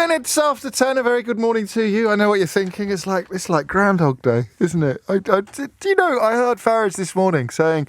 minutes after 10, a very good morning to you. I know what you're thinking. It's like Groundhog Day, isn't it? Do you know, I heard Farage this morning saying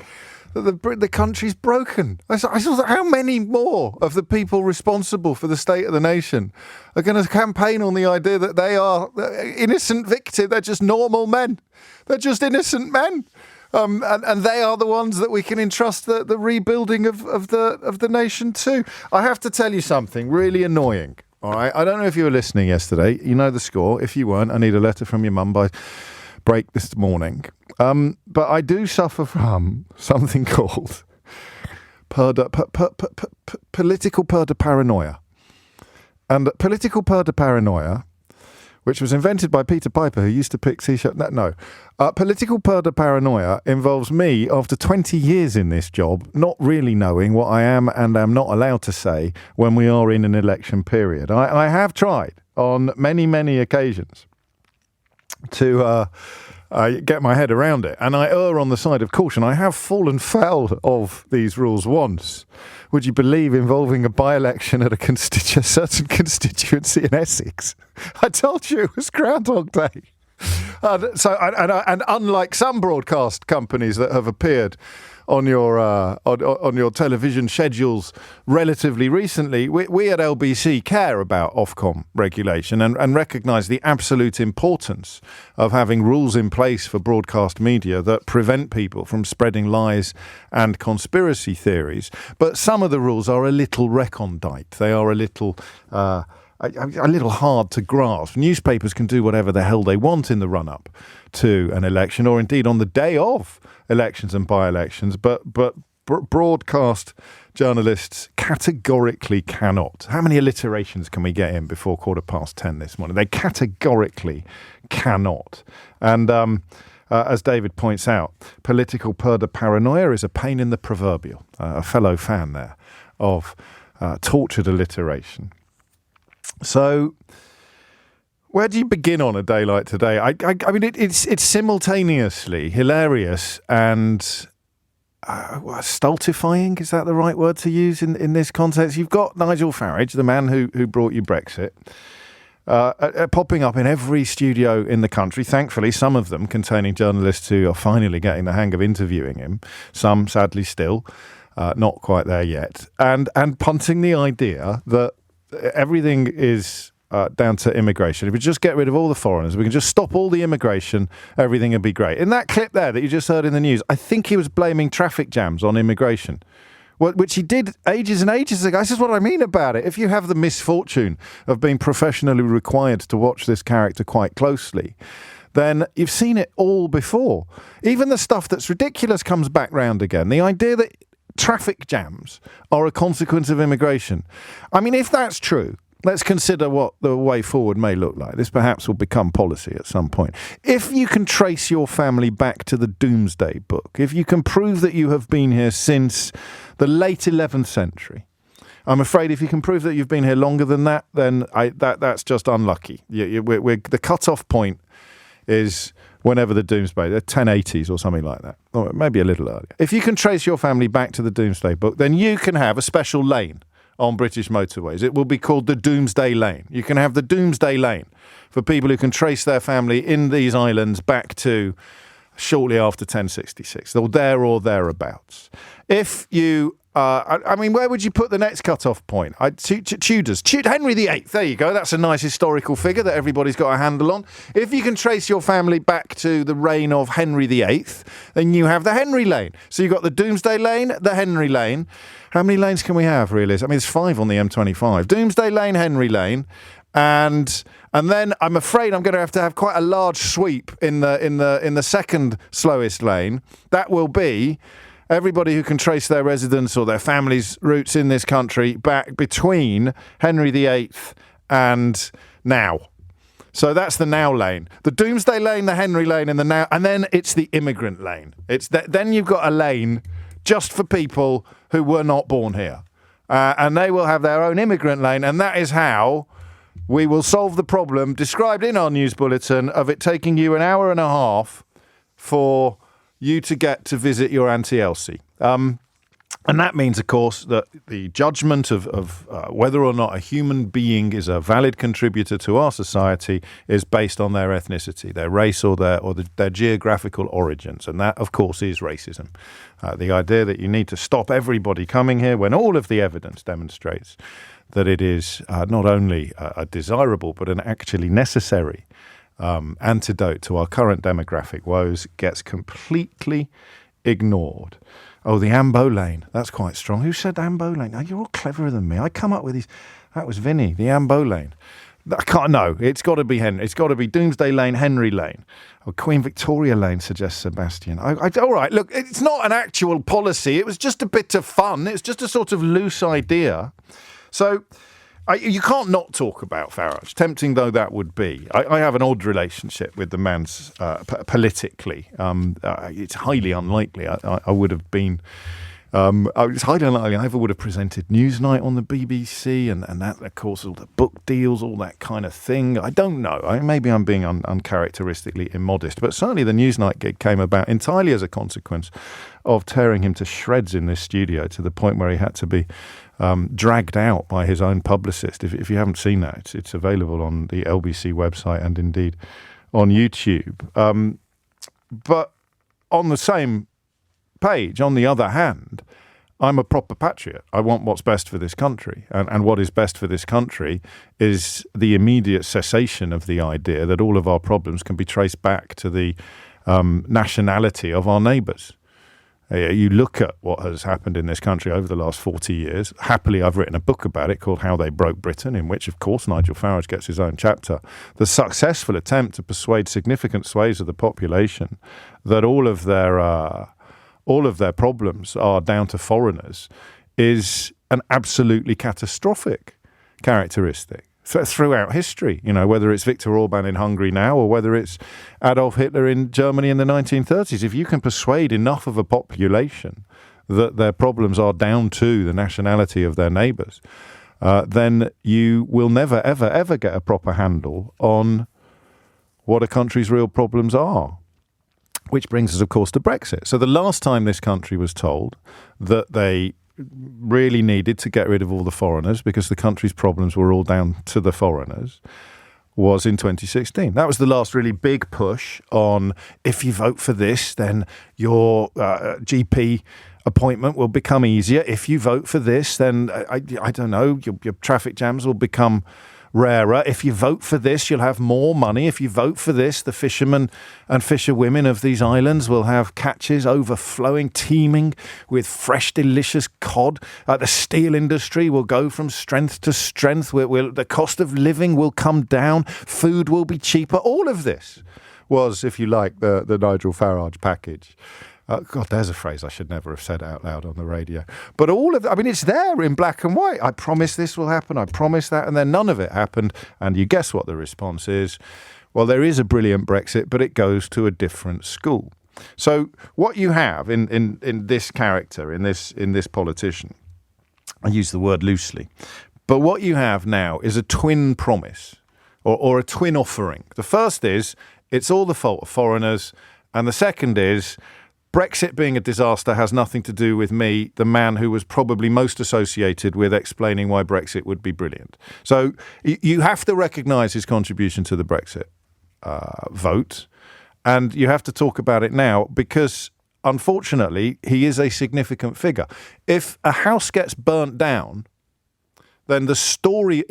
that the country's broken. I saw how many more of the people responsible for the state of the nation are going to campaign on the idea that they are innocent victims. They're just normal men. They're just innocent men. And they are the ones that we can entrust the rebuilding of the nation to. I have to tell you something really annoying. All right, I don't know if you were listening yesterday. You know the score. If you weren't, I need a letter from your mum by break this morning. But I do suffer from something called political paranoia. And political paranoia, which was invented by Peter Piper, who used to pick T-shirt. Political paranoia involves me, after 20 years in this job, not really knowing what I am and am not allowed to say when we are in an election period. I have tried on many, many occasions to get my head around it, and I err on the side of caution. I have fallen foul of these rules once. Would you believe, involving a by-election at a certain constituency in Essex? I told you it was Groundhog Day. And unlike some broadcast companies that have appeared on your television schedules relatively recently, we at LBC care about Ofcom regulation and recognise the absolute importance of having rules in place for broadcast media that prevent people from spreading lies and conspiracy theories. But some of the rules are a little recondite. They are a little hard to grasp. Newspapers can do whatever the hell they want in the run-up to an election, or indeed on the day of elections and by-elections, but broadcast journalists categorically cannot. How many alliterations can we get in before 10:15 this morning? They categorically cannot. And as David points out, political paranoia is a pain in the proverbial. A fellow fan there of tortured alliteration. So, where do you begin on a day like today? I mean, it's simultaneously hilarious and stultifying. Is that the right word to use in this context? You've got Nigel Farage, the man who brought you Brexit, popping up in every studio in the country. Thankfully, some of them containing journalists who are finally getting the hang of interviewing him. Some, sadly, still not quite there yet. And punting the idea that everything is down to immigration. If we just get rid of all the foreigners, we can just stop all the immigration, everything would be great. In that clip there that you just heard in the news, I think he was blaming traffic jams on immigration, which he did ages and ages ago. This is what I mean about it. If you have the misfortune of being professionally required to watch this character quite closely, then you've seen it all before. Even the stuff that's ridiculous comes back round again. The idea that traffic jams are a consequence of immigration. I mean, if that's true, let's consider what the way forward may look like. This perhaps will become policy at some point. If you can trace your family back to the Doomsday Book, if you can prove that you have been here since the late 11th century, I'm afraid if you can prove that you've been here longer than that, then that's just unlucky. The cut-off point is whenever the Doomsday, the 1080s or something like that, or maybe a little earlier. If you can trace your family back to the Doomsday Book, then you can have a special lane on British motorways. It will be called the Doomsday Lane. You can have the Doomsday Lane for people who can trace their family in these islands back to shortly after 1066, or there or thereabouts. If you I mean, where would you put the next cut-off point? Tudors. Henry VIII. There you go. That's a nice historical figure that everybody's got a handle on. If you can trace your family back to the reign of Henry VIII, then you have the Henry Lane. So you've got the Doomsday Lane, the Henry Lane. How many lanes can we have, really? I mean, it's 5 on the M25. Doomsday Lane, Henry Lane. And then I'm afraid I'm going to have quite a large sweep in the second slowest lane. That will be everybody who can trace their residence or their family's roots in this country back between Henry VIII and now. So that's the now lane. The Doomsday Lane, the Henry Lane, and the now, and then it's the immigrant lane. Then you've got a lane just for people who were not born here, and they will have their own immigrant lane, and that is how we will solve the problem described in our news bulletin of it taking you an hour and a half for you to get to visit your Auntie Elsie. And that means, of course, that the judgment of whether or not a human being is a valid contributor to our society is based on their ethnicity, their race, or their geographical origins. And that, of course, is racism. The idea that you need to stop everybody coming here when all of the evidence demonstrates that it is not only a desirable but an actually necessary antidote to our current demographic woes gets completely ignored. Oh, the Ambo lane. That's quite strong. Who said Ambo lane? Now, you're all cleverer than me. I come up with these. That was Vinny, the Ambo lane. I can't know. It's got to be Henry. It's got to be Doomsday Lane, Henry Lane. Or Queen Victoria Lane, suggests Sebastian. All right, look, it's not an actual policy. It was just a bit of fun. It's just a sort of loose idea. So you can't not talk about Farage, tempting though that would be. I have an odd relationship with the man's politically. It's highly unlikely I would have been. It's highly unlikely I ever would have presented Newsnight on the BBC and that, of course, all the book deals, all that kind of thing. I don't know. Maybe I'm being uncharacteristically immodest, but certainly the Newsnight gig came about entirely as a consequence of tearing him to shreds in this studio to the point where he had to be dragged out by his own publicist. If you haven't seen that, it's available on the LBC website and indeed on YouTube. But on the same page, on the other hand, I'm a proper patriot. I want what's best for this country. And what is best for this country is the immediate cessation of the idea that all of our problems can be traced back to the nationality of our neighbours. You look at what has happened in this country over the last 40 years. Happily, I've written a book about it called How They Broke Britain, in which, of course, Nigel Farage gets his own chapter. The successful attempt to persuade significant swathes of the population that all of their problems are down to foreigners is an absolutely catastrophic characteristic throughout history, whether it's Viktor Orban in Hungary now or whether it's Adolf Hitler in Germany in the 1930s. If you can persuade enough of a population that their problems are down to the nationality of their neighbours, then you will never, ever, ever get a proper handle on what a country's real problems are. Which brings us, of course, to Brexit. So the last time this country was told that they really needed to get rid of all the foreigners because the country's problems were all down to the foreigners was in 2016. That was the last really big push on, if you vote for this, then your GP appointment will become easier. If you vote for this, then, I don't know, your traffic jams will become rarer. If you vote for this, you'll have more money. If you vote for this, the fishermen and fisherwomen of these islands will have catches overflowing, teeming with fresh, delicious cod. The steel industry will go from strength to strength. The cost of living will come down. Food will be cheaper. All of this was, if you like, the Nigel Farage package. God, there's a phrase I should never have said out loud on the radio. But all of that, it's there in black and white. I promise this will happen. I promise that. And then none of it happened. And you guess what the response is? Well, there is a brilliant Brexit, but it goes to a different school. So what you have in this character, in this politician, I use the word loosely, but what you have now is a twin promise or a twin offering. The first is it's all the fault of foreigners. And the second is Brexit being a disaster has nothing to do with me, the man who was probably most associated with explaining why Brexit would be brilliant. So you have to recognise his contribution to the Brexit vote, and you have to talk about it now because, unfortunately, he is a significant figure. If a house gets burnt down, then the story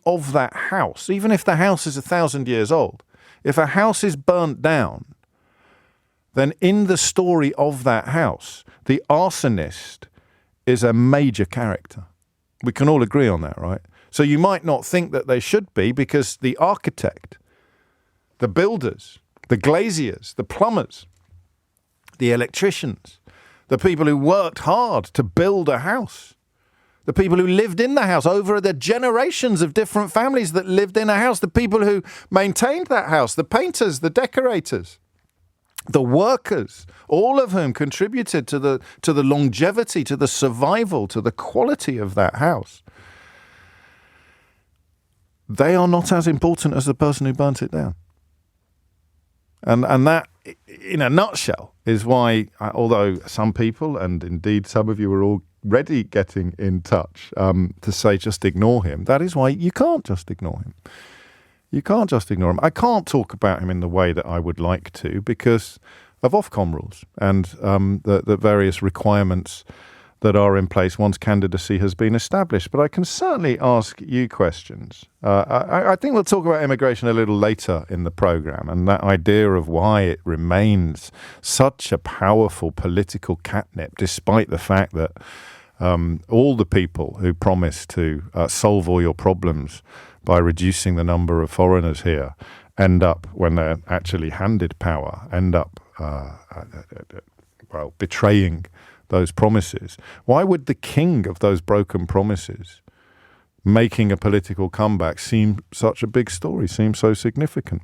of that house, even if the house is 1,000 years old, if a house is burnt down, then in the story of that house, the arsonist is a major character. We can all agree on that, right? So you might not think that they should be because the architect, the builders, the glaziers, the plumbers, the electricians, the people who worked hard to build a house, the people who lived in the house over the generations of different families that lived in a house, the people who maintained that house, the painters, the decorators, the workers, all of whom contributed to the longevity, to the survival, to the quality of that house. They are not as important as the person who burnt it down. And that, in a nutshell, is why, although some people, and indeed some of you are already getting in touch to say just ignore him, that is why you can't just ignore him. You can't just ignore him. I can't talk about him in the way that I would like to because of Ofcom rules and the various requirements that are in place once candidacy has been established. But I can certainly ask you questions. I think we'll talk about immigration a little later in the programme and that idea of why it remains such a powerful political catnip, despite the fact that all the people who promise to solve all your problems by reducing the number of foreigners here end up, when they're actually handed power, end up betraying those promises. Why would the king of those broken promises making a political comeback seem such a big story, seem so significant?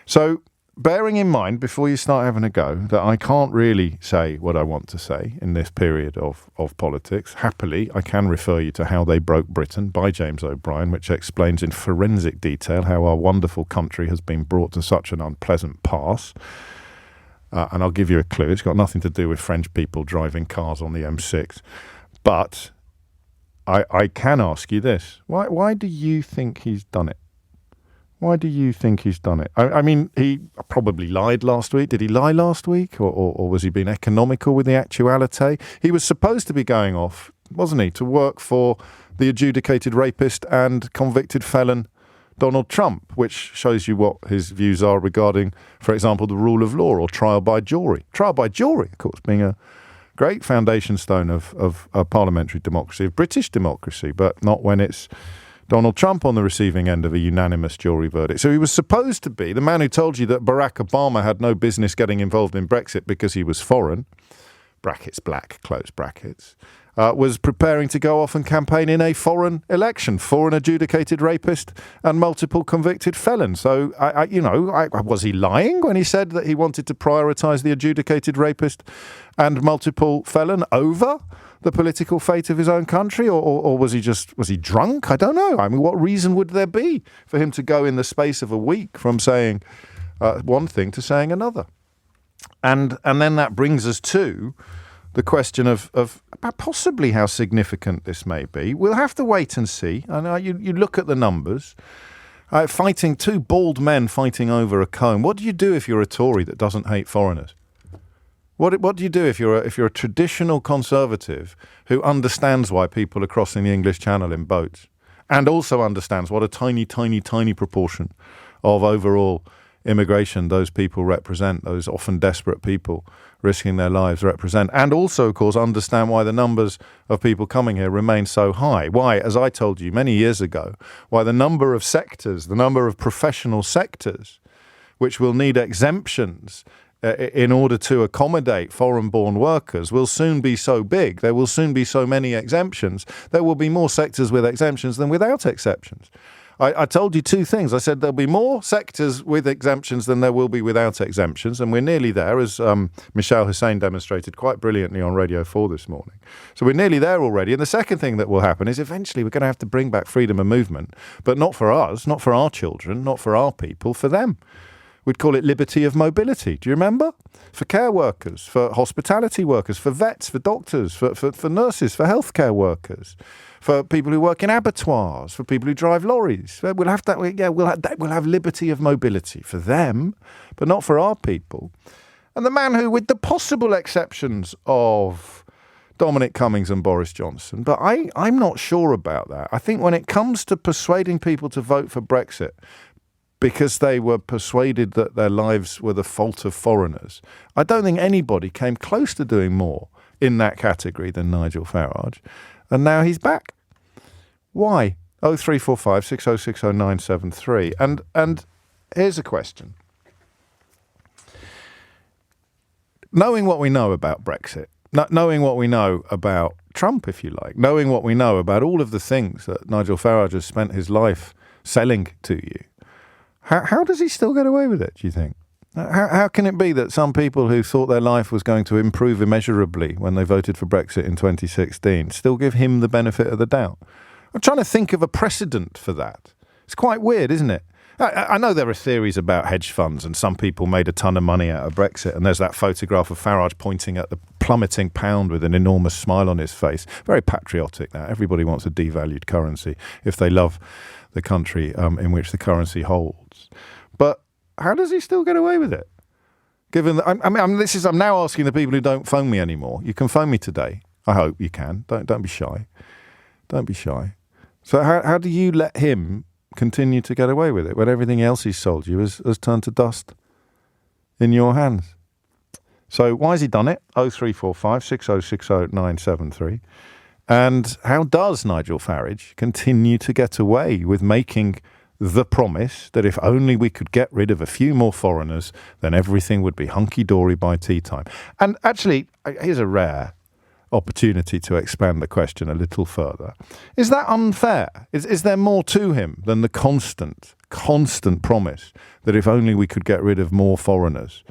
So bearing in mind, before you start having a go, that I can't really say what I want to say in this period of politics, happily I can refer you to How They Broke Britain by James O'Brien, which explains in forensic detail how our wonderful country has been brought to such an unpleasant pass. And I'll give you a clue. It's got nothing to do with French people driving cars on the M6. But I can ask you this. Why do you think he's done it? Why do you think he's done it? I mean, he probably lied last week. Did he lie last week? Or was he being economical with the actuality? He was supposed to be going off, wasn't he, to work for the adjudicated rapist and convicted felon Donald Trump, which shows you what his views are regarding, for example, the rule of law or trial by jury. Trial by jury, of course, being a great foundation stone of parliamentary democracy, of British democracy, but not when it's Donald Trump on the receiving end of a unanimous jury verdict. So he was supposed to be the man who told you that Barack Obama had no business getting involved in Brexit because he was foreign, brackets black, close brackets, was preparing to go off and campaign in a foreign election for an adjudicated rapist and multiple convicted felon. So, was he lying when he said that he wanted to prioritise the adjudicated rapist and multiple felon over the political fate of his own country? Or was he drunk? I don't know. I mean, what reason would there be for him to go in the space of a week from saying one thing to saying another? And then that brings us to the question of possibly how significant this may be. We'll have to wait and see. I know you look at the numbers. Fighting two bald men fighting over a comb. What do you do if you're a Tory that doesn't hate foreigners? What do you do if you're a traditional conservative who understands why people are crossing the English Channel in boats and also understands what a tiny, tiny, tiny proportion of overall immigration those people represent, those often desperate people risking their lives represent, and also, of course, understand why the numbers of people coming here remain so high. Why, as I told you many years ago, why the number of sectors, the number of professional sectors which will need exemptions in order to accommodate foreign-born workers will soon be so big. There will soon be so many exemptions. There will be more sectors with exemptions than without exceptions. I told you two things. I said there'll be more sectors with exemptions than there will be without exemptions, and we're nearly there, as Michelle Hussein demonstrated quite brilliantly on Radio 4 this morning. So we're nearly there already. And the second thing that will happen is eventually we're going to have to bring back freedom of movement, but not for us, not for our children, not for our people, for them. We'd call it liberty of mobility. Do you remember? For care workers, for hospitality workers, for vets, for doctors, for nurses, for healthcare workers, for people who work in abattoirs, for people who drive lorries. We'll have that. Yeah, we'll have liberty of mobility for them, but not for our people. And the man who, with the possible exceptions of Dominic Cummings and Boris Johnson, but I'm not sure about that. I think when it comes to persuading people to vote for Brexit, because they were persuaded that their lives were the fault of foreigners, I don't think anybody came close to doing more in that category than Nigel Farage. And now he's back. Why? 0345 6060 973. And here's a question. Knowing what we know about Brexit, knowing what we know about Trump, if you like, knowing what we know about all of the things that Nigel Farage has spent his life selling to you, how does he still get away with it, do you think? How can it be that some people who thought their life was going to improve immeasurably when they voted for Brexit in 2016 still give him the benefit of the doubt? I'm trying to think of a precedent for that. It's quite weird, isn't it? I know there are theories about hedge funds, and some people made a ton of money out of Brexit, and there's that photograph of Farage pointing at the plummeting pound with an enormous smile on his face. Very patriotic now. Everybody wants a devalued currency if they love the country in which the currency holds. But how does he still get away with it? Given that, I'm now asking the people who don't phone me anymore. You can phone me today. I hope you can. Don't be shy. Don't be shy. So how do you let him continue to get away with it when everything else he's sold you has turned to dust in your hands? So why has he done it? 0345 6060 973. And how does Nigel Farage continue to get away with making the promise that if only we could get rid of a few more foreigners, then everything would be hunky-dory by tea time? And actually, here's a rare opportunity to expand the question a little further. Is that unfair? Is there more to him than the constant promise that if only we could get rid of more foreigners,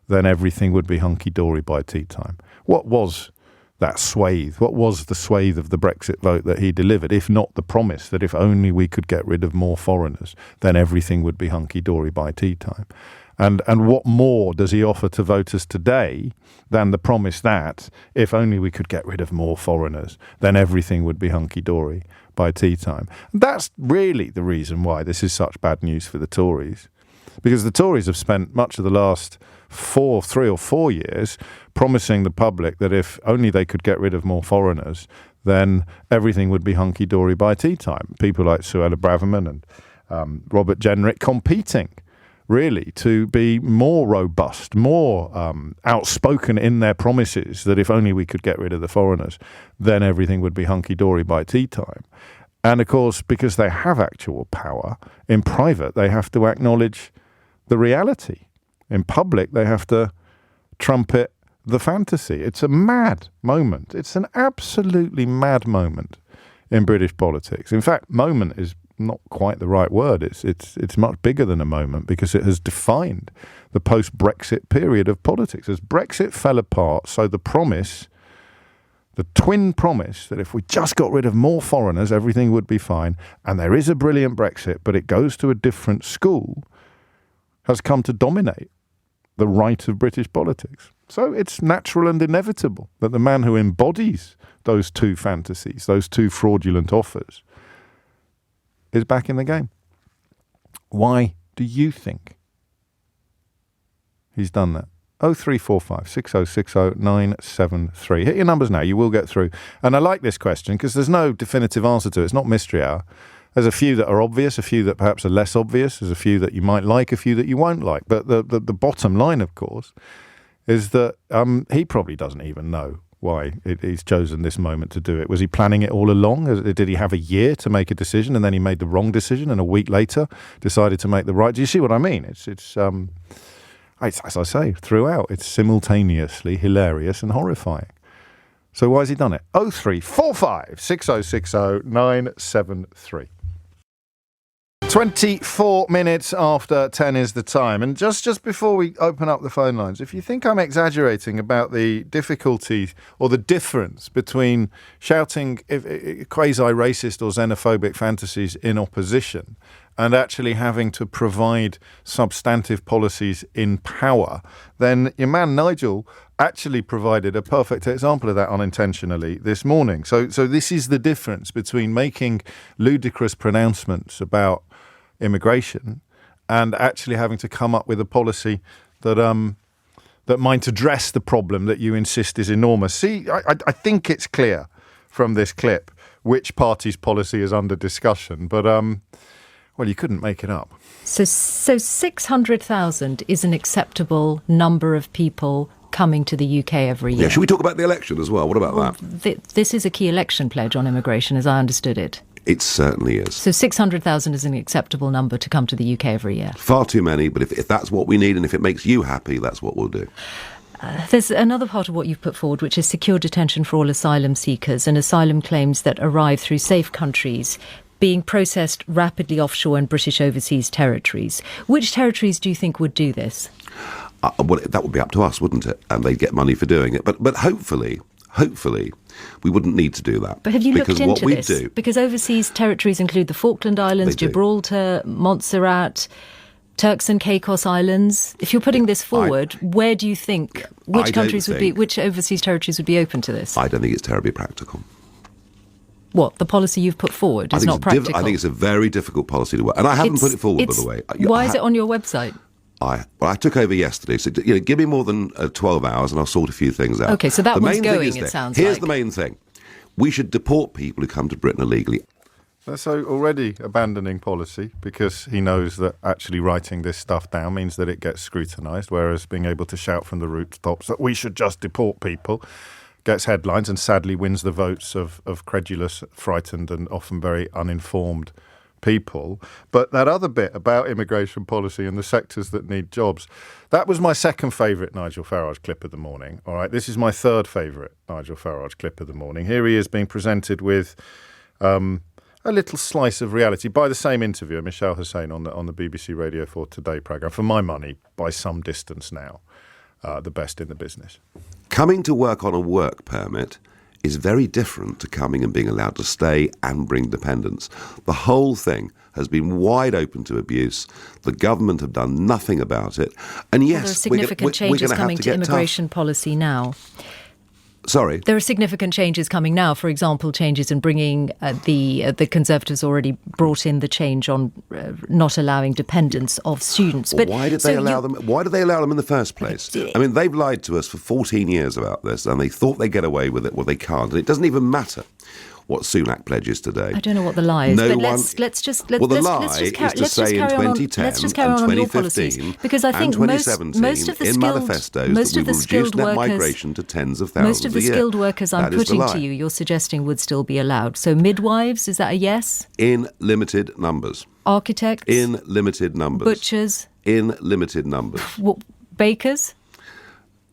then everything would be hunky-dory by tea time? What was that swathe? What was the swathe of the Brexit vote that he delivered, if not the promise that if only we could get rid of more foreigners, then everything would be hunky-dory by tea time? And what more does he offer to voters today than the promise that if only we could get rid of more foreigners, then everything would be hunky-dory by tea time? That's really the reason why this is such bad news for the Tories. Because the Tories have spent much of the last 3 or 4 years promising the public that if only they could get rid of more foreigners, then everything would be hunky-dory by tea time. People like Suella Braverman and Robert Jenrick competing really to be more robust, more outspoken in their promises that if only we could get rid of the foreigners, then everything would be hunky-dory by tea time. And of course, because they have actual power, in private they have to acknowledge the reality. In public they have to trumpet the fantasy. It's a mad moment. It's an absolutely mad moment in British politics. In fact, moment is not quite the right word. It's much bigger than a moment, because it has defined the post-Brexit period of politics. As Brexit fell apart, so the promise, the twin promise that if we just got rid of more foreigners, everything would be fine, and there is a brilliant Brexit, but it goes to a different school, has come to dominate the right of British politics. So it's natural and inevitable that the man who embodies those two fantasies, those two fraudulent offers, is back in the game. Why do you think he's done that? 0345 6060 973. Hit your numbers now. You will get through. And I like this question because there's no definitive answer to it. It's not mystery hour. There's a few that are obvious, a few that perhaps are less obvious. There's a few that you might like, a few that you won't like. But the bottom line, of course, is that he probably doesn't even know why he's chosen this moment to do it. Was he planning it all along? Did he have a year to make a decision and then he made the wrong decision and a week later decided to make the right? Do you see what I mean? It's as I say, throughout, it's simultaneously hilarious and horrifying. So why has he done it? 0345 6060 973. 24 minutes after 10 is the time. And just before we open up the phone lines, if you think I'm exaggerating about the difficulty or the difference between shouting quasi-racist or xenophobic fantasies in opposition and actually having to provide substantive policies in power, then your man Nigel actually provided a perfect example of that unintentionally this morning. So this is the difference between making ludicrous pronouncements about immigration and actually having to come up with a policy that might address the problem that you insist is enormous. See, I think it's clear from this clip which party's policy is under discussion, but well, you couldn't make it up. So 600,000 is an acceptable number of people coming to the UK every year. Yeah, should we talk about the election as well? What about that? This is a key election pledge on immigration, as I understood it. It certainly is. So 600,000 is an acceptable number to come to the UK every year. Far too many, but if that's what we need and if it makes you happy, that's what we'll do. There's another part of what you've put forward, which is secure detention for all asylum seekers and asylum claims that arrive through safe countries being processed rapidly offshore in British overseas territories. Which territories do you think would do this? Well, that would be up to us, wouldn't it? And they'd get money for doing it. But hopefully, hopefully, we wouldn't need to do that. But have you looked into what we this? do, because overseas territories include the Falkland Islands, Gibraltar, Montserrat, Turks and Caicos Islands. If you're putting this forward, where do you think, which overseas territories would be open to this? I don't think it's terribly practical. What, the policy you've put forward is not practical? I think it's a very difficult policy to work. And I haven't put it forward, by the way. Why is it on your website? I took over yesterday, so give me more than 12 hours and I'll sort a few things out. OK, so that one's going, it sounds like. Here's the main thing. We should deport people who come to Britain illegally. So already abandoning policy because he knows that actually writing this stuff down means that it gets scrutinised, whereas being able to shout from the rooftops that we should just deport people gets headlines and sadly wins the votes of credulous, frightened and often very uninformed people. But that other bit about immigration policy and the sectors that need jobs, that was my second favourite Nigel Farage clip of the morning. All right, this is my third favourite Nigel Farage clip of the morning. Here he is being presented with a little slice of reality by the same interviewer, Michelle Hussain, on the BBC Radio 4 Today programme. For my money, by some distance now, the best in the business. Coming to work on a work permit is very different to coming and being allowed to stay and bring dependents. The whole thing has been wide open to abuse. The government have done nothing about it. And yes, there are significant changes coming to immigration policy now. Sorry? There are significant changes coming now. For example, changes in bringing the Conservatives already brought in the change on not allowing dependents of students. But why did they allow them? Why did they allow them in the first place? I mean, they've lied to us for 14 years about this, and they thought they'd get away with it. Well, they can't, and it doesn't even matter what Sunak pledges today. I don't know what the lie is, but let's just carry on on your policies, because I think most of the skilled workers, migration to tens of thousands most of the skilled workers I'm putting to you, you're suggesting would still be allowed. So midwives, is that a yes? In limited numbers. Architects? In limited numbers. Butchers? In limited numbers. Bakers?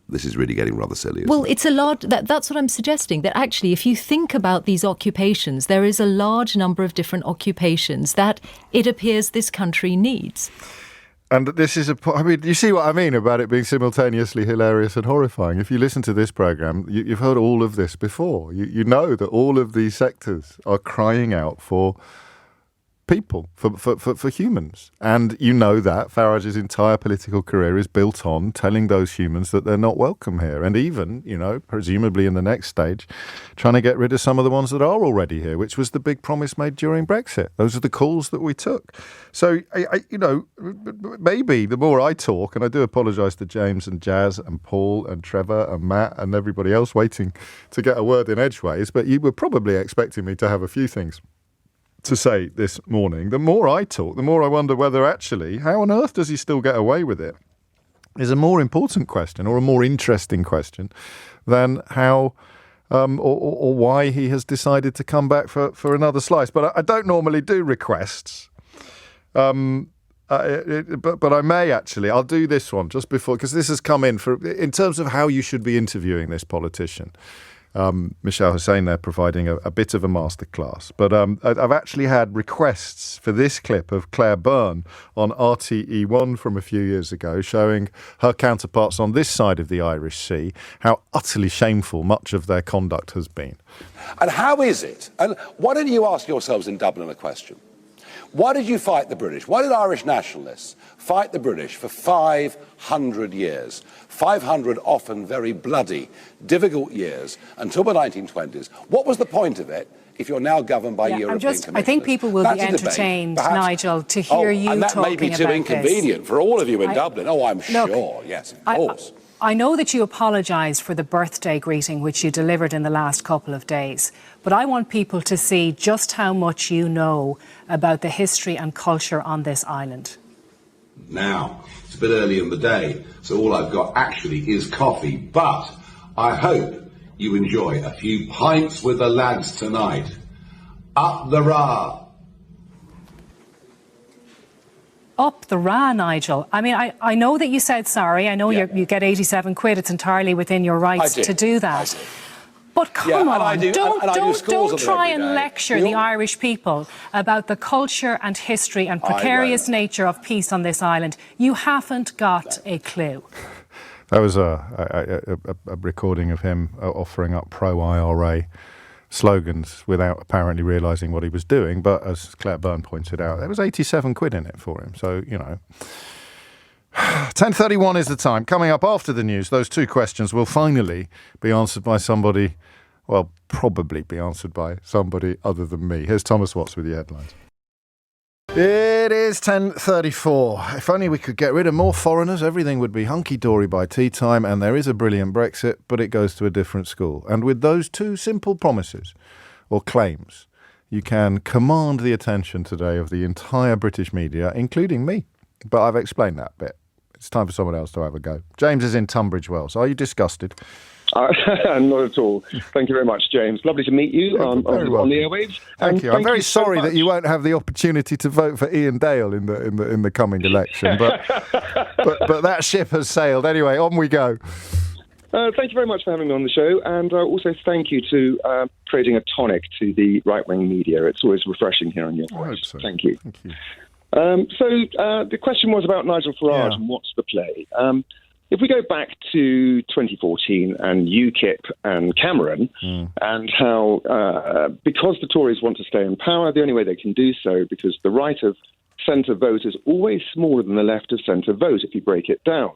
This is really getting rather silly. Well, it's a large. That's what I'm suggesting. That actually, if you think about these occupations, there is a large number of different occupations that it appears this country needs. And this is I mean, you see what I mean about it being simultaneously hilarious and horrifying. If you listen to this programme, you've heard all of this before. You know that all of these sectors are crying out for people, for humans. And you know that Farage's entire political career is built on telling those humans that they're not welcome here. And even, presumably in the next stage, trying to get rid of some of the ones that are already here, which was the big promise made during Brexit. Those are the calls that we took. So, maybe the more I talk, and I do apologise to James and Jazz and Paul and Trevor and Matt and everybody else waiting to get a word in edgeways, but you were probably expecting me to have a few things to say this morning. The more I talk, the more I wonder whether actually, how on earth does he still get away with it, is a more important question or a more interesting question than how or why he has decided to come back for another slice. But I don't normally do requests. But I may actually. I'll do this one just before, because this has come in in terms of how you should be interviewing this politician. Michelle Hussain there providing a bit of a masterclass. But I've actually had requests for this clip of Claire Byrne on RTE1 from a few years ago, showing her counterparts on this side of the Irish Sea how utterly shameful much of their conduct has been. And how is it? And why don't you ask yourselves in Dublin a question? Why did you fight the British? Why did Irish nationalists fight the British for 500 years? 500 often very bloody, difficult years until the 1920s. What was the point of it if you're now governed by European commissioners? I think people will be entertained, Nigel, to hear you talking about this. And that may be too inconvenient for all of you in Dublin. Oh, I'm sure. Yes, of course. I know that you apologised for the birthday greeting which you delivered in the last couple of days, but I want people to see just how much you know about the history and culture on this island. Now, it's a bit early in the day, so all I've got actually is coffee, but I hope you enjoy a few pints with the lads tonight. Up the Ra! Up the Ra, Nigel. I mean, I know that you said sorry. I know you get 87 quid. It's entirely within your rights to do that. But come on, don't try and lecture the Irish people about the culture and history and precarious nature of peace on this island. You haven't got a clue. There was a recording of him offering up pro-IRA slogans without apparently realising what he was doing. But as Claire Byrne pointed out, there was 87 quid in it for him. So, 10:31 is the time. Coming up after the news, those two questions will finally be answered by somebody, well, probably be answered by somebody other than me. Here's Thomas Watts with the headlines. It is 10:34. If only we could get rid of more foreigners, everything would be hunky-dory by tea time, and there is a brilliant Brexit, but it goes to a different school. And with those two simple promises, or claims, you can command the attention today of the entire British media, including me. But I've explained that bit. It's time for someone else to have a go. James is in Tunbridge Wells. Are you disgusted? Not at all. Thank you very much, James. Lovely to meet you on the airwaves. Thank you. I'm very sorry that you won't have the opportunity to vote for Ian Dale in the coming election, but that ship has sailed. Anyway, on we go. Thank you very much for having me on the show, and also thank you to creating a tonic to the right-wing media. It's always refreshing hearing your voice. I hope so. Thank you. Thank you. The question was about Nigel Farage and what's the play. If we go back to 2014 and UKIP and Cameron and how, because the Tories want to stay in power, the only way they can do so, because the right of centre vote is always smaller than the left of centre vote if you break it down.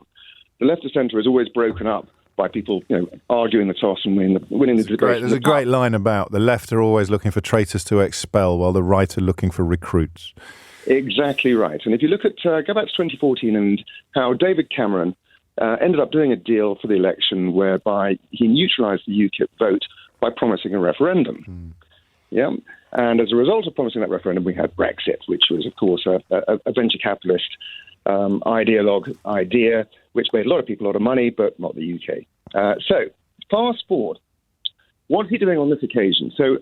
The left of centre is always broken up by people arguing the toss and winning the debate. There's a great line about the left are always looking for traitors to expel while the right are looking for recruits. Exactly right. And if you look at, go back to 2014 and how David Cameron ended up doing a deal for the election whereby he neutralised the UKIP vote by promising a referendum. Yeah, and as a result of promising that referendum, we had Brexit, which was, of course, a venture capitalist idea, which made a lot of people a lot of money, but not the UK. So, fast forward. What's he doing on this occasion? So,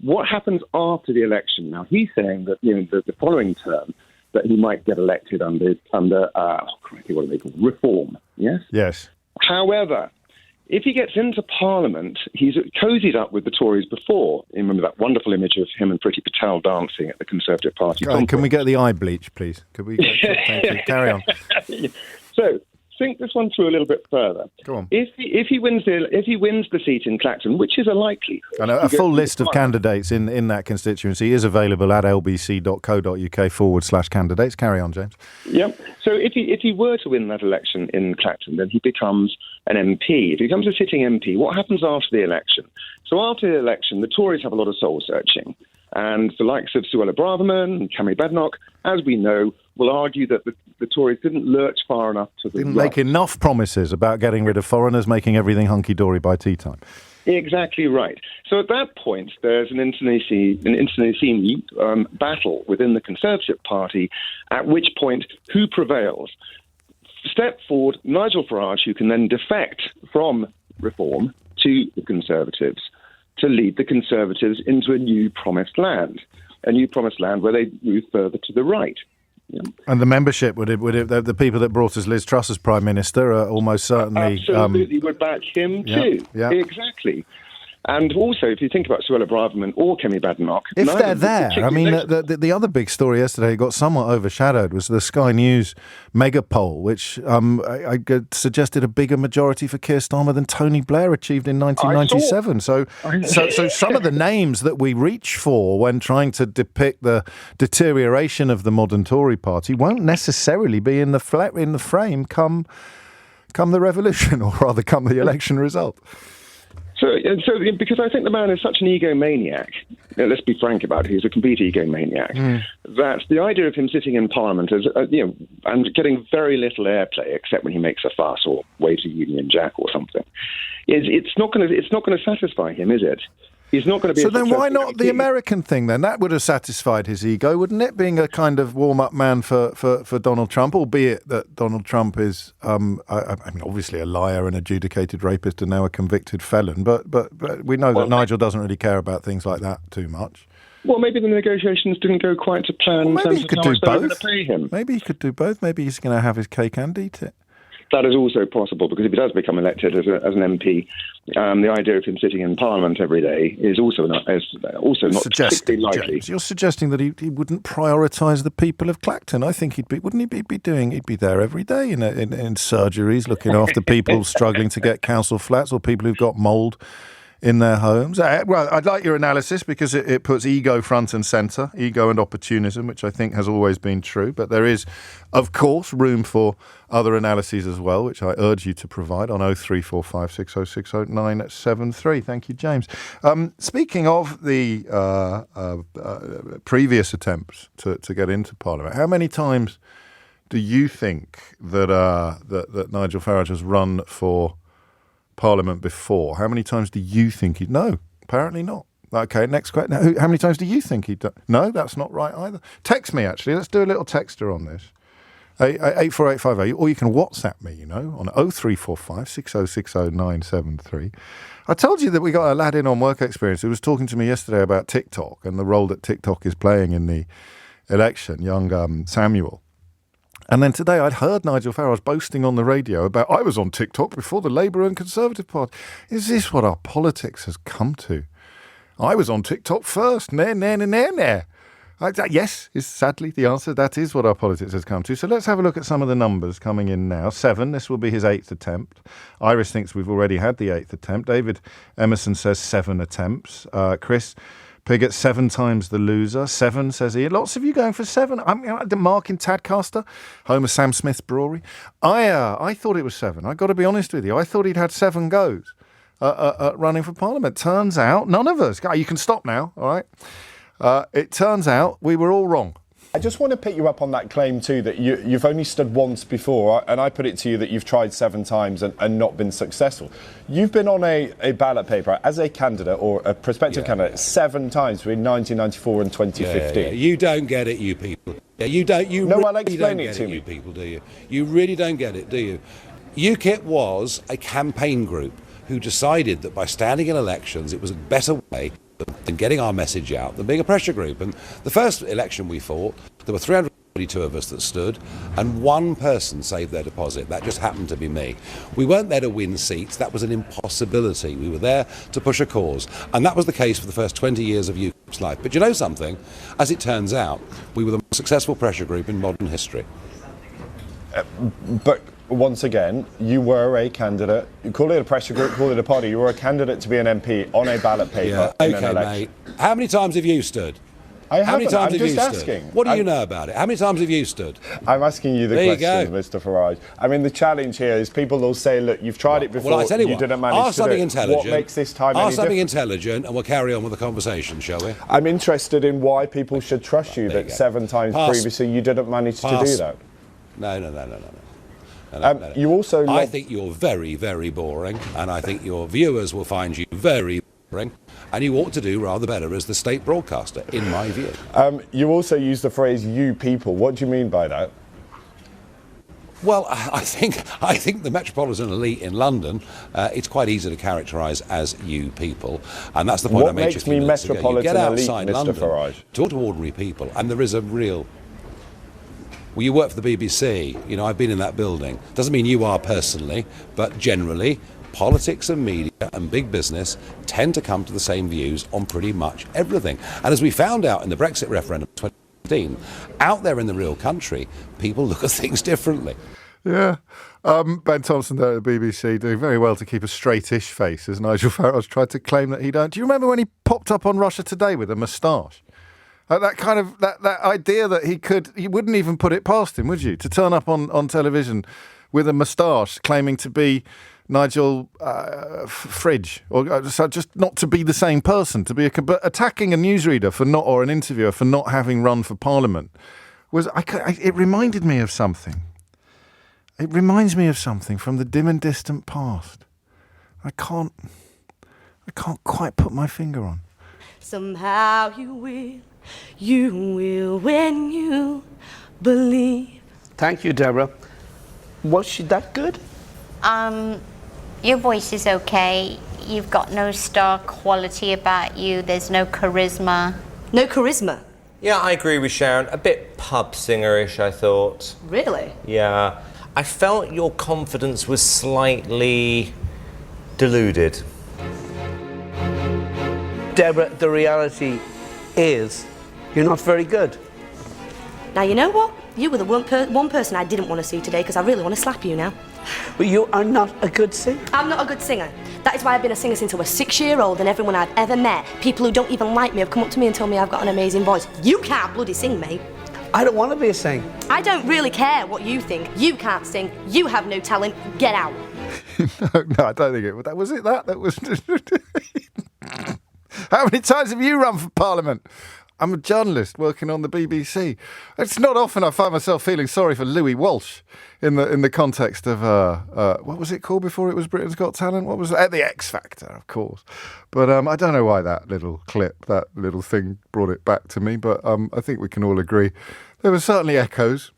what happens after the election? Now, he's saying that the following term, that he might get elected under what do they call reform? Yes. Yes. However, if he gets into Parliament, he's cozied up with the Tories before. You remember that wonderful image of him and Priti Patel dancing at the Conservative Party. Can we get the eye bleach, please? Could we? Thank you. Carry on. So, think this one through a little bit further. Go on. If he wins the seat in Clacton, which is a likelihood. And a full list of candidates in that constituency is available at lbc.co.uk/candidates. Carry on, James. Yep. So if he were to win that election in Clacton, then he becomes an MP. If he becomes a sitting MP, what happens after the election? So after the election, the Tories have a lot of soul searching. And the likes of Suella Braverman and Cammy Badenoch, as we know, will argue that the Tories didn't lurch far enough to the Didn't right. make enough promises about getting rid of foreigners, making everything hunky-dory by tea time. Exactly right. So at that point, there's an internecine battle within the Conservative Party, at which point, who prevails? Step forward Nigel Farage, who can then defect from Reform to the Conservatives, to lead the Conservatives into a new promised land where they move further to the right. Yeah. And the membership, the people that brought us Liz Truss as Prime Minister are almost certainly... Absolutely would back him too. Yeah. Exactly. And also, if you think about Suella Braverman or Cammy Badenoch... If they're there, I mean, the other big story yesterday got somewhat overshadowed was the Sky News mega poll, which I suggested a bigger majority for Keir Starmer than Tony Blair achieved in 1997. So some of the names that we reach for when trying to depict the deterioration of the modern Tory party won't necessarily be in the frame come the revolution, or rather come the election result. So, because I think the man is such an egomaniac, let's be frank about it, he's a complete egomaniac, that the idea of him sitting in Parliament is, and getting very little airplay, except when he makes a fuss or waves a Union Jack or something, it's not going to satisfy him, is it? He's not going to be. So then why not the American thing then? That would have satisfied his ego, wouldn't it? Being a kind of warm-up man for Donald Trump, albeit that Donald Trump is, I mean, obviously a liar, an adjudicated rapist, and now a convicted felon. But we know that Nigel doesn't really care about things like that too much. Well, maybe the negotiations didn't go quite to plan. Well, maybe he could do both. Pay him. Maybe he could do both. Maybe he's going to have his cake and eat it. that is also possible, because if he does become elected as an MP, the idea of him sitting in Parliament every day is also not particularly likely. James, you're suggesting that he wouldn't prioritise the people of Clacton. I think he'd be there every day in surgeries, looking after people struggling to get council flats or people who've got mould in their homes. Well, I'd like your analysis because it puts ego front and centre, ego and opportunism, which I think has always been true. But there is, of course, room for other analyses as well, which I urge you to provide on 03456060973. Thank you, James. Speaking of the previous attempts to get into Parliament, how many times do you think that Nigel Farage has run for Parliament before? How many times do you think he'd... No, apparently not. Okay, next question. How many times do you think he'd done? No, that's not right either. Text me, actually. Let's do a little texter on this. 84850, or you can WhatsApp me, on 0345 6060973. I told you that we got a lad in on work experience who was talking to me yesterday about TikTok and the role that TikTok is playing in the election, young Samuel. And then today I'd heard Nigel Farage boasting on the radio about, I was on TikTok before the Labour and Conservative Party. Is this what our politics has come to? I was on TikTok first. Yes, is sadly the answer. That is what our politics has come to. So let's have a look at some of the numbers coming in now. 7, this will be his 8th attempt. Iris thinks we've already had the 8th attempt. David Emerson says 7 attempts. Chris Piggott, 7 times the loser. 7, says he. Lots of you going for 7. Mark in Tadcaster, home of Sam Smith's Brewery. I thought it was 7. I've got to be honest with you. I thought he'd had 7 goes at running for Parliament. Turns out, none of us. You can stop now, all right? It turns out we were all wrong. I just want to pick you up on that claim too, that you've only stood once before, and I put it to you that you've tried 7 times and not been successful. You've been on a ballot paper as a candidate or a prospective candidate 7 times between 1994 and 2015. Yeah. You don't get it, you people. Yeah, you don't. You no, really I'll explain don't it get to it, me. you people, do you? You really don't get it, do you? UKIP was a campaign group who decided that by standing in elections, it was a better way than getting our message out than being a pressure group. And the first election we fought, there were 342 of us that stood, and 1 person saved their deposit. That just happened to be me. We weren't there to win seats. That was an impossibility. We were there to push a cause. And that was the case for the first 20 years of UKIP's life. But you know something? As it turns out, we were the most successful pressure group in modern history. But once again, you were a candidate. You call it a pressure group, call it a party. You were a candidate to be an MP on a ballot paper in an election. Mate. How many times have you stood? How many times have you stood? What do you know about it? How many times have you stood? I'm asking you the questions, Mr. Farage. I mean, the challenge here is people will say, look, you've tried it before, well, I tell you what, didn't manage ask to something do it. Intelligent. What makes this time any Ask something different? intelligent and we'll carry on with the conversation, shall we? I'm interested in why people should trust you that 7 times previously you didn't manage to do that. No. You also I think you're very, very boring, and I think your viewers will find you very boring, and you ought to do rather better as the state broadcaster, in my view. You also use the phrase "you people." What do you mean by that? Well, I think the metropolitan elite in London, it's quite easy to characterise as you people, and that's the point I made just a few minutes ago. You get outside London, talk to ordinary people, and there is a real... Well, you work for the BBC, I've been in that building. Doesn't mean you are personally, but generally, politics and media and big business tend to come to the same views on pretty much everything. And as we found out in the Brexit referendum in 2015, out there in the real country, people look at things differently. Yeah. Ben Thompson there at the BBC doing very well to keep a straightish face as Nigel Farage tried to claim that he don't. Do you remember when he popped up on Russia Today with a moustache? That kind of that idea that he wouldn't even put it past him, would you? To turn up on television with a moustache claiming to be Nigel Fridge, or so just not to be the same person, but attacking a newsreader or an interviewer for not having run for Parliament it reminded me of something. It reminds me of something from the dim and distant past. I can't quite put my finger on. Somehow you will when you believe. Thank you, Deborah. Was she that good? Your voice is okay. You've got no star quality about you. There's no charisma. No charisma? Yeah, I agree with Sharon. A bit pub singerish, I thought. Really? Yeah. I felt your confidence was slightly deluded. Deborah, the reality is you're not very good. Now, you know what? You were the one person I didn't want to see today because I really want to slap you now. But you are not a good singer. I'm not a good singer. That is why I've been a singer since I was 6-year-old, and everyone I've ever met, people who don't even like me, have come up to me and told me I've got an amazing voice. You can't bloody sing, mate. I don't want to be a singer. I don't really care what you think. You can't sing. You have no talent. Get out. No, I don't think it was that. Was it that? That was... How many times have you run for Parliament? I'm a journalist working on the BBC. It's not often I find myself feeling sorry for Louis Walsh in the context of what was it called before it was Britain's Got Talent? What was it? The X Factor, of course. But I don't know why that little clip, that little thing brought it back to me. But I think we can all agree there were certainly echoes.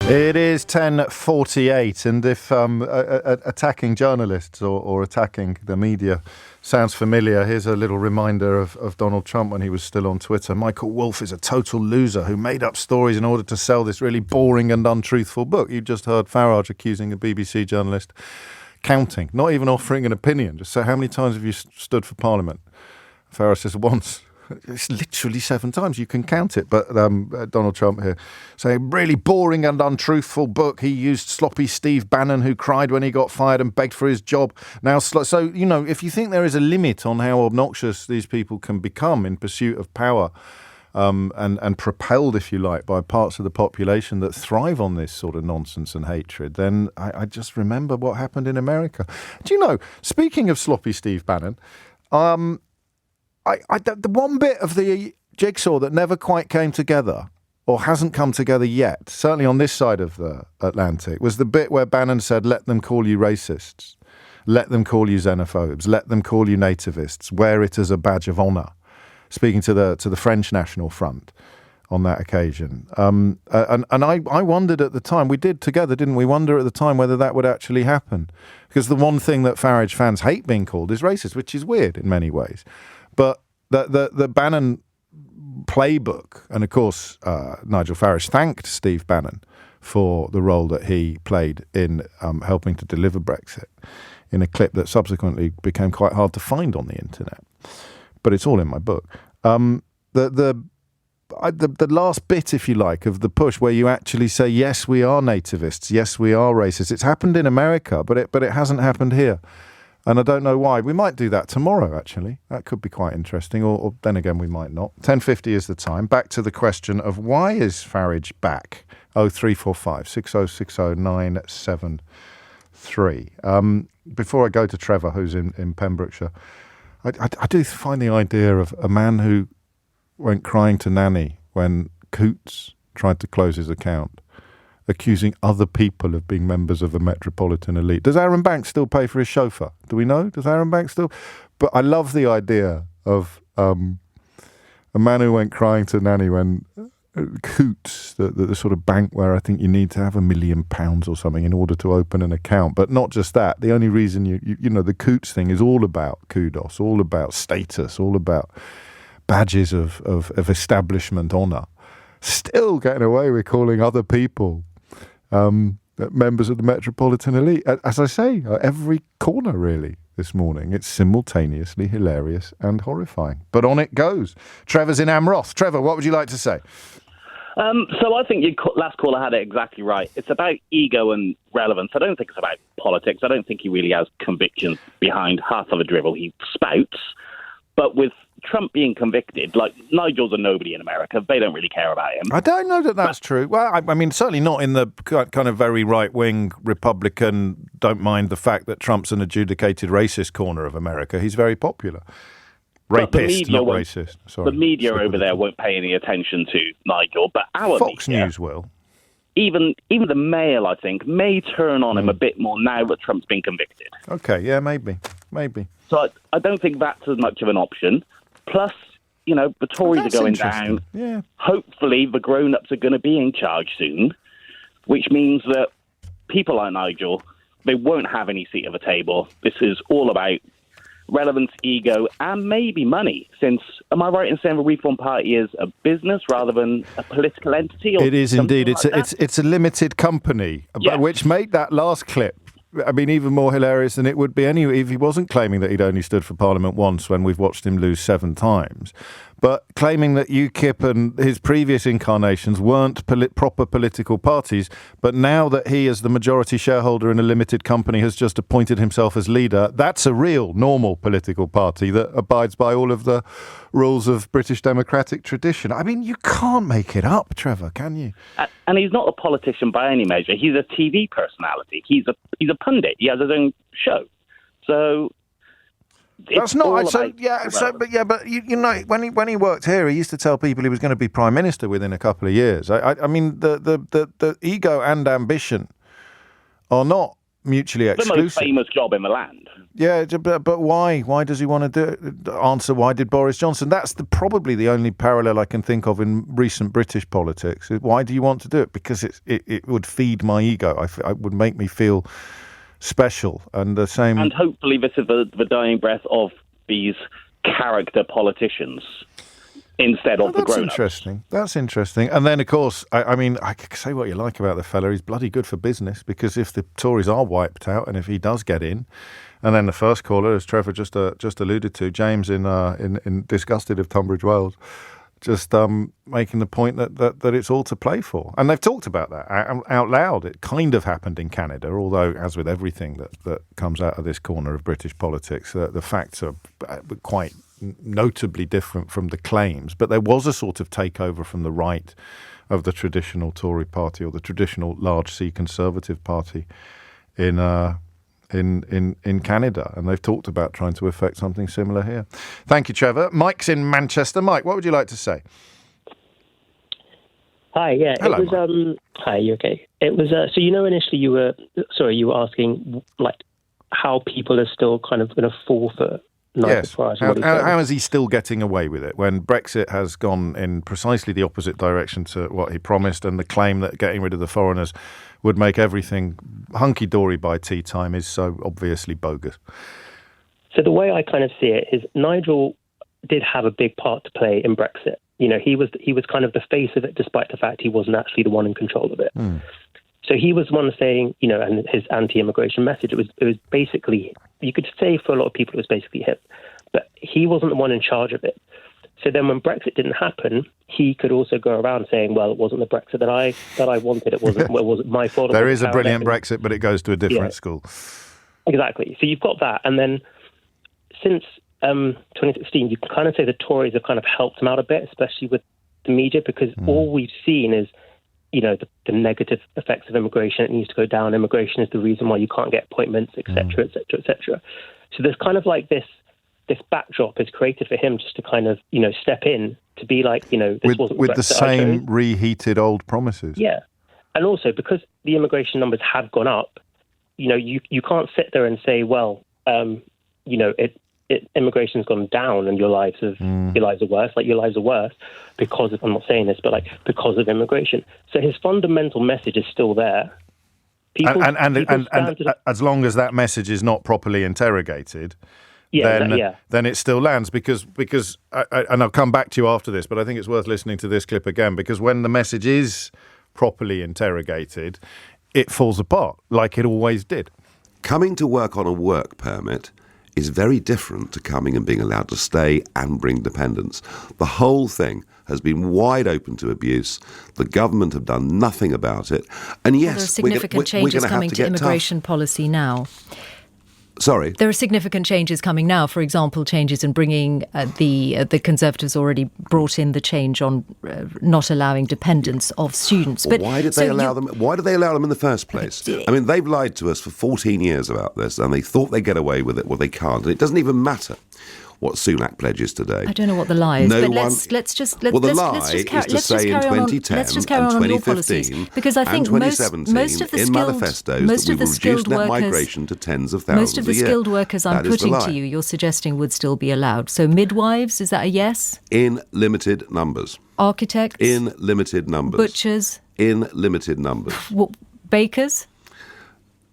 It is 10:48, and if attacking journalists or attacking the media sounds familiar, here's a little reminder of Donald Trump when he was still on Twitter. Michael Wolff is a total loser who made up stories in order to sell this really boring and untruthful book. You just heard Farage accusing a BBC journalist, counting, not even offering an opinion. Just say, how many times have you stood for Parliament? Farage says, once. It's literally 7 times. You can count it. But Donald Trump here saying, really boring and untruthful book. He used sloppy Steve Bannon, who cried when he got fired and begged for his job. Now, so, you know, if you think there is a limit on how obnoxious these people can become in pursuit of power and propelled, if you like, by parts of the population that thrive on this sort of nonsense and hatred, then I just remember what happened in America. Do you know, speaking of sloppy Steve Bannon, the one bit of the jigsaw that never quite came together, or hasn't come together yet, certainly on this side of the Atlantic, was the bit where Bannon said, let them call you racists, let them call you xenophobes, let them call you nativists, wear it as a badge of honour, speaking to the French National Front on that occasion. And I wondered at the time, we did together, didn't we, wonder at the time whether that would actually happen. Because the one thing that Farage fans hate being called is racist, which is weird in many ways. But the Bannon playbook, and of course Nigel Farage thanked Steve Bannon for the role that he played in helping to deliver Brexit in a clip that subsequently became quite hard to find on the internet. But it's all in my book. The last bit, if you like, of the push where you actually say, yes, we are nativists, yes, we are racist. It's happened in America, but it hasn't happened here. And I don't know why. We might do that tomorrow, actually. That could be quite interesting, or then again, we might not. 10:50 is the time. Back to the question of why is Farage back? 0345 6060 973. Before I go to Trevor, who's in Pembrokeshire, I do find the idea of a man who went crying to Nanny when Coots tried to close his account, accusing other people of being members of the metropolitan elite. Does Aaron Banks still pay for his chauffeur? Do we know? Does Aaron Banks still? But I love the idea of a man who went crying to Nanny when Coots, the sort of bank where I think you need to have £1 million or something in order to open an account. But not just that. The only reason you know, the Coots thing is all about kudos, all about status, all about badges of establishment honour. Still getting away with calling other people members of the metropolitan elite. As I say, every corner really this morning. It's simultaneously hilarious and horrifying. But on it goes. Trevor's in Amroth. Trevor, what would you like to say? So I think your last caller had it exactly right. It's about ego and relevance. I don't think it's about politics. I don't think he really has convictions behind half of the drivel he spouts. But with Trump being convicted, like, Nigel's a nobody in America. They don't really care about him. I don't know that that's true. Well, I mean, certainly not in the kind of very right-wing Republican, don't mind the fact that Trump's an adjudicated racist corner of America. He's very popular. Rapist, not racist. Sorry. The media over there won't pay any attention to Nigel, but our Fox media, News will. Even the Mail, I think, may turn on him a bit more now that Trump's been convicted. Okay, yeah, maybe. So I don't think that's as much of an option. Plus, you know, the Tories are going down. Yeah. Hopefully the grown-ups are going to be in charge soon, which means that people like Nigel, they won't have any seat at the table. This is all about relevance, ego, and maybe money. Since, am I right in saying the Reform Party is a business rather than a political entity? It is indeed. It's a limited company, which made that last clip, I mean, even more hilarious than it would be anyway if he wasn't claiming that he'd only stood for Parliament once when we've watched him lose 7 times. But claiming that UKIP and his previous incarnations weren't proper political parties, but now that he, as the majority shareholder in a limited company, has just appointed himself as leader, that's a real, normal political party that abides by all of the rules of British democratic tradition. I mean, you can't make it up, Trevor, can you? And he's not a politician by any measure. He's a TV personality. He's a pundit. He has his own show. So... That's not. But you know, when he worked here, he used to tell people he was going to be prime minister within a couple of years. I mean, the ego and ambition are not mutually exclusive. The most famous job in the land. Yeah, but why? Why does he want to do it? Answer: why did Boris Johnson? That's probably the only parallel I can think of in recent British politics. Why do you want to do it? Because it would feed my ego. It would make me feel special, and the same. And hopefully this is the dying breath of these character politicians instead of the grown-ups. That's interesting. And then, of course, I mean, I can say what you like about the fella. He's bloody good for business, because if the Tories are wiped out and if he does get in, and then the first caller, as Trevor just alluded to, James in Disgusted of Tunbridge Wells, just making the point that it's all to play for. And they've talked about that out loud. It kind of happened in Canada, although, as with everything that comes out of this corner of British politics, the facts are quite notably different from the claims. But there was a sort of takeover from the right of the traditional Tory party, or the traditional large C Conservative party in Canada, and they've talked about trying to effect something similar here. Thank you, Trevor. Mike's in Manchester. Mike, what would you like to say? Hi, yeah. Hello, it was Mike. Hi, you okay? It was so initially you were asking like how people are still kind of going to fall for Nigel Farage. How is he still getting away with it when Brexit has gone in precisely the opposite direction to what he promised, and the claim that getting rid of the foreigners would make everything hunky-dory by tea time is so obviously bogus? So the way I kind of see it is Nigel did have a big part to play in Brexit. You know, he was kind of the face of it, despite the fact he wasn't actually the one in control of it. So he was the one saying, you know, and his anti-immigration message, it was basically, you could say for a lot of people it was basically him, but he wasn't the one in charge of it. So then when Brexit didn't happen, he could also go around saying, well, it wasn't the Brexit that I wanted. It wasn't my fault. There is a brilliant Brexit, but it goes to a different school. Exactly. So you've got that. And then since 2016, you can kind of say the Tories have kind of helped him out a bit, especially with the media, because all we've seen is, you know, the negative effects of immigration. It needs to go down. Immigration is the reason why you can't get appointments, et cetera, et cetera, et cetera. So there's kind of like this backdrop is created for him just to kind of, you know, step in to be like, you know, this wasn't with the same reheated old promises. Yeah. And also because the immigration numbers have gone up, you know, you can't sit there and say, well, you know, immigration's gone down and your lives are worse. Like, your lives are worse because of, I'm not saying this, but like because of immigration. So his fundamental message is still there. And as long as that message is not properly interrogated, then it still lands, because and I'll come back to you after this, but I think it's worth listening to this clip again, because when the message is properly interrogated, it falls apart like it always did. Coming to work on a work permit is very different to coming and being allowed to stay and bring dependents. The whole thing has been wide open to abuse. The government have done nothing about it. And yes, there are significant changes coming to immigration policy now. Sorry? There are significant changes coming now. For example, changes in bringing the Conservatives already brought in the change on not allowing dependents of students. But why did they allow them? Why did they allow them in the first place? I mean, they've lied to us for 14 years about this, and they thought they'd get away with it. Well, they can't, and it doesn't even matter what Sunak pledges today. I don't know what the lie is, but let's just carry on in 2015 because I think most of the skilled migration to tens of thousands most of the skilled workers I'm putting to you, you're suggesting would still be allowed. So midwives, is that a yes? In limited numbers. Architects? In limited numbers. Butchers? In limited numbers. Bakers?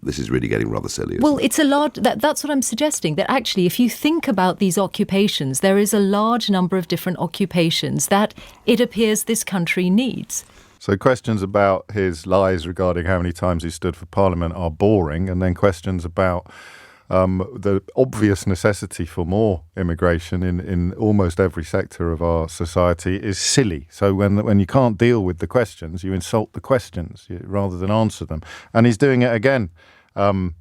this is really getting rather silly. Well, it's a large... That's what I'm suggesting, that actually, if you think about these occupations, there is a large number of different occupations that it appears this country needs. So questions about his lies regarding how many times he stood for Parliament are boring, and then questions about the obvious necessity for more immigration in almost every sector of our society is silly. So when you can't deal with the questions, you insult the questions rather than answer them. And he's doing it again,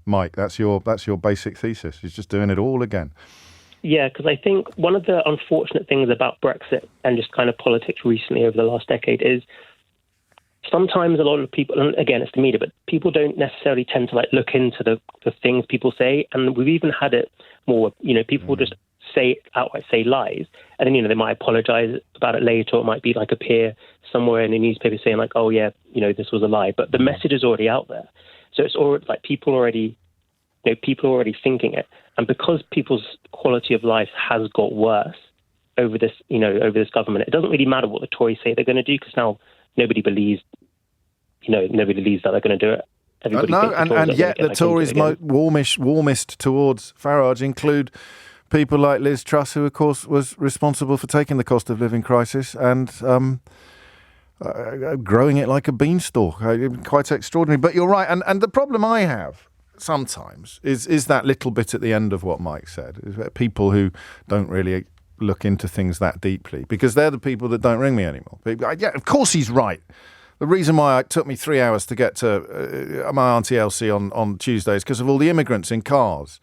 Mike. That's your basic thesis. He's just doing it all again. Yeah, because I think one of the unfortunate things about Brexit and just kind of politics recently over the last decade is sometimes a lot of people, and again, it's the media, but people don't necessarily tend to look into the things people say. And we've even had it more, people will just outright say lies. And then, they might apologize about it later, or it might be appear somewhere in the newspaper saying oh yeah, this was a lie. But the message is already out there. So it's already people are already thinking it. And because people's quality of life has got worse over this government, it doesn't really matter what the Tories say they're going to do, because now nobody believes that they're going to do it. And yet the Tories' warmest towards Farage include people like Liz Truss, who of course was responsible for taking the cost of living crisis and growing it like a beanstalk. Quite extraordinary. But you're right. And the problem I have sometimes is that little bit at the end of what Mike said, is that people who don't really look into things that deeply, because they're the people that don't ring me anymore. Yeah, of course he's right. The reason why it took me 3 hours to get to my Auntie Elsie on Tuesday is because of all the immigrants in cars.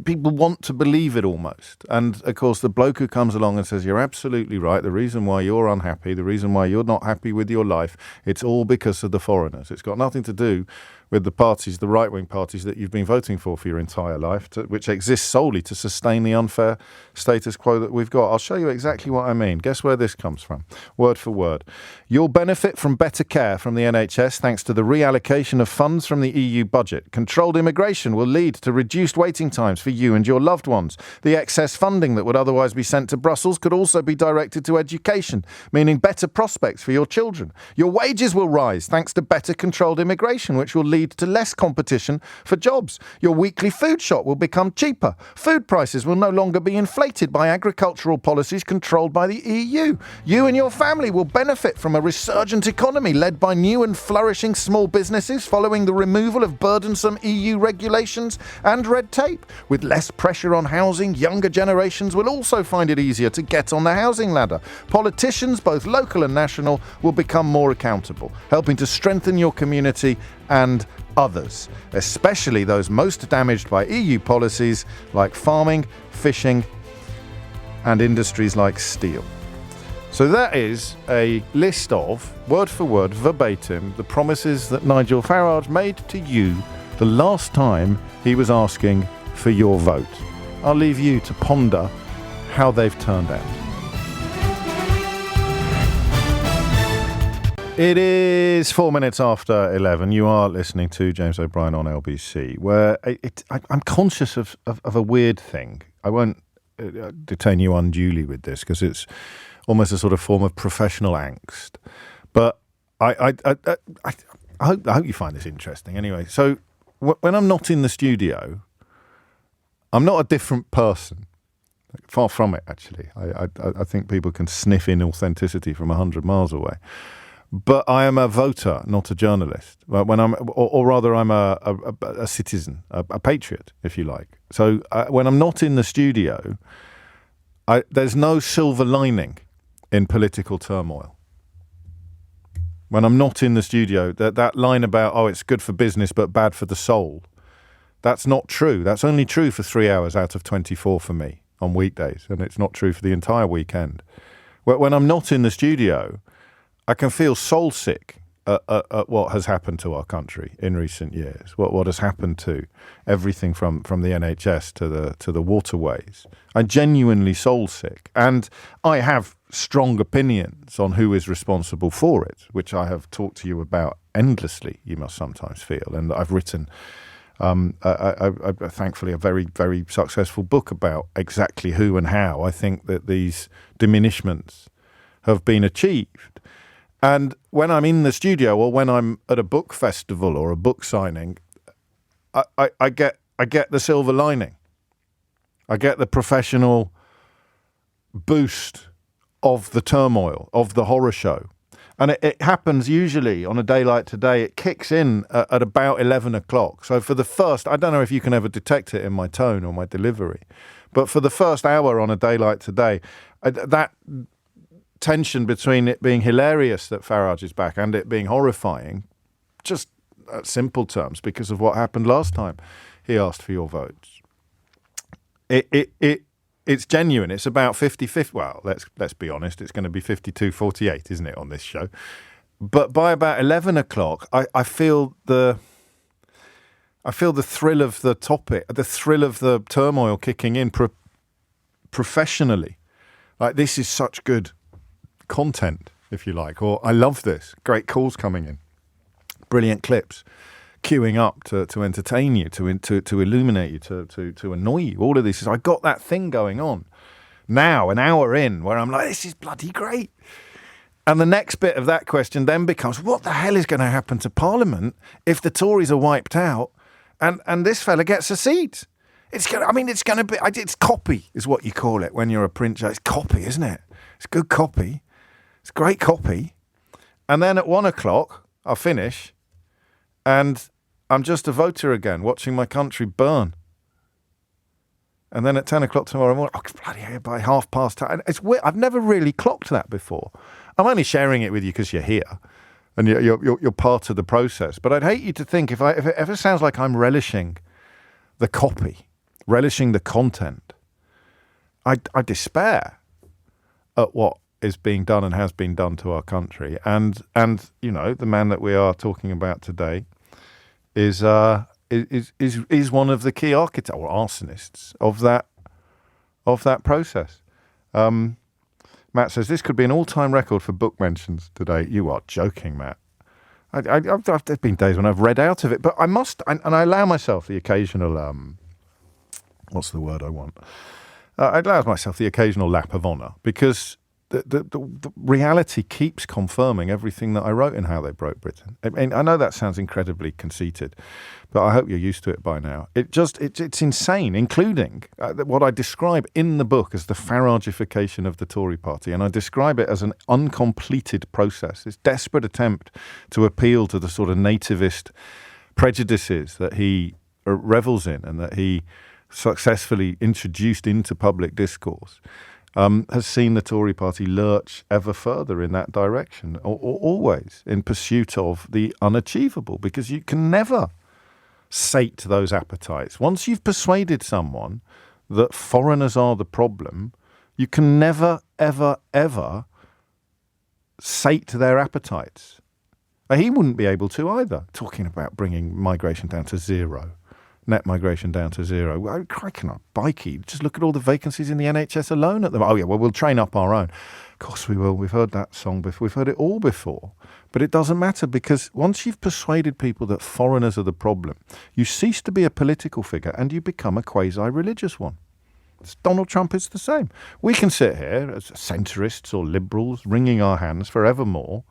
People want to believe it almost. And, of course, the bloke who comes along and says, you're absolutely right, the reason why you're unhappy, the reason why you're not happy with your life, it's all because of the foreigners. It's got nothing to do with the parties, the right-wing parties that you've been voting for your entire life, which exist solely to sustain the unfair status quo that we've got. I'll show you exactly what I mean. Guess where this comes from? Word for word. You'll benefit from better care from the NHS thanks to the reallocation of funds from the EU budget. Controlled immigration will lead to reduced waiting times for you and your loved ones. The excess funding that would otherwise be sent to Brussels could also be directed to education, meaning better prospects for your children. Your wages will rise thanks to better controlled immigration, which will lead to less competition for jobs. Your weekly food shop will become cheaper. Food prices will no longer be inflated by agricultural policies controlled by the EU. You and your family will benefit from a resurgent economy led by new and flourishing small businesses following the removal of burdensome EU regulations and red tape. With less pressure on housing, younger generations will also find it easier to get on the housing ladder. Politicians, both local and national, will become more accountable, helping to strengthen your community and others, especially those most damaged by EU policies like farming, fishing, and industries like steel. So that is a list of, word for word, verbatim, the promises that Nigel Farage made to you the last time he was asking for your vote. I'll leave you to ponder how they've turned out. It is 4 minutes after 11. You are listening to James O'Brien on LBC, where I'm conscious of a weird thing. I won't detain you unduly with this because it's almost a sort of form of professional angst. But I hope you find this interesting. Anyway, so when I'm not in the studio, I'm not a different person. Far from it, actually. I think people can sniff in authenticity from 100 miles away. But I am a voter, not a journalist. When I'm, or rather, I'm a citizen, a patriot, if you like. So when I'm not in the studio, there's no silver lining in political turmoil. When I'm not in the studio, that line about, it's good for business but bad for the soul, that's not true. That's only true for 3 hours out of 24 for me on weekdays, and it's not true for the entire weekend. When I'm not in the studio, I can feel soul sick at what has happened to our country in recent years. What has happened to everything from the NHS to the waterways. I'm genuinely soul sick, and I have strong opinions on who is responsible for it, which I have talked to you about endlessly. You must sometimes feel, and I've written. Thankfully, a very, very successful book about exactly who and how I think that these diminishments have been achieved. And when I'm in the studio or when I'm at a book festival or a book signing, I get the silver lining. I get the professional boost of the turmoil, of the horror show. And it happens usually on a day like today. It kicks in at about 11 o'clock. So for the first, I don't know if you can ever detect it in my tone or my delivery, but for the first hour on a day like today, that tension between it being hilarious that Farage is back and it being horrifying, just simple terms, because of what happened last time he asked for your votes. It's genuine. It's about 50-50. Well, let's be honest. It's going to be 52-48, isn't it, on this show? But by about 11 o'clock, I feel the thrill of the topic, the thrill of the turmoil kicking in professionally. Like, this is such good content, if you like, or I love this. Great calls coming in. Brilliant clips. Queuing up to entertain you, to illuminate you, to annoy you. All of this is, I got that thing going on now, an hour in, where I'm like, this is bloody great. And the next bit of that question then becomes, what the hell is going to happen to Parliament if the Tories are wiped out and this fella gets a seat? It's going to be, it's copy is what you call it when you're a print show. It's copy, isn't it? It's good copy. It's great copy. And then at 1 o'clock, I'll finish. And I'm just a voter again, watching my country burn. And then at 10 o'clock tomorrow morning, bloody hell, by 10:30. It's weird. I've never really clocked that before. I'm only sharing it with you because you're here and you're part of the process. But I'd hate you to think, if it ever sounds like I'm relishing the copy, relishing the content, I despair at what is being done and has been done to our country. And you know, the man that we are talking about today is one of the key architects or arsonists of that process. Matt says this could be an all-time record for book mentions today. You are joking, Matt. There's been days when I've read out of it, but I allow myself the occasional what's the word I want? I allow myself the occasional lap of honour, because the reality keeps confirming everything that I wrote in How They Broke Britain. I mean, I know that sounds incredibly conceited, but I hope you're used to it by now. It's insane, including what I describe in the book as the Faragification of the Tory party, and I describe it as an uncompleted process, this desperate attempt to appeal to the sort of nativist prejudices that he revels in and that he successfully introduced into public discourse. Has seen the Tory party lurch ever further in that direction, or always in pursuit of the unachievable, because you can never sate those appetites. Once you've persuaded someone that foreigners are the problem, you can never, ever, ever sate their appetites. He wouldn't be able to either, talking about bringing migration down to zero. Net migration down to zero. Well, crikey, not bikey. Just look at all the vacancies in the NHS alone at the moment. Oh, yeah, well, we'll train up our own. Of course we will. We've heard that song before. We've heard it all before. But it doesn't matter, because once you've persuaded people that foreigners are the problem, you cease to be a political figure and you become a quasi-religious one. Donald Trump is the same. We can sit here as centrists or liberals, wringing our hands forevermore,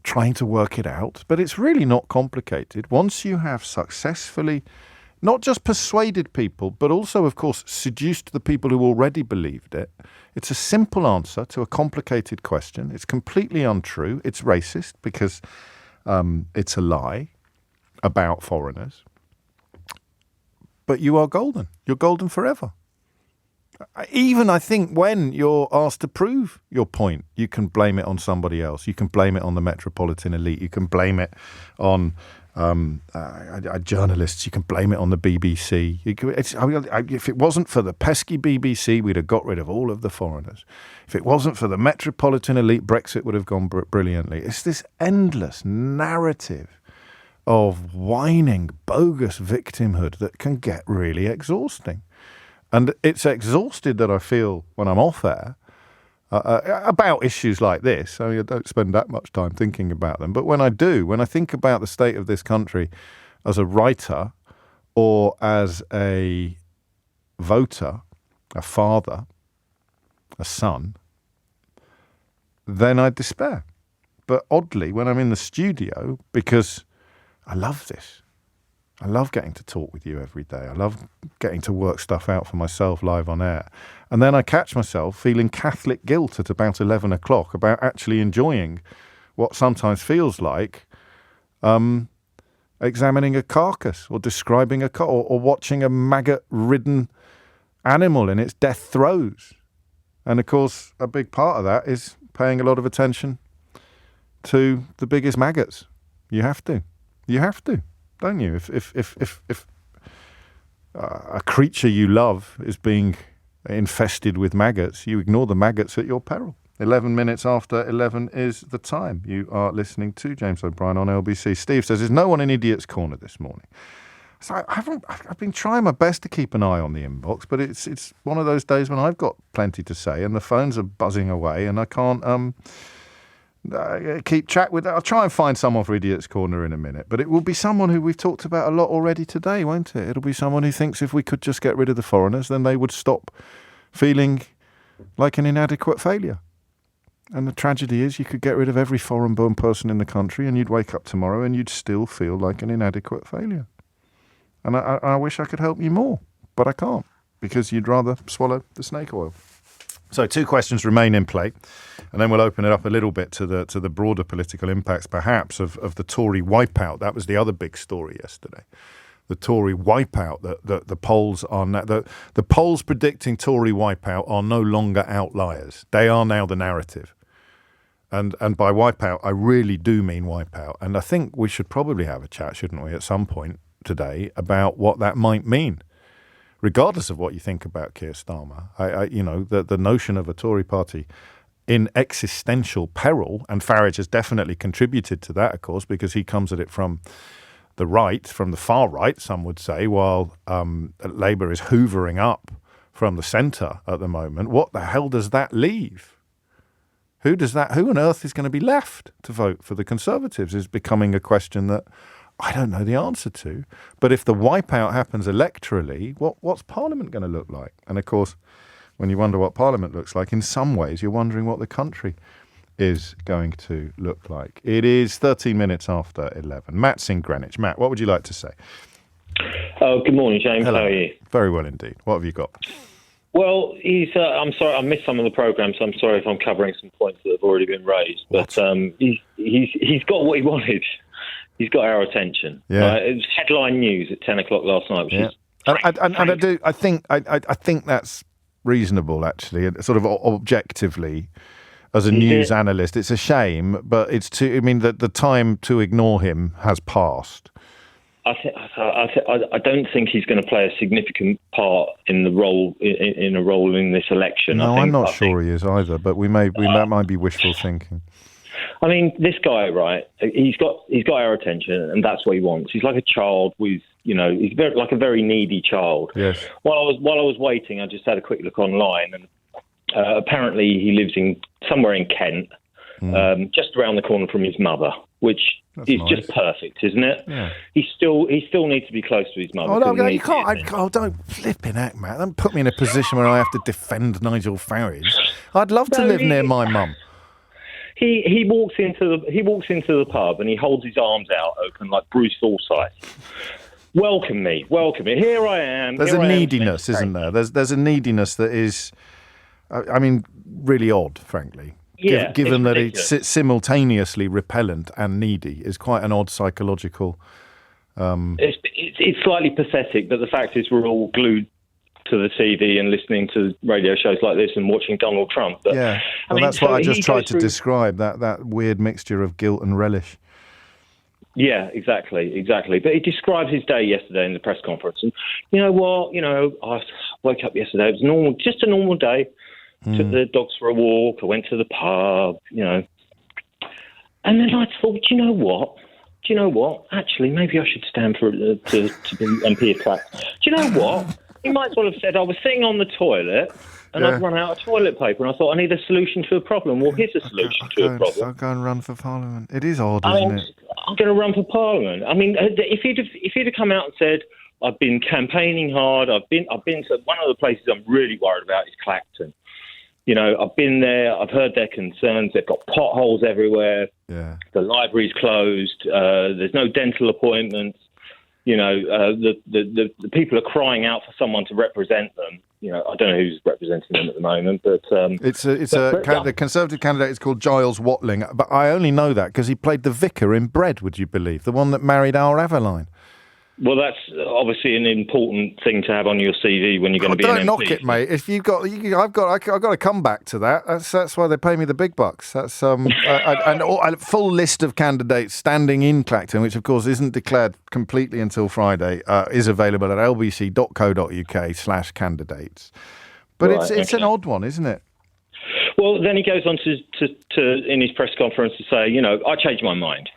trying to work it out, but it's really not complicated. Once you have successfully not just persuaded people, but also, of course, seduced the people who already believed it, it's a simple answer to a complicated question. It's completely untrue. It's racist because it's a lie about foreigners. But you are golden. You're golden forever. Even, I think, when you're asked to prove your point, you can blame it on somebody else. You can blame it on the metropolitan elite. You can blame it on journalists. You can blame it on the BBC. If it wasn't for the pesky BBC, we'd have got rid of all of the foreigners. If it wasn't for the metropolitan elite, Brexit would have gone brilliantly. It's this endless narrative of whining, bogus victimhood that can get really exhausting. And it's exhausted that I feel when I'm off air about issues like this. I mean, I don't spend that much time thinking about them. But when I do, when I think about the state of this country as a writer or as a voter, a father, a son, then I despair. But oddly, when I'm in the studio, because I love this, I love getting to talk with you every day. I love getting to work stuff out for myself live on air. And then I catch myself feeling Catholic guilt at about 11 o'clock about actually enjoying what sometimes feels like examining a carcass or describing or watching a maggot-ridden animal in its death throes. And, of course, a big part of that is paying a lot of attention to the biggest maggots. You have to. You have to, don't you? If a creature you love is being infested with maggots, you ignore the maggots at your peril. 11 minutes after 11 is the time. You are listening to James O'Brien on LBC. Steve says, there's no one in Idiot's Corner this morning. So I've been trying my best to keep an eye on the inbox, but it's one of those days when I've got plenty to say and the phones are buzzing away and I can't keep track with that. I'll try and find someone for Idiot's Corner in a minute, but it will be someone who we've talked about a lot already today, won't it? It'll be someone who thinks if we could just get rid of the foreigners, then they would stop feeling like an inadequate failure. And the tragedy is you could get rid of every foreign-born person in the country and you'd wake up tomorrow and you'd still feel like an inadequate failure. And I wish I could help you more, but I can't because you'd rather swallow the snake oil. So 2 questions remain in play, and then we'll open it up a little bit to the broader political impacts, perhaps, of the Tory wipeout. That was the other big story yesterday. The Tory wipeout, the polls are the polls predicting Tory wipeout are no longer outliers. They are now the narrative. And by wipeout, I really do mean wipeout. And I think we should probably have a chat, shouldn't we, at some point today about what that might mean, regardless of what you think about Keir Starmer. The notion of a Tory party in existential peril, and Farage has definitely contributed to that, of course, because he comes at it from the right, from the far right, some would say, while Labour is hoovering up from the centre at the moment. What the hell does that leave? Who on earth is going to be left to vote for the Conservatives is becoming a question that I don't know the answer to. But if the wipeout happens electorally, what's Parliament going to look like? And of course, when you wonder what Parliament looks like, in some ways you're wondering what the country is going to look like. It is 13 minutes after 11. Matt's in Greenwich. Matt, what would you like to say? Oh, good morning, James. Hello. How are you? Very well indeed. What have you got? Well, I'm sorry, I missed some of the programme, so I'm sorry if I'm covering some points that have already been raised. But he's got what he wanted. He's got our attention. Yeah. It was headline news at 10 o'clock last night, which is I think that's reasonable, actually, sort of objectively. As a news analyst, it's a shame, but the time to ignore him has passed. I don't think he's going to play a significant part in the role in a role in this election. No, I'm not sure he is either, but that might be wishful thinking. I mean, this guy, right? He's got our attention, and that's what he wants. He's like a child with, he's like a very needy child. Yes. While I was waiting, I just had a quick look online, and apparently he lives somewhere in Kent, just around the corner from his mother, which is nice. Just perfect, isn't it? Yeah. He still needs to be close to his mother. Oh, no, you can't. Don't flipping act, Matt. Don't put me in a position where I have to defend Nigel Farage. I'd love to live near my mum. He walks into the pub and he holds his arms out open like Bruce Forsyth. Welcome me. Here I am. There's a neediness, isn't there? There's a neediness that is, really odd, frankly. Yeah, given that it's simultaneously repellent and needy is quite an odd psychological. It's slightly pathetic, but the fact is we're all glued to the TV and listening to radio shows like this and watching Donald Trump. But, yeah, that's what I just tried to describe, that weird mixture of guilt and relish. Yeah, exactly. But he described his day yesterday in the press conference. And you know what? I woke up yesterday. It was just a normal day. Took the dogs for a walk. I went to the pub, And then I thought, do you know what? Actually, maybe I should stand for to be MP of Clack. Do you know what? He might as well have said I was sitting on the tolit and I'd run out of toilet paper and I thought I need a solution to a problem. Well, here's a solution to a problem. I'll go and run for Parliament. It is odd, isn't it? I'm going to run for Parliament. I mean, if he'd have come out and said, I've been campaigning hard, I've been to one of the places I'm really worried about is Clacton. I've been there. I've heard their concerns. They've got potholes everywhere. Yeah. The library's closed. There's no dental appointments. the people are crying out for someone to represent them. I don't know who's representing them at the moment, but the Conservative candidate is called Giles Watling, but I only know that because he played the vicar in Bread. Would you believe, the one that married Al Aveline? Well, that's obviously an important thing to have on your CV when you're going to be an MP. Don't knock it, mate. If I've got to come back to that. That's why they pay me the big bucks. That's a full list of candidates standing in Clacton, which of course isn't declared completely until Friday, is available at lbc.co.uk/candidates. But it's an odd one, isn't it? Well, then he goes on to in his press conference to say, I changed my mind,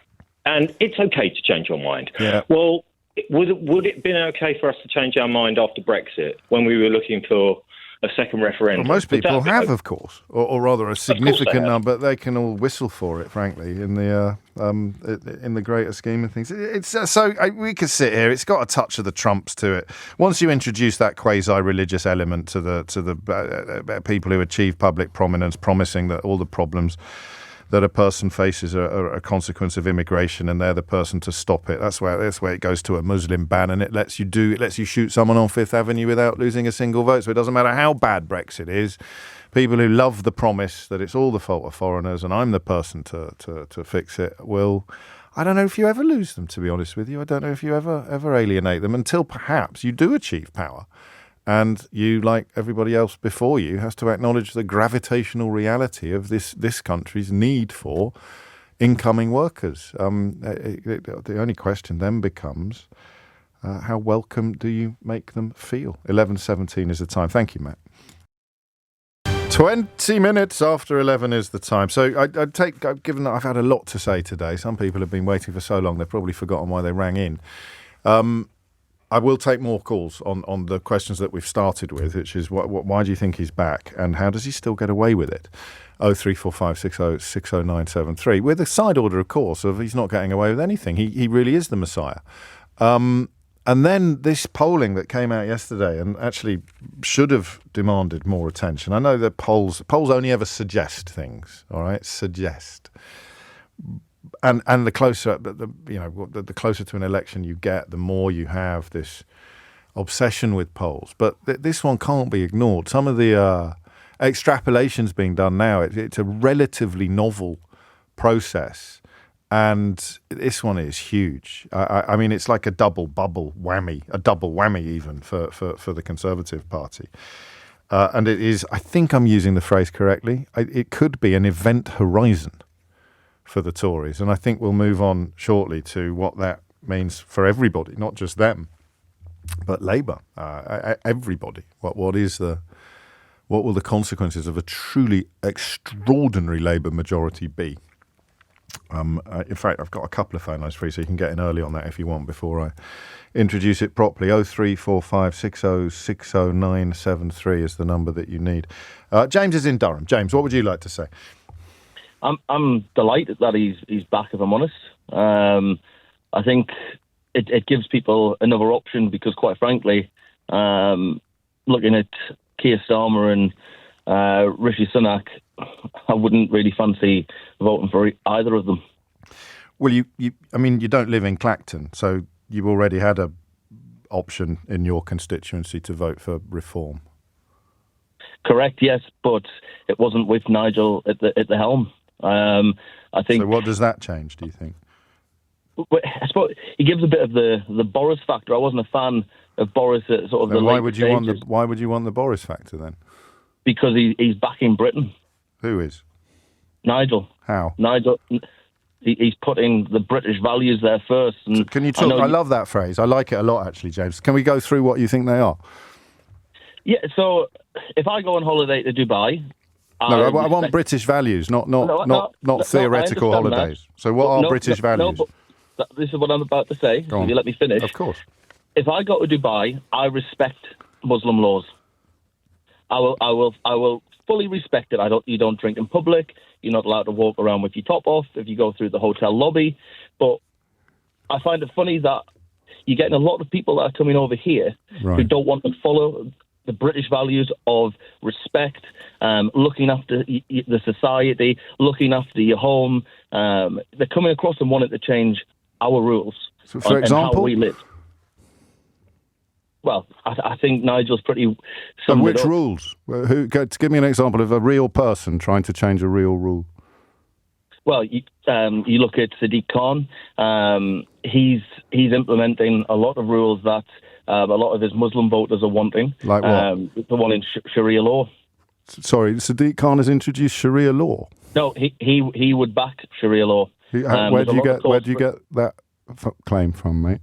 and it's okay to change your mind. Yeah. Well. Would it have been okay for us to change our mind after Brexit when we were looking for a second referendum? Well, most people have, of course, or rather a significant number. They can all whistle for it, frankly, in the greater scheme of things. We could sit here. It's got a touch of the Trumps to it. Once you introduce that quasi-religious element to the people who achieve public prominence, promising that all the problems that a person faces are a consequence of immigration, and they're the person to stop it. That's where it goes to a Muslim ban, and it lets you shoot someone on Fifth Avenue without losing a single vote. So it doesn't matter how bad Brexit is. People who love the promise that it's all the fault of foreigners and I'm the person to fix it will. I don't know if you ever lose them, to be honest with you. I don't know if you ever alienate them until perhaps you do achieve power. And you, like everybody else before you, has to acknowledge the gravitational reality of this country's need for incoming workers. The only question then becomes, how welcome do you make them feel? 11:17 is the time. Thank you, Matt. 20 minutes after 11 is the time. So given that I've had a lot to say today, some people have been waiting for so long, they've probably forgotten why they rang in. I will take more calls on the questions that we've started with, which is why do you think he's back and how does he still get away with it? 03456060973 with a side order, of course, of he's not getting away with anything. He really is the Messiah. And then this polling that came out yesterday and actually should have demanded more attention. I know that polls only ever suggest things, all right? Suggest. And the closer the closer to an election you get, the more you have this obsession with polls. But this one can't be ignored. Some of the extrapolations being done now, it's a relatively novel process, and this one is huge. I mean, it's like a double whammy even for the Conservative Party. And it is, I think I'm using the phrase correctly, it could be an event horizon for the Tories. And I think we'll move on shortly to what that means for everybody, not just them, but Labour, everybody. What will the consequences of a truly extraordinary Labour majority be? In fact, I've got a couple of phone lines free, so you can get in early on that if you want before I introduce it properly. 03456060973 is the number that you need. James is in Durham. James, what would you like to say? I'm delighted that he's back, if I'm honest. I think it gives people another option because, quite frankly, looking at Keir Starmer and Rishi Sunak, I wouldn't really fancy voting for either of them. Well, you don't live in Clacton, so you already had a option in your constituency to vote for reform. Correct, yes, but it wasn't with Nigel at the helm. I think. So, what does that change? Do you think? I suppose he gives a bit of the Boris factor. I wasn't a fan of Boris at sort of the why later would you stages. why would you want the Boris factor then? Because he's backing Britain. Who is? Nigel. How? Nigel. He's putting the British values there first. And so can you talk? I love that phrase. I like it a lot, actually, James. Can we go through what you think they are? Yeah. So if I go on holiday to Dubai. No, I want British values, not theoretical holidays. That. So what are British values? This is what I'm about to say. If you let me finish. Of course. If I go to Dubai, I respect Muslim laws. I will fully respect it. You don't drink in public. You're not allowed to walk around with your top off if you go through the hotel lobby. But I find it funny that you're getting a lot of people that are coming over here who don't want to follow the British values of respect, looking after the society, looking after your home. They're coming across and wanting to change our rules so for example, and how we live. Well, I think Nigel's pretty... And which rules? Give me an example of a real person trying to change a real rule. Well, you look at Sadiq Khan. He's implementing a lot of rules that a lot of his Muslim voters are wanting. Like what? The one in Sharia law. Sorry, Sadiq Khan has introduced Sharia law. No, he would back Sharia law. Where do you get that claim from, mate?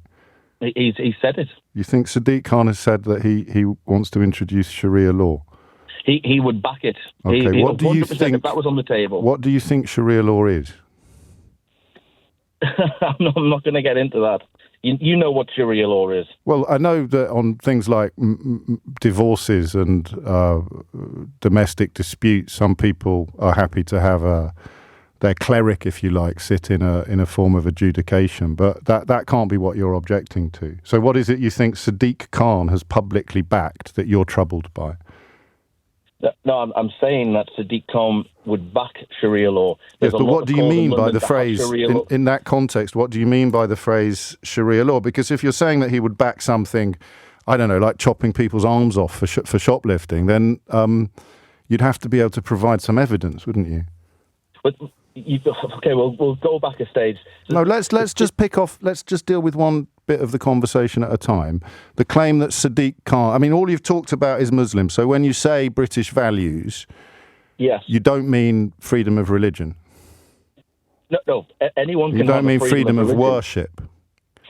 He said it. You think Sadiq Khan has said that he wants to introduce Sharia law? He would back it. Okay, what do you think? If that was on the table. What do you think Sharia law is? I'm not going to get into that. You know what Sharia law is. Well, I know that on things like divorces and domestic disputes, some people are happy to have their cleric, if you like, sit in a form of adjudication, but that can't be what you're objecting to. So what is it you think Sadiq Khan has publicly backed that you're troubled by? No, I'm saying that Sadiq Khan would back Sharia law. Yes, but what do you mean by the phrase, in that context, what do you mean by the phrase Sharia law? Because if you're saying that he would back something, I don't know, like chopping people's arms off for shoplifting, then you'd have to be able to provide some evidence, wouldn't you? But okay, we'll go back a stage. No, let's just pick off. Let's just deal with one bit of the conversation at a time. The claim that Sadiq Khan. I mean, all you've talked about is Muslims. So when you say British values, yes, you don't mean freedom of religion. No. Anyone can. You don't mean freedom of religion. worship.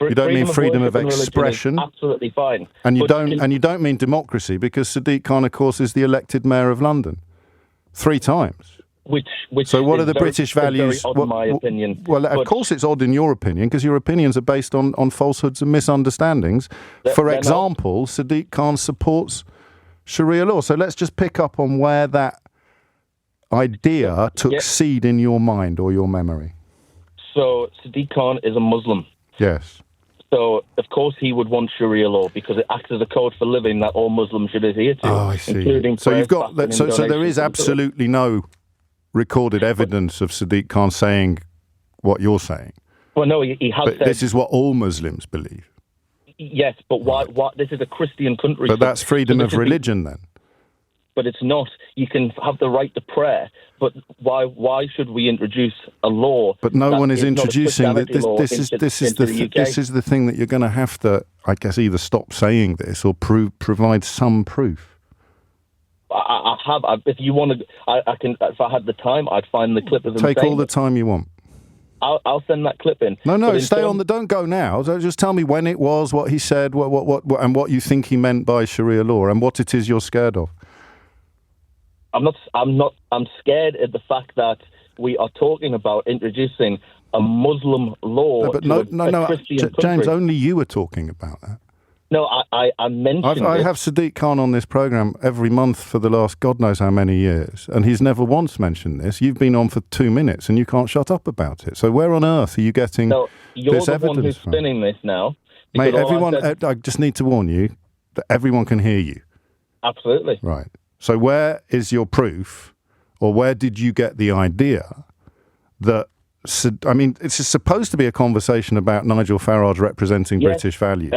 You don't mean freedom of expression. Absolutely fine. And you don't mean democracy, because Sadiq Khan, of course, is the elected mayor of London 3 times. So what are the British values? Very odd in my opinion. Well, of course it's odd in your opinion, because your opinions are based on falsehoods and misunderstandings. For example, Sadiq Khan supports Sharia law. So let's just pick up on where that idea took seed in your mind or your memory. So Sadiq Khan is a Muslim. Yes. So, of course, he would want Sharia law because it acts as a code for living that all Muslims should adhere to. Oh, I see. Including so you've got so there is donations. absolutely no recorded evidence of Sadiq Khan saying what you're saying. Well, no, he has but said... this is what all Muslims believe. Yes, but why? This is a Christian country. But that's freedom of religion, then. But it's not. You can have the right to prayer, but why should we introduce a law? But no one is introducing that. This is the thing that you're going to have to, I guess, either stop saying this or provide some proof. I have. If you want to, I can. If I had the time, I'd find the clip of him. Take all the time you want. I'll send that clip in. No, stay on the. Don't go now. Just tell me when it was, what he said, what, and what you think he meant by Sharia law, and what it is you're scared of. I'm scared at the fact that we are talking about introducing a Muslim law. No, but to a Christian country. James, only you are talking about that. No, I mentioned I have Sadiq Khan on this programme every month for the last God knows how many years, and he's never once mentioned this. You've been on for 2 minutes and you can't shut up about it. So where on earth are you getting this evidence from? You're the one who's spinning this now. Mate, I just need to warn you that everyone can hear you. Absolutely. Right. So where is your proof, or where did you get the idea that... I mean, it's supposed to be a conversation about Nigel Farage representing British values.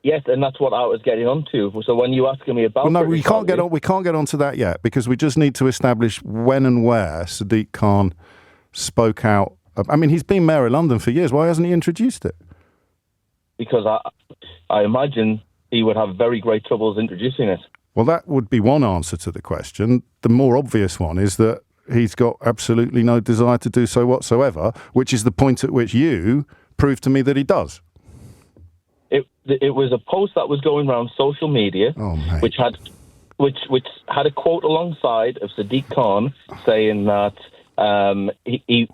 Yes, and that's what I was getting onto. So when you asking me about, we can't get onto that yet, because we just need to establish when and where Sadiq Khan spoke out. I mean, he's been mayor of London for years. Why hasn't he introduced it? Because I imagine he would have very great troubles introducing it. Well, that would be one answer to the question. The more obvious one is that he's got absolutely no desire to do so whatsoever, which is the point at which you proved to me that he does. It was a post that was going around social media, which had a quote alongside of Sadiq Khan saying that he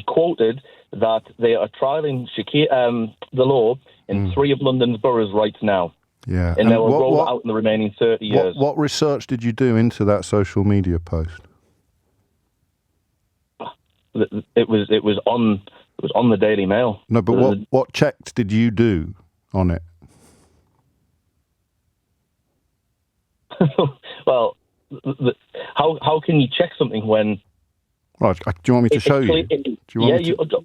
quoted that they are trialling the law in 3 of London's boroughs right now. Yeah, and they will roll it out in the remaining 30 years. What research did you do into that social media post? It was on the Daily Mail. No, but what checks did you do on it? Well, how can you check something when? Right, do you want me to show you?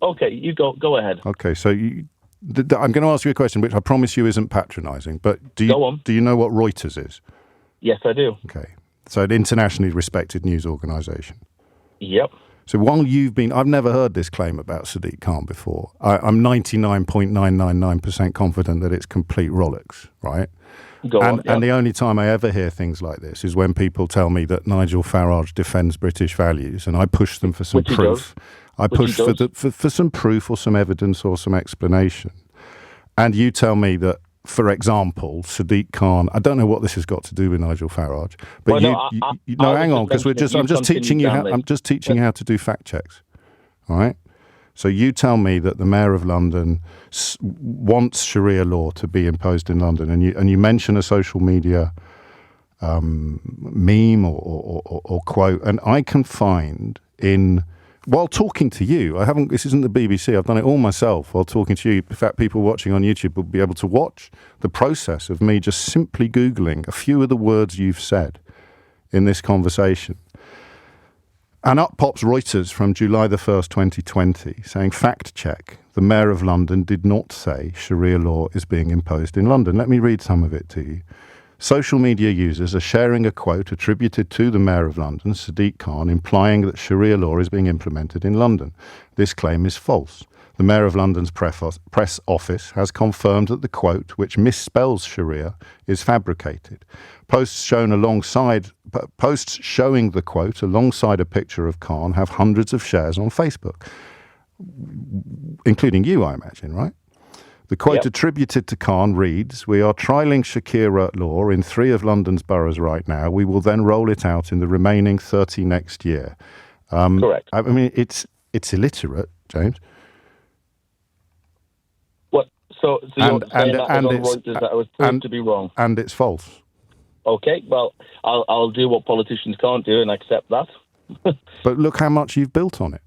Okay, you go ahead. Okay, so I'm going to ask you a question, which I promise you isn't patronising, but do you know what Reuters is? Yes, I do. Okay. So an internationally respected news organisation. Yep. So while I've never heard this claim about Sadiq Khan before. I'm 99.999% confident that it's complete rollicks, right? And the only time I ever hear things like this is when people tell me that Nigel Farage defends British values, and I push them for some proof. I push for some proof or some evidence or some explanation. And you tell me that, for example, Sadiq Khan, I don't know what this has got to do with Nigel Farage, but hang on, because I'm just teaching you how to do fact checks. All right? So you tell me that the Mayor of London wants Sharia law to be imposed in London, and you mention a social media meme or quote, and I can find while talking to you, this isn't the BBC, I've done it all myself while talking to you. In fact, people watching on YouTube will be able to watch the process of me just simply Googling a few of the words you've said in this conversation. And up pops Reuters from July the 1st, 2020, saying, fact check, the Mayor of London did not say Sharia law is being imposed in London. Let me read some of it to you. Social media users are sharing a quote attributed to the Mayor of London, Sadiq Khan, implying that Sharia law is being implemented in London. This claim is false. The Mayor of London's press office has confirmed that the quote, which misspells Sharia, is fabricated. Posts showing the quote alongside a picture of Khan have hundreds of shares on Facebook, including you, I imagine, right? The quote attributed to Khan reads, "We are trialling Sharia law in 3 of London's boroughs right now. We will then roll it out in the remaining 30 next year." Correct. I mean, it's illiterate, James. What? So you're saying that was on Reuters that was proved to be wrong? And it's false. Okay, well, I'll do what politicians can't do and accept that. But look how much you've built on it.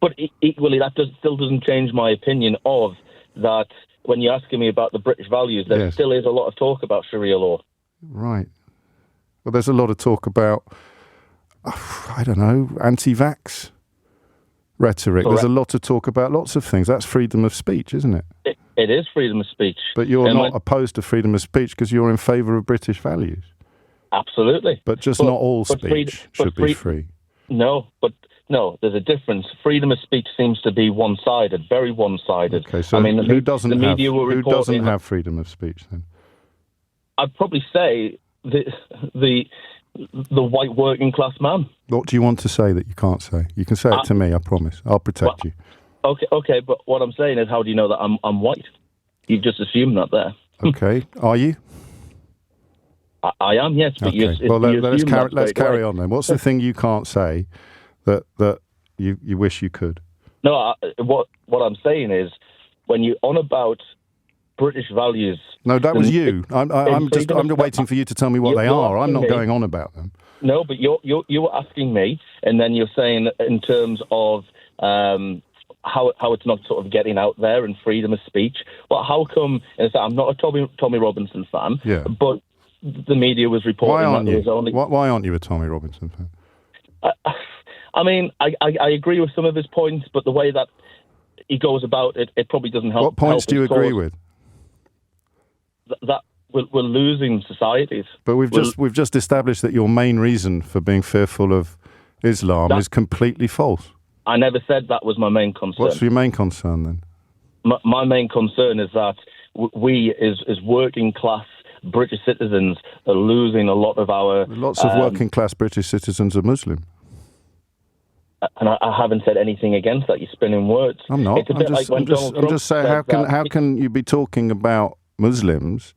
But equally, that still doesn't change my opinion of that when you're asking me about the British values, there still is a lot of talk about Sharia law. Right. Well, there's a lot of talk about, I don't know, anti-vax rhetoric. Correct. There's a lot of talk about lots of things. That's freedom of speech, isn't it? It is freedom of speech. But you're not opposed to freedom of speech because you're in favour of British values. Absolutely. But not all speech should be free. No, there's a difference. Freedom of speech seems to be one-sided, very one-sided. Okay, so who doesn't have freedom of speech then? I'd probably say the white working class man. What do you want to say that you can't say? You can say it to me, I promise. I'll protect you. Okay, but what I'm saying is, how do you know that I'm white? You've just assumed that there. Okay, are you? I am, yes. But okay. Let's carry on then. What's the thing you can't say that you wish you could? No, what I'm saying is, when you're on about British values. No, that was you. I'm waiting for you to tell me what they are. I'm not going on about them. No, but you were asking me, and then you're saying in terms of how it's not sort of getting out there and freedom of speech. Well, how come? I'm not a Tommy Robinson fan, but the media was reporting that there was only. Why aren't you a Tommy Robinson fan? I mean, I agree with some of his points, but the way that he goes about it, it probably doesn't help. What points do you agree with? That we're losing societies. But we've just established that your main reason for being fearful of Islam is completely false. I never said that was my main concern. What's your main concern then? My main concern is that we, as working class British citizens, are losing a lot of our. Lots of working class British citizens are Muslim. And I haven't said anything against that. You're spinning words. I'm not. I'm just saying, how can you be talking about Muslims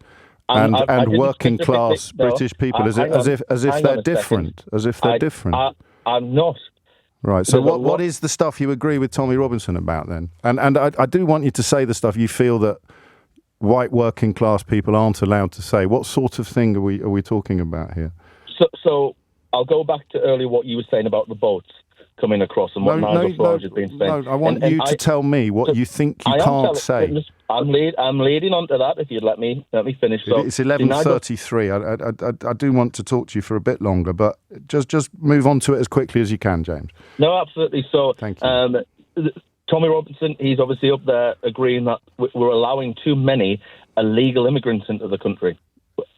and working class British people as if they're different? As if they're different. I'm not. Right. So what is the stuff you agree with Tommy Robinson about then? And I do want you to say the stuff you feel that white working class people aren't allowed to say. What sort of thing are we talking about here? So I'll go back to earlier what you were saying about the boats coming across and what Nigel Farage has been saying. No, I want you to tell me what you think you can't say. I'm leading on to that. If you'd let me finish. So, it's 11:33. I do want to talk to you for a bit longer, but just move on to it as quickly as you can, James. No, absolutely. So, thank you. Tommy Robinson, he's obviously up there agreeing that we're allowing too many illegal immigrants into the country.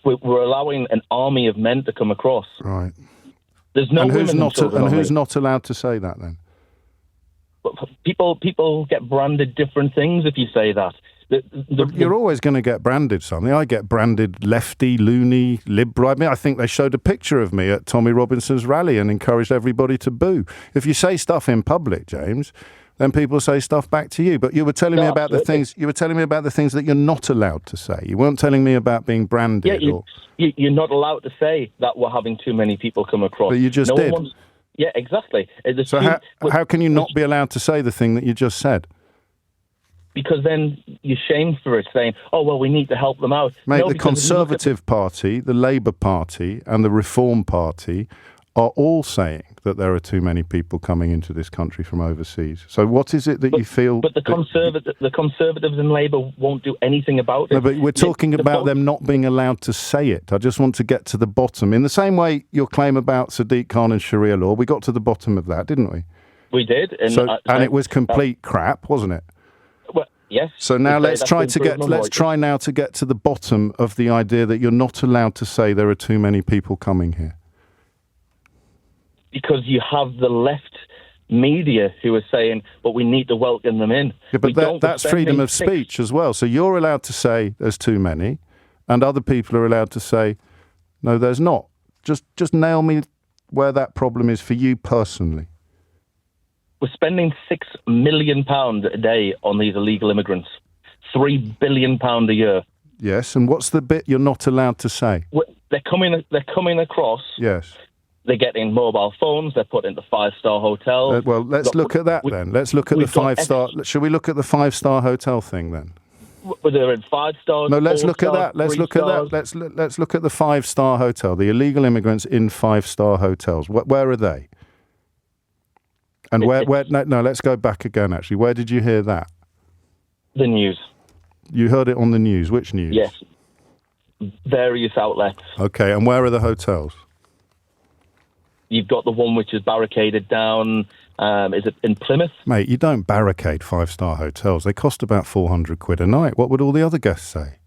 We're allowing an army of men to come across. Right. There's no women and children. And who's not allowed to say that then? People get branded different things if you say that. You're always going to get branded something. I get branded lefty, loony, liberal. I mean, I think they showed a picture of me at Tommy Robinson's rally and encouraged everybody to boo. If you say stuff in public, James, then people say stuff back to you. But you were telling me about the things. You were telling me about the things that you're not allowed to say. You weren't telling me about being branded. Yeah, you're not allowed to say that we're having too many people come across. But you just did. Yeah, exactly. So how can you not be allowed to say the thing that you just said? Because then you're shamed for it, saying, oh, well, we need to help them out. Mate, the Conservative Party, the Labour Party and the Reform Party are all saying that there are too many people coming into this country from overseas. So what is it that you feel... But the Conservatives and Labour won't do anything about it. No, but we're talking about them not being allowed to say it. I just want to get to the bottom. In the same way your claim about Sadiq Khan and Sharia law, we got to the bottom of that, didn't we? We did. And it was complete crap, wasn't it? Well, yes. So now let's try now to get to the bottom of the idea that you're not allowed to say there are too many people coming here. Because you have the left media who are saying, but we need to welcome them in. Yeah, but that's freedom of speech as well. So you're allowed to say there's too many, and other people are allowed to say, no, there's not. Just nail me where that problem is for you personally. We're spending £6 million a day on these illegal immigrants. £3 billion a year. Yes, and what's the bit you're not allowed to say? They're coming across. Yes. They're getting mobile phones. They're put into 5-star hotels. Well, let's look at that then. Let's look at the 5-star. Shall we look at the 5-star hotel thing then? They're in 5-star. No, let's look at that. Let's look at that. Let's look at the 5-star hotel. The illegal immigrants in 5-star hotels. Where are they? And no, let's go back again, actually. Where did you hear that? The news. You heard it on the news. Which news? Yes. Various outlets. Okay, and where are the hotels? You've got the one which is barricaded down. Is it in Plymouth? Mate, you don't barricade 5-star hotels. They cost about £400 a night. What would all the other guests say?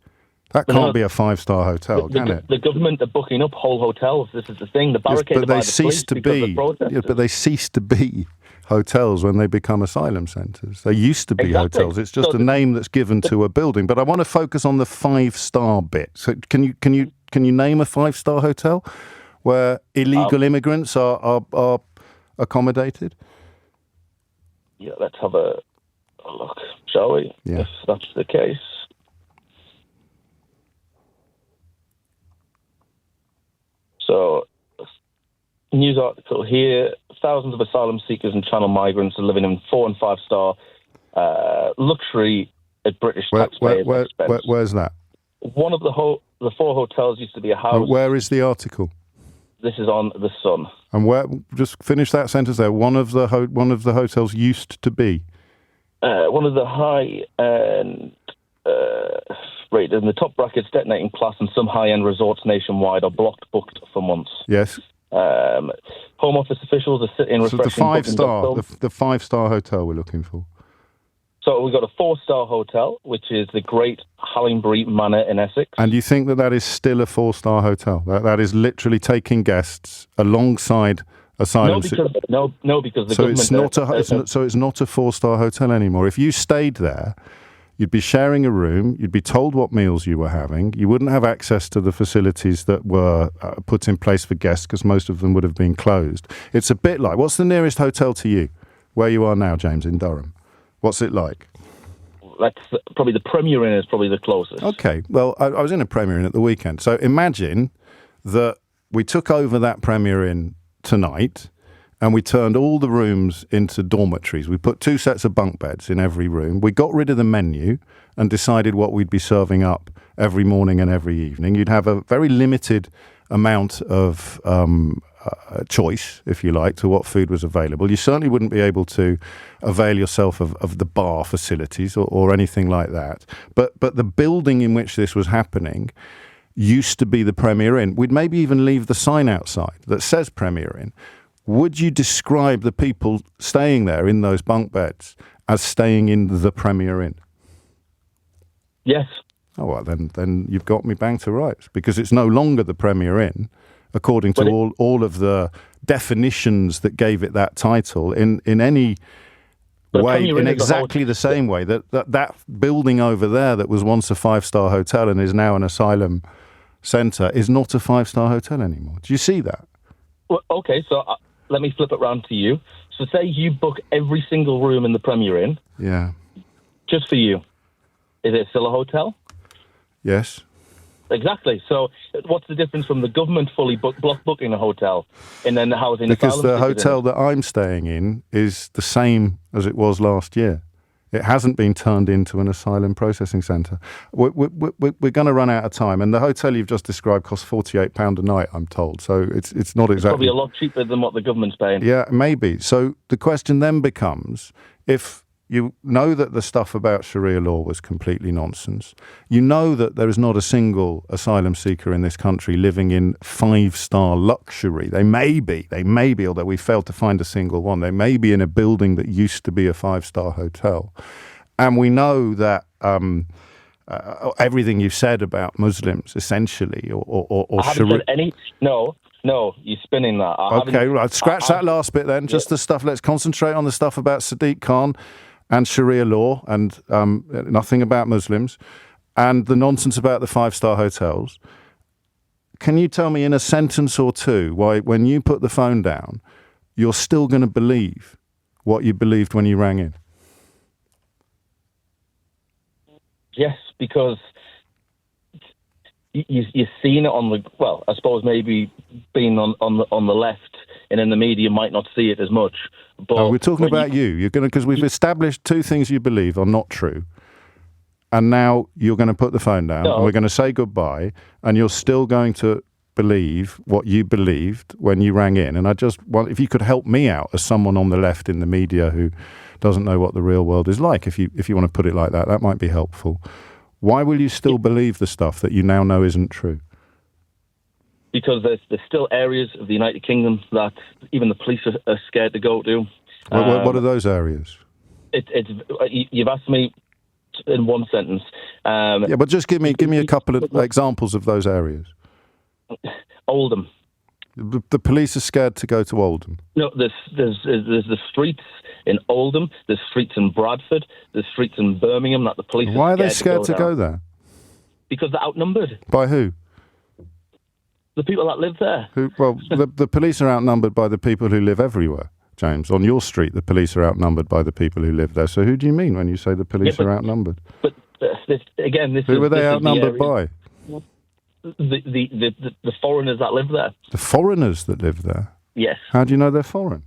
That can't be a 5-star hotel, can it? The government are booking up whole hotels. This is the thing. They're barricaded by the police because of protesters. Yeah, but they cease to be hotels when they become asylum centres. They used to be hotels. It's just a name that's given to a building. But I want to focus on the 5-star bit. So can you name a 5-star hotel where illegal immigrants are accommodated? Yeah, let's have a look, shall we? Yeah. If that's the case. So, news article here. Thousands of asylum seekers and channel migrants are living in 4- and 5-star luxury at British taxpayers' expense. Where's that? One of the 4 hotels used to be a house. Where is the article? This is on The Sun. And where? Just finish that sentence there. One of the hotels used to be. One of the high-end rated in the top brackets, detonating class, and some high-end resorts nationwide are booked for months. Yes. Home Office officials are sitting refreshing. So the 5-star hotel we're looking for. So we've got a 4-star hotel, which is the Great Hallingbury Manor in Essex. And you think that is still a 4-star hotel? That is literally taking guests alongside asylum seekers? No, because the government... So it's not a 4-star hotel anymore. If you stayed there, you'd be sharing a room, you'd be told what meals you were having, you wouldn't have access to the facilities that were put in place for guests because most of them would have been closed. It's a bit like... What's the nearest hotel to you, where you are now, James, in Durham? What's it like? That's probably the Premier Inn is probably the closest. Okay, well, I was in a Premier Inn at the weekend. So imagine that we took over that Premier Inn tonight and we turned all the rooms into dormitories. We put 2 sets of bunk beds in every room. We got rid of the menu and decided what we'd be serving up every morning and every evening. You'd have a very limited amount of choice, if you like, to what food was available. You certainly wouldn't be able to avail yourself of the bar facilities or anything like that. But the building in which this was happening used to be the Premier Inn. We'd maybe even leave the sign outside that says Premier Inn. Would you describe the people staying there in those bunk beds as staying in the Premier Inn? Yes. Oh, well, then you've got me bang to rights, because it's no longer the Premier Inn, according to all of the definitions that gave it that title, in any way, in exactly the same way that building over there that was once a 5-star hotel and is now an asylum centre is not a 5-star hotel anymore. Do you see that? Well, okay, so let me flip it round to you. So say you book every single room in the Premier Inn. Yeah. Just for you. Is it still a hotel? Yes. Exactly. So what's the difference from the government fully block booking a hotel and then the housing? Because the hotel that I'm staying in is the same as it was last year. It hasn't been turned into an asylum processing centre. We're going to run out of time, and the hotel you've just described costs £48 a night, I'm told. So it's not exactly... It's probably a lot cheaper than what the government's paying. Yeah, maybe. So the question then becomes, if you know that the stuff about Sharia law was completely nonsense, you know that there is not a single asylum seeker in this country living in 5-star luxury. They may be, although we failed to find a single one. They may be in a building that used to be a 5-star hotel. And we know that everything you've said about Muslims, essentially, or I haven't said any... No, you're spinning that. Okay, right. Scratch that last bit then. Just the stuff. Let's concentrate on the stuff about Sadiq Khan and Sharia law, and nothing about Muslims, and the nonsense about the 5-star hotels. Can you tell me in a sentence or two why, when you put the phone down, you're still going to believe what you believed when you rang in? Yes, because you've seen it on the... Well, I suppose maybe being on the left and in the media might not see it as much. But we're talking about you. You're going to, because we've established 2 things you believe are not true, and now you're going to put the phone down, and we're going to say goodbye, and you're still going to believe what you believed when you rang in. And I just want, if you could help me out as someone on the left in the media who doesn't know what the real world is like, if you want to put it like that, that might be helpful. Why will you still believe the stuff that you now know isn't true? Because there's still areas of the United Kingdom that even the police are scared to go to. What are those areas? You've asked me in one sentence. Yeah, but just give me a couple of examples of those areas. Oldham. The police are scared to go to Oldham. No, there's the streets in Oldham. There's streets in Bradford. There's streets in Birmingham that the police. Why are they scared to go there? Because they're outnumbered. By who? The people that live there. Well, the police are outnumbered by the people who live everywhere, James. On your street, the police are outnumbered by the people who live there. So who do you mean when you say the police are outnumbered? But who are they outnumbered by? The foreigners that live there. The foreigners that live there? Yes. How do you know they're foreign?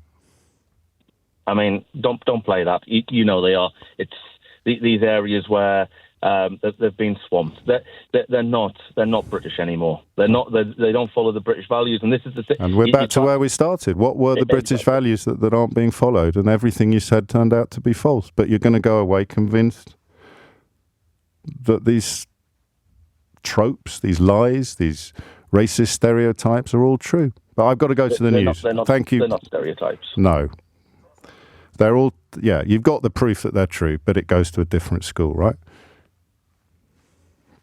I mean, don't play that. You know they are. It's these areas where they've been swamped. They're not British anymore. They don't follow the British values. And this is the thing. And we're back to where we started. What were the British values that aren't being followed? And everything you said turned out to be false. But you're going to go away convinced that these tropes, these lies, these racist stereotypes are all true. But I've got to go to the news. Thank you. They're not stereotypes. No. They're all, you've got the proof that they're true, but it goes to a different school, right?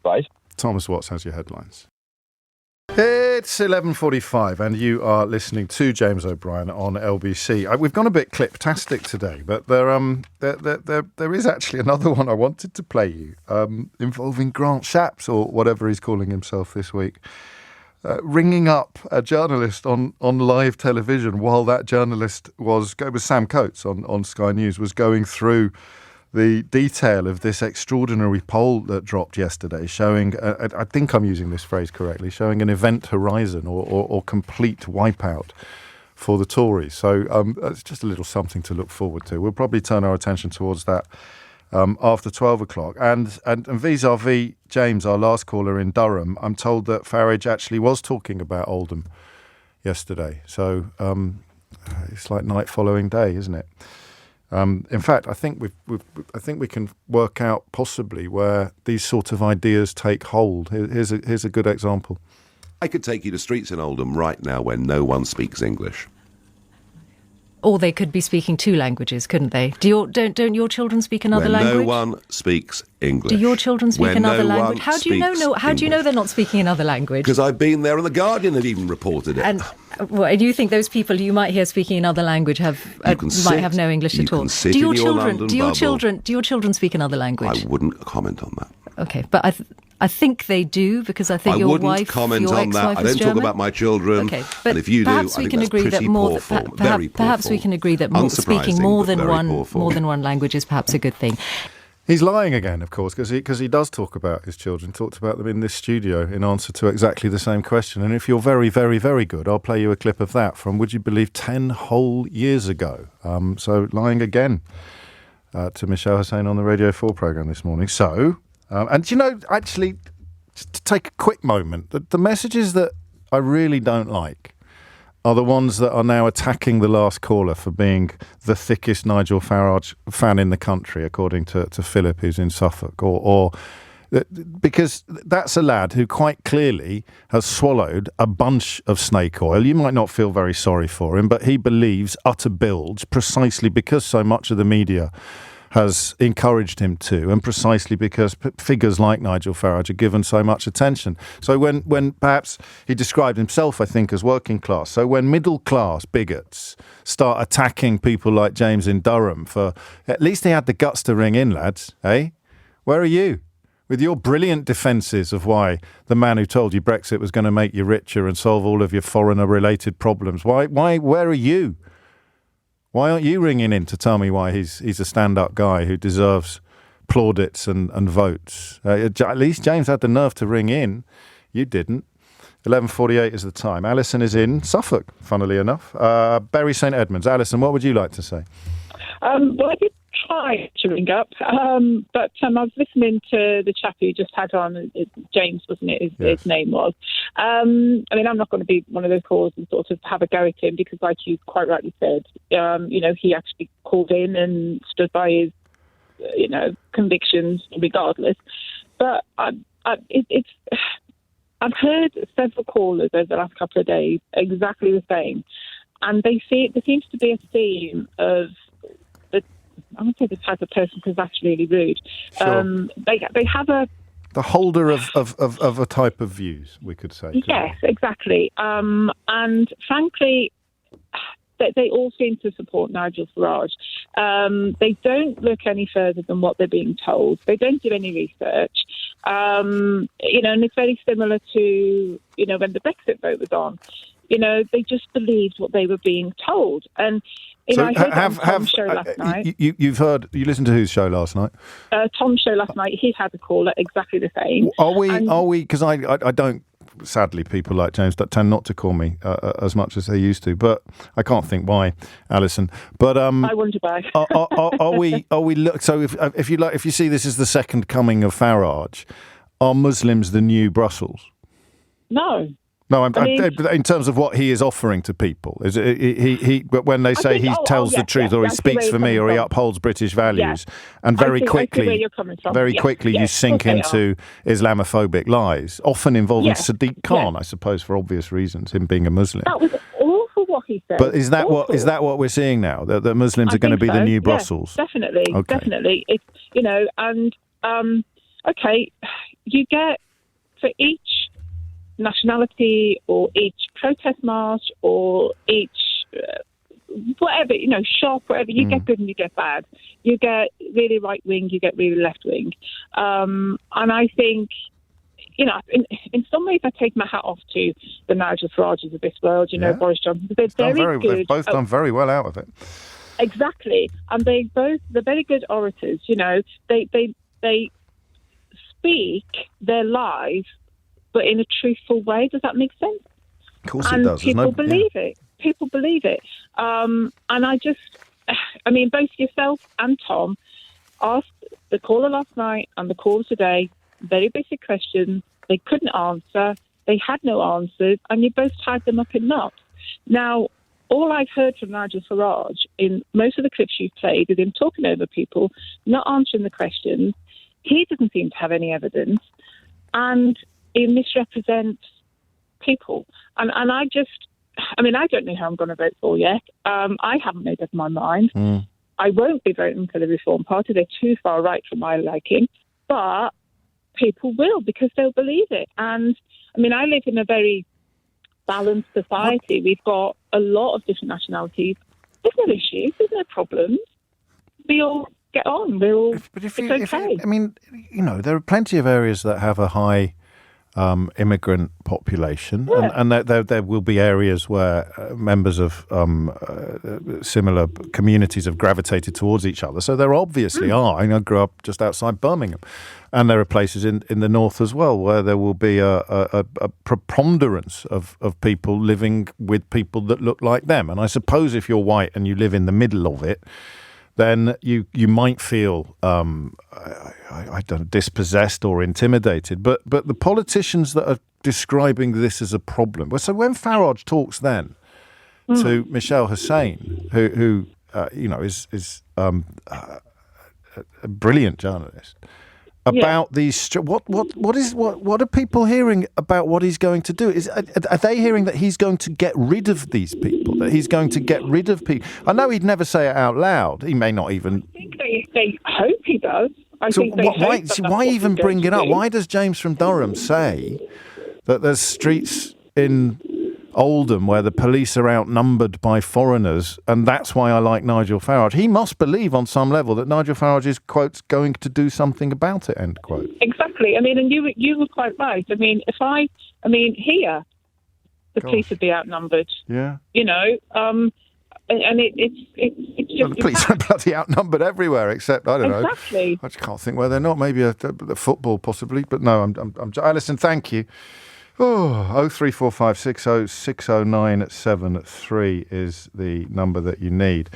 Right. Thomas Watts has your headlines. It's 11:45 and you are listening to James O'Brien on LBC. We've gone a bit cliptastic today, but there is actually another one I wanted to play you involving Grant Shapps, or whatever he's calling himself this week, ringing up a journalist on live television while that journalist was Sam Coates on Sky News, was going through the detail of this extraordinary poll that dropped yesterday showing, I think I'm using this phrase correctly, showing an event horizon or complete wipeout for the Tories. So it's just a little something to look forward to. We'll probably turn our attention towards that after 12 o'clock. And vis-a-vis James, our last caller in Durham, I'm told that Farage actually was talking about Oldham yesterday. So it's like night following day, isn't it? In fact, I think we can work out possibly where these sort of ideas take hold. Here's a good example. I could take you to streets in Oldham right now where no one speaks English. Or they could be speaking 2 languages, couldn't they? Don't your children speak another language? No one speaks English. Do your children speak another language? How do you know? How do you know they're not speaking another language? Because I've been there, and the Guardian have even reported it. And you think those people you might hear speaking another language might have no English at all? Do your children speak another language? I wouldn't comment on that. Okay, but I think they do, because I think your wouldn't wife, comment your on that. ex-wife I is don't German. talk about my children. Okay, but and if you do, I think that's pretty poor form. Very poor perhaps form. we can agree that speaking more than one language is perhaps a good thing. He's lying again, of course, because he does talk about his children, talked about them in this studio in answer to exactly the same question. And if you're very, very, very good, I'll play you a clip of that from, would you believe, 10 whole years ago. So lying again to Michelle Hussain on the Radio 4 programme this morning. So, and actually, just to take a quick moment, the messages that I really don't like are the ones that are now attacking the last caller for being the thickest Nigel Farage fan in the country, according to Philip, who's in Suffolk, or because that's a lad who quite clearly has swallowed a bunch of snake oil. You might not feel very sorry for him, but he believes utter bilge precisely because so much of the media has encouraged him to, and precisely because figures like Nigel Farage are given so much attention. So when perhaps he described himself, I think, as working class, so when middle-class bigots start attacking people like James in Durham for, at least he had the guts to ring in, lads, eh? Where are you? With your brilliant defences of why the man who told you Brexit was going to make you richer and solve all of your foreigner-related problems, where are you? Why aren't you ringing in to tell me why he's a stand-up guy who deserves plaudits and votes? At least James had the nerve to ring in. You didn't. 11:48 is the time. Alison is in Suffolk, funnily enough. Bury St Edmunds. Alison, what would you like to say? Well, I did try to ring up, but I was listening to the chap who just had on, James, wasn't it? His name was. I mean, I'm not going to be one of those callers and sort of have a go at him because, like you quite rightly said, he actually called in and stood by his, convictions regardless. But I've heard several callers over the last couple of days exactly the same, and there seems to be a theme of, I wouldn't say the type of person because that's really rude. Sure. They have the holder of a type of views, we could say. Yes, exactly. And frankly, they all seem to support Nigel Farage. They don't look any further than what they're being told. They don't do any research. And it's very similar to, when the Brexit vote was on. They just believed what they were being told. And I heard Tom's show last night. You listened to whose show last night? Tom's show last night. He had a caller exactly the same. Are we? Because I don't. Sadly, people like James tend not to call me as much as they used to, but I can't think why, Alison. But I wonder why. are we? So if you see this as the second coming of Farage, are Muslims the new Brussels? No. No, in terms of what he is offering to people, is he when they say he tells the truth or he speaks for me or he upholds British values, and very quickly you sink into Islamophobic lies, often involving Sadiq Khan, I suppose, for obvious reasons, him being a Muslim. That was awful what he said. But is that what we're seeing now? That Muslims are going to be the new Brussels? Definitely, definitely. It's you get for each nationality or each protest march or each whatever, shop, whatever, you get good and you get bad. You get really right wing, you get really left wing. And I think, in some ways I take my hat off to the Nigel Farages of this world, Boris Johnson. They're very good. They've both done very well out of it. Exactly. And they're very good orators, They speak their lies but in a truthful way. Does that make sense? Of course it does. People believe it. People believe it. And both yourself and Tom asked the caller last night and the caller today very basic questions. They couldn't answer. They had no answers, and you both tied them up in knots. Now, all I've heard from Nigel Farage in most of the clips you've played is him talking over people, not answering the questions. He doesn't seem to have any evidence, and it misrepresents people. And I just, I mean, I don't know who I'm going to vote for yet. I haven't made up my mind. I won't be voting for the Reform Party. They're too far right for my liking. But people will, because they'll believe it. And, I mean, I live in a very balanced society. We've got a lot of different nationalities. There's no issues. There's no problems. We all get on. We're all, it's okay. I mean, you know, there are plenty of areas that have a high immigrant population, and there will be areas where members of similar communities have gravitated towards each other. So there obviously are. I grew up just outside Birmingham, and there are places in the north as well where there will be a preponderance of people living with people that look like them. And I suppose if you're white and you live in the middle of it, then you might feel I don't know, dispossessed or intimidated. But the politicians that are describing this as a problem. So when Farage talks then to Michelle Hussein, who you know is a brilliant journalist, about these, what are people hearing about what he's going to do? Are they hearing that he's going to get rid of these people? That he's going to get rid of people? I know he'd never say it out loud. He may not even. I think they hope he does. Why even bring it up? Why does James from Durham say that there's streets in Oldham where the police are outnumbered by foreigners, and that's why I like Nigel Farage? He must believe on some level that Nigel Farage is, quote, going to do something about it, end quote. Exactly. I mean, and you were quite right. I mean, here, the police would be outnumbered. Yeah. You know, and it's just... Well, the police are bloody outnumbered everywhere, except, I don't know. Exactly. I just can't think where they're not. Maybe a football, possibly. But no, I'm Alison, thank you. 03456 60973 is the number that you need.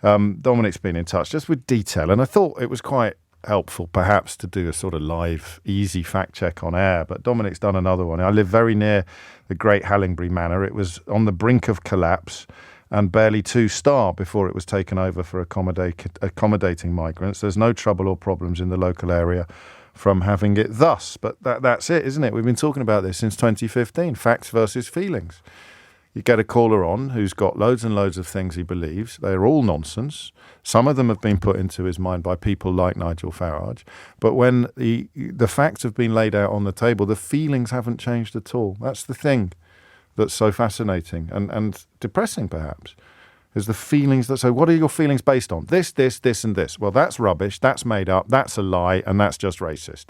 Dominic's been in touch just with detail, and I thought it was quite helpful perhaps to do a sort of live, easy fact check on air, but Dominic's done another one. I live very near the Great Hallingbury Manor. It was on the brink of collapse and barely 2-star before it was taken over for accommodating migrants. There's no trouble or problems in the local area from having it thus. But that's it, isn't it? We've been talking about this since 2015, facts versus feelings. You get a caller on who's got loads and loads of things he believes. They're all nonsense. Some of them have been put into his mind by people like Nigel Farage. But when the facts have been laid out on the table, the feelings haven't changed at all. That's the thing that's so fascinating and depressing, perhaps, is the feelings that... So what are your feelings based on? This, and this. Well, that's rubbish. That's made up. That's a lie. And that's just racist.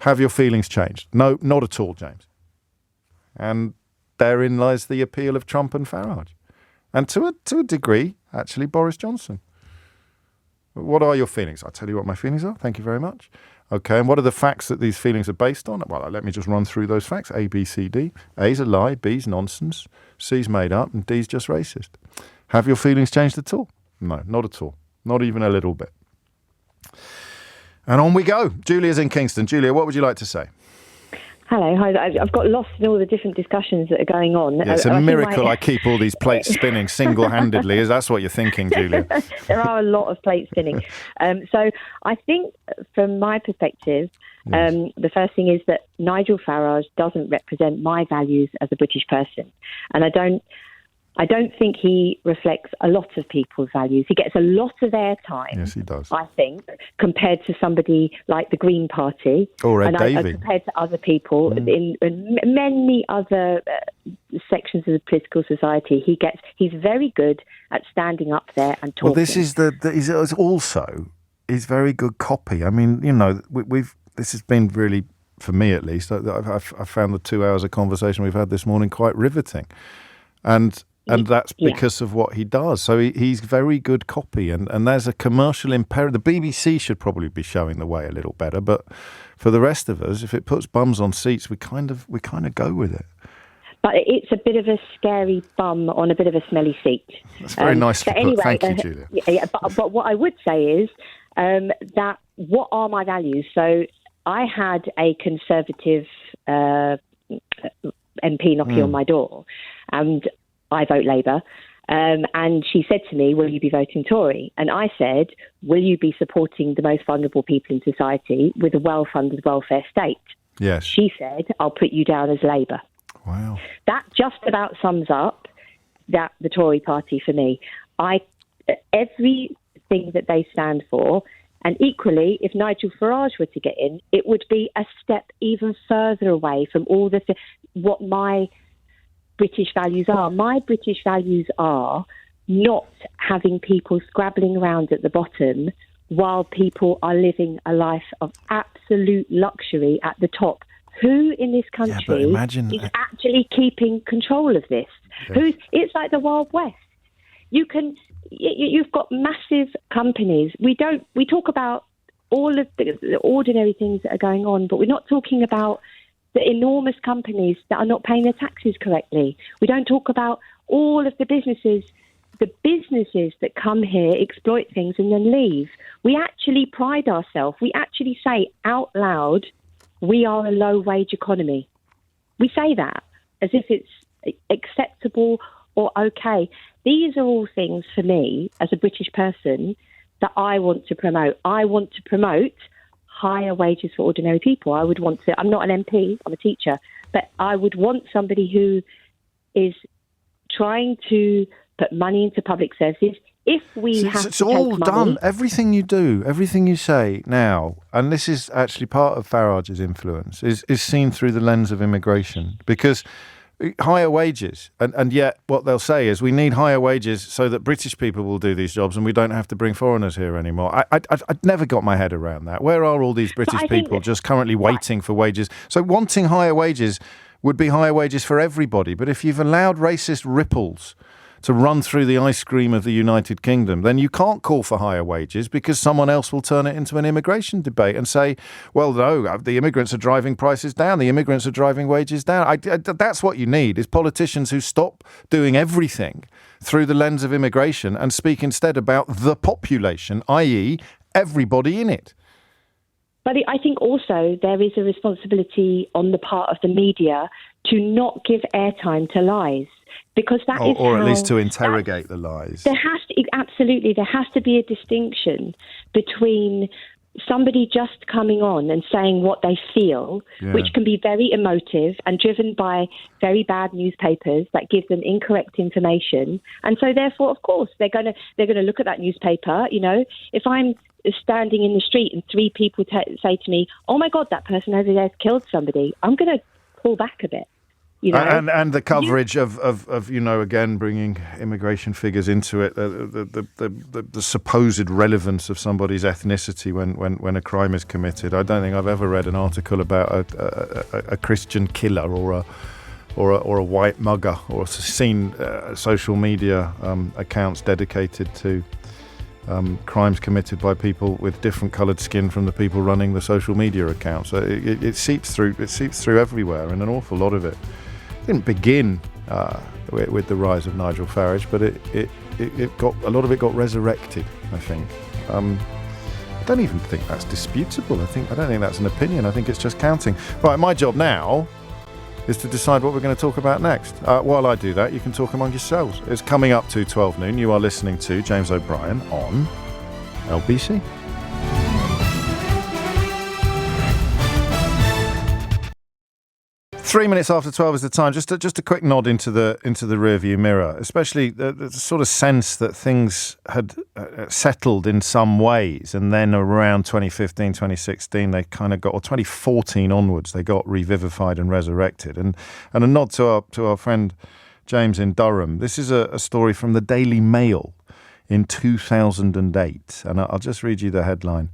Have your feelings changed? No, not at all, James. And therein lies the appeal of Trump and Farage. And to a degree, actually, Boris Johnson. What are your feelings? I'll tell you what my feelings are. Thank you very much. Okay, and what are the facts that these feelings are based on? Well, let me just run through those facts. A, B, C, D. A's a lie, B's nonsense, C's made up, and D's just racist. Have your feelings changed at all? No, not at all. Not even a little bit. And on we go. Julia's in Kingston. Julia, what would you like to say? Hello. Hi. I've got lost in all the different discussions that are going on. Yeah, it's a miracle I keep all these plates spinning single-handedly. That's what you're thinking, Julia. There are a lot of plates spinning. So I think from my perspective, the first thing is that Nigel Farage doesn't represent my values as a British person. And I don't think he reflects a lot of people's values. He gets a lot of airtime. Yes, he does. I think, compared to somebody like the Green Party. Or Ed Davey. Compared to other people in many other sections of the political society. He's very good at standing up there and talking. Well, this is he's also very good copy. I mean, you know, this has been really, for me at least, I found the 2 hours of conversation we've had this morning quite riveting. And that's because of what he does. So he's very good copy. And there's a commercial imperative. The BBC should probably be showing the way a little better. But for the rest of us, if it puts bums on seats, we kind of go with it. But it's a bit of a scary bum on a bit of a smelly seat. That's very nicely put. Anyway, thank you, Julia. But what I would say is that what are my values? So I had a Conservative MP knocking on my door, and I vote Labour, and she said to me, will you be voting Tory? And I said, will you be supporting the most vulnerable people in society with a well-funded welfare state? Yes. She said, I'll put you down as Labour. Wow. That just about sums up that the Tory party for me. Everything that they stand for, and equally, if Nigel Farage were to get in, it would be a step even further away from all what my British values are. My British values are not having people scrabbling around at the bottom while people are living a life of absolute luxury at the top. Who in this country is actually keeping control of this? Yeah. It's like the Wild West. You've got massive companies. We talk about all of the ordinary things that are going on, but we're not talking about the enormous companies that are not paying their taxes correctly. We don't talk about all of the businesses that come here, exploit things and then leave. We actually pride ourselves. We actually say out loud, we are a low-wage economy. We say that as if it's acceptable or okay. These are all things for me, as a British person, that I want to promote. I want to promote higher wages for ordinary people. I'm not an MP, I'm a teacher, but I would want somebody who is trying to put money into public services. If we have it's all done. Everything you do, everything you say now, and this is actually part of Farage's influence, is seen through the lens of immigration. Because higher wages, and yet what they'll say is we need higher wages so that British people will do these jobs and we don't have to bring foreigners here anymore. I'd never got my head around that. Where are all these British people just currently waiting for wages? So wanting higher wages would be higher wages for everybody. But if you've allowed racist ripples to run through the ice cream of the United Kingdom, then you can't call for higher wages because someone else will turn it into an immigration debate and say, well, no, the immigrants are driving prices down, the immigrants are driving wages down. That's what you need, is politicians who stop doing everything through the lens of immigration and speak instead about the population, i.e. everybody in it. But I think also there is a responsibility on the part of the media to not give airtime to lies. Because that is or at least to interrogate the lies. There has to be a distinction between somebody just coming on and saying what they feel, which can be very emotive and driven by very bad newspapers that give them incorrect information. And so therefore, of course, they're going to look at that newspaper. You know, if I'm standing in the street and three people say to me, "Oh my God, that person over there has killed somebody," I'm going to pull back a bit. You know? And the coverage of again bringing immigration figures into it, the supposed relevance of somebody's ethnicity when a crime is committed. I don't think I've ever read an article about a Christian killer or a white mugger, or seen social media accounts dedicated to crimes committed by people with different coloured skin from the people running the social media accounts. So it seeps through. It seeps through everywhere, and an awful lot of it didn't begin with the rise of Nigel Farage, but a lot of it got resurrected, I think. I don't even think that's disputable. I don't think that's an opinion. I think it's just counting. Right, my job now is to decide what we're going to talk about next. While I do that, you can talk among yourselves. It's coming up to 12 noon. You are listening to James O'Brien on LBC. Three minutes after 12 is the time. Just a quick nod into the rearview mirror, especially the sort of sense that things had settled in some ways, and then around 2015, 2016, they kind of got, or 2014 onwards, they got revivified and resurrected. And a nod to our friend James in Durham. This is a story from the Daily Mail in 2008, and I'll just read you the headline.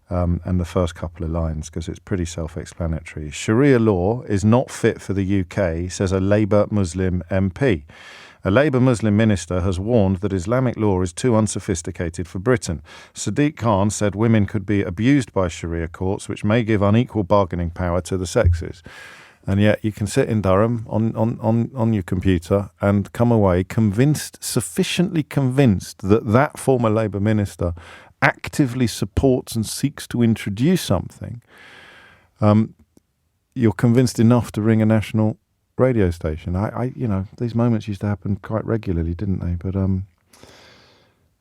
And the first couple of lines, because it's pretty self-explanatory. Sharia law is not fit for the UK, says a Labour Muslim MP. A Labour Muslim minister has warned that Islamic law is too unsophisticated for Britain. Sadiq Khan said women could be abused by Sharia courts, which may give unequal bargaining power to the sexes. And yet you can sit in Durham on your computer and come away sufficiently convinced that former Labour minister actively supports and seeks to introduce something. You're convinced enough to ring a national radio station. These moments used to happen quite regularly, didn't they? But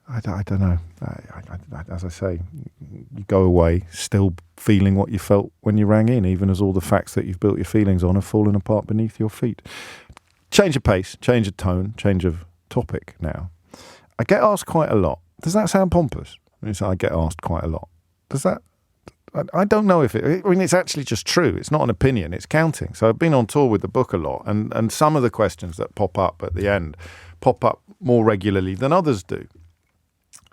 I don't know. As I say, you go away still feeling what you felt when you rang in, even as all the facts that you've built your feelings on have fallen apart beneath your feet. Change of pace, change of tone, change of topic now. I get asked quite a lot. Does that sound pompous? I get asked quite a lot. Does that? I don't know if it... I mean, it's actually just true. It's not an opinion. It's counting. So I've been on tour with the book a lot, and some of the questions that pop up at the end pop up more regularly than others do.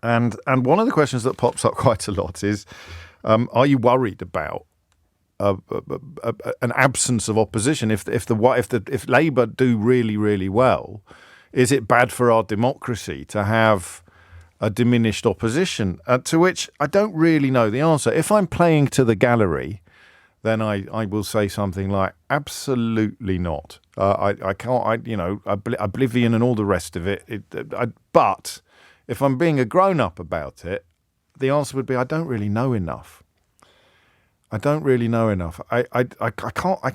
And one of the questions that pops up quite a lot is, are you worried about an absence of opposition? If Labour do really, really well, is it bad for our democracy to have a diminished opposition? To which I don't really know the answer. If I'm playing to the gallery, then I will say something like, absolutely not. I can't, Oblivion and all the rest of it. But if I'm being a grown-up about it, the answer would be, I don't really know enough. I don't really know enough. I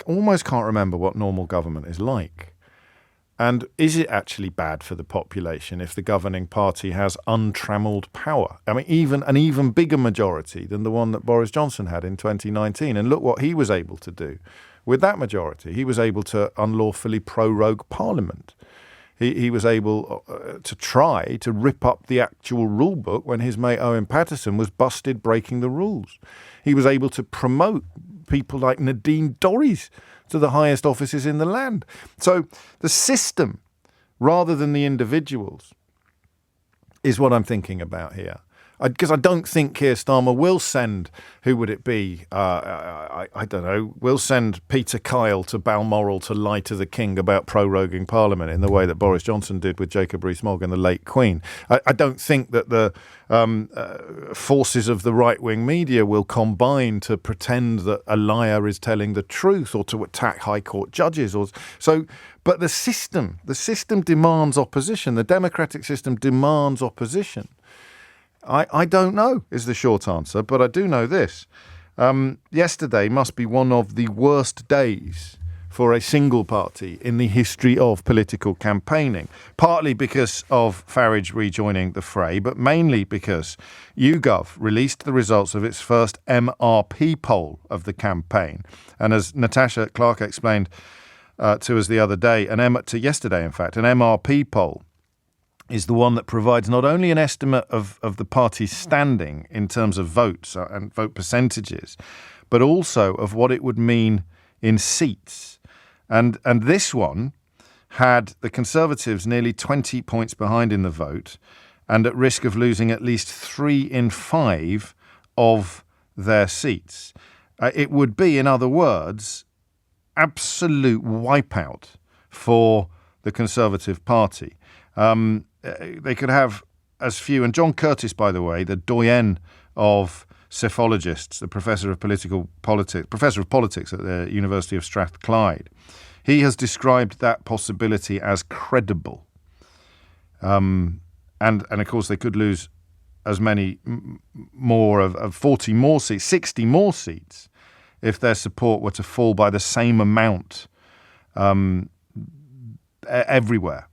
almost can't remember what normal government is like. And is it actually bad for the population if the governing party has untrammelled power? I mean, even an even bigger majority than the one that Boris Johnson had in 2019. And look what he was able to do with that majority. He was able to unlawfully prorogue Parliament. He was able to try to rip up the actual rule book when his mate Owen Paterson was busted breaking the rules. He was able to promote people like Nadine Dorries to the highest offices in the land. So the system, rather than the individuals, is what I'm thinking about here. Because I don't think Keir Starmer will send, who would it be? I don't know, will send Peter Kyle to Balmoral to lie to the King about proroguing Parliament in the way that Boris Johnson did with Jacob Rees-Mogg and the late Queen. I don't think that the forces of the right-wing media will combine to pretend that a liar is telling the truth or to attack High Court judges. But the system demands opposition. The democratic system demands opposition. I don't know is the short answer, but I do know this. Yesterday must be one of the worst days for a single party in the history of political campaigning, partly because of Farage rejoining the fray, but mainly because YouGov released the results of its first MRP poll of the campaign. And as Natasha Clark explained to us the other day, yesterday, in fact, an MRP poll is the one that provides not only an estimate of the party's standing in terms of votes and vote percentages, but also of what it would mean in seats. And this one had the Conservatives nearly 20 points behind in the vote and at risk of losing at least 3 in 5 of their seats. It would be, in other words, absolute wipeout for the Conservative Party. They could have as few, and John Curtis, by the way, the doyen of psephologists, the professor of politics at the University of Strathclyde, he has described that possibility as credible. And of course, they could lose as many more of 40 more seats, 60 more seats, if their support were to fall by the same amount everywhere,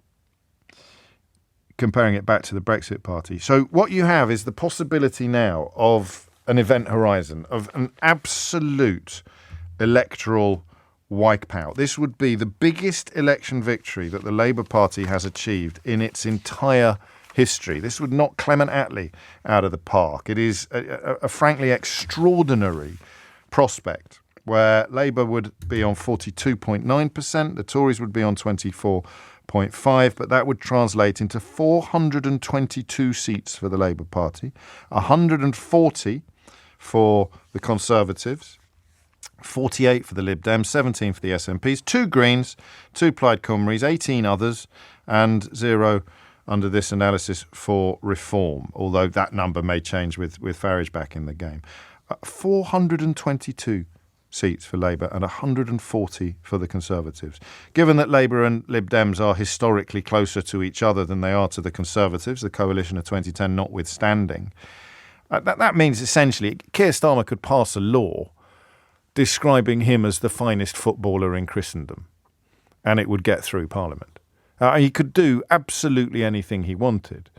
comparing it back to the Brexit party. So what you have is the possibility now of an event horizon, of an absolute electoral wipeout. This would be the biggest election victory that the Labour Party has achieved in its entire history. This would knock Clement Attlee out of the park. It is a frankly extraordinary prospect where Labour would be on 42.9%, the Tories would be on 24.5%, but that would translate into 422 seats for the Labour Party, 140 for the Conservatives, 48 for the Lib Dems, 17 for the SNPs, 2 Greens, 2 Plaid Cymru's, 18 others, and 0 under this analysis for Reform, although that number may change with Farage back in the game. 422 seats for Labour and 140 for the Conservatives. Given that Labour and Lib Dems are historically closer to each other than they are to the Conservatives, the coalition of 2010 notwithstanding, that means essentially Keir Starmer could pass a law describing him as the finest footballer in Christendom, and it would get through Parliament. He could do absolutely anything he wanted.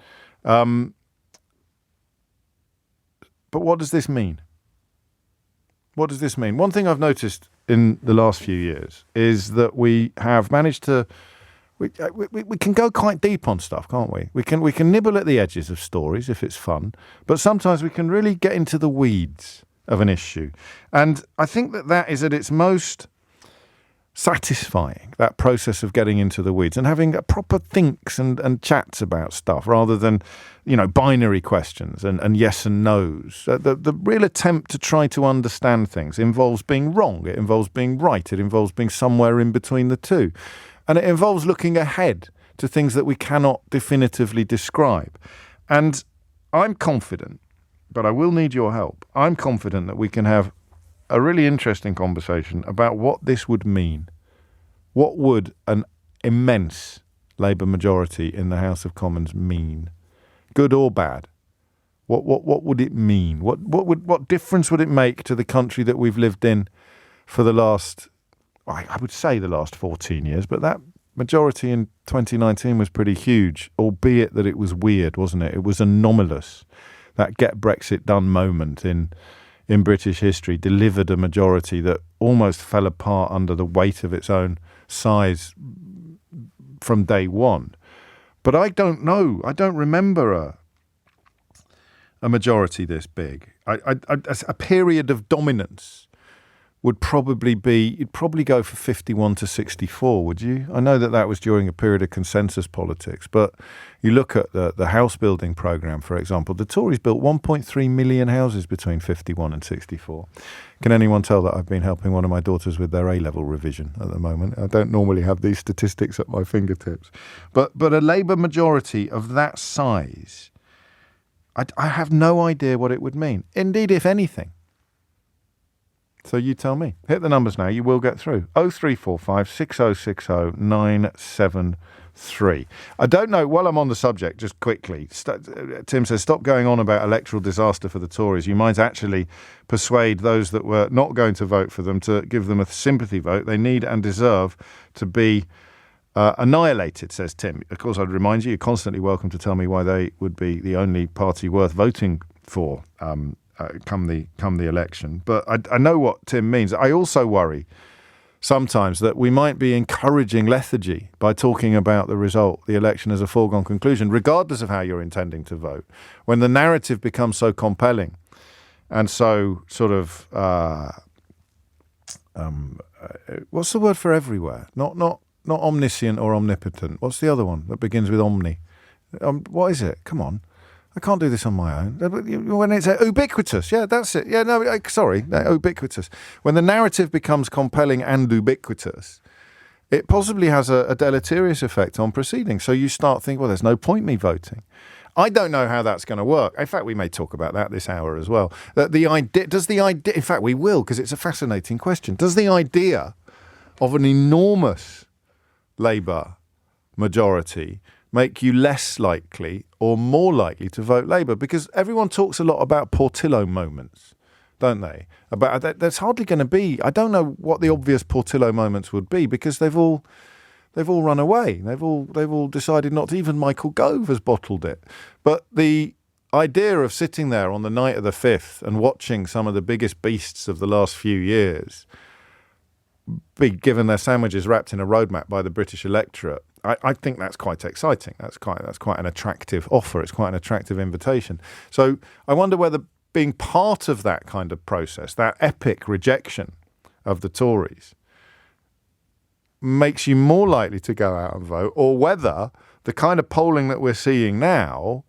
But what does this mean? What does this mean? One thing I've noticed in the last few years is that we have managed to we can go quite deep on stuff, can't we? We can nibble at the edges of stories if it's fun, but sometimes we can really get into the weeds of an issue. And I think that is at its most satisfying, that process of getting into the weeds and having a proper thinks and chats about stuff rather than, binary questions and yes and no's. The real attempt to try to understand things involves being wrong, it involves being right, it involves being somewhere in between the two. And it involves looking ahead to things that we cannot definitively describe. And I'm confident, but I will need your help. I'm confident that we can have a really interesting conversation about what this would mean. What would an immense Labour majority in the House of Commons mean? Good or bad? What would it mean? What difference would it make to the country that we've lived in for the last, I would say the last 14 years, but that majority in 2019 was pretty huge, albeit that it was weird, wasn't it? It was anomalous. That get Brexit done moment in British history delivered a majority that almost fell apart under the weight of its own size from day one. But I don't know. I don't remember a majority this big. A period of dominance would probably be, you'd probably go for 51 to 64, would you? I know that was during a period of consensus politics, but you look at the house building programme, for example, the Tories built 1.3 million houses between 51 and 64. Can anyone tell that I've been helping one of my daughters with their A-level revision at the moment? I don't normally have these statistics at my fingertips. But a Labour majority of that size, I have no idea what it would mean. Indeed, if anything. So you tell me. Hit the numbers now. You will get through. 0345 6060 973. I don't know. While I'm on the subject, just quickly, Tim says, stop going on about electoral disaster for the Tories. You might actually persuade those that were not going to vote for them to give them a sympathy vote. They need and deserve to be annihilated, says Tim. Of course, I'd remind you're constantly welcome to tell me why they would be the only party worth voting for come the election. But I know what Tim means. I also worry sometimes that we might be encouraging lethargy by talking about the result, the election as a foregone conclusion, regardless of how you're intending to vote. When the narrative becomes so compelling and so sort of, what's the word for everywhere? Not omniscient or omnipotent. What's the other one that begins with omni? What is it? Come on. I can't do this on my own. When it's ubiquitous, yeah, that's it. Yeah, no, ubiquitous. When the narrative becomes compelling and ubiquitous, it possibly has a deleterious effect on proceedings. So you start thinking, well, there's no point me voting. I don't know how that's going to work. In fact, we may talk about that this hour as well. In fact, we will, because it's a fascinating question. Does the idea of an enormous Labour majority make you less likely or more likely to vote Labour? Because everyone talks a lot about Portillo moments, don't they? About that, there's hardly going to be. I don't know what the obvious Portillo moments would be, because they've all run away. They've all decided not to. Even Michael Gove has bottled it. But the idea of sitting there on the night of the 5th and watching some of the biggest beasts of the last few years be given their sandwiches wrapped in a roadmap by the British electorate, I think that's quite exciting. That's quite an attractive offer. It's quite an attractive invitation. So I wonder whether being part of that kind of process, that epic rejection of the Tories, makes you more likely to go out and vote, or whether the kind of polling that we're seeing now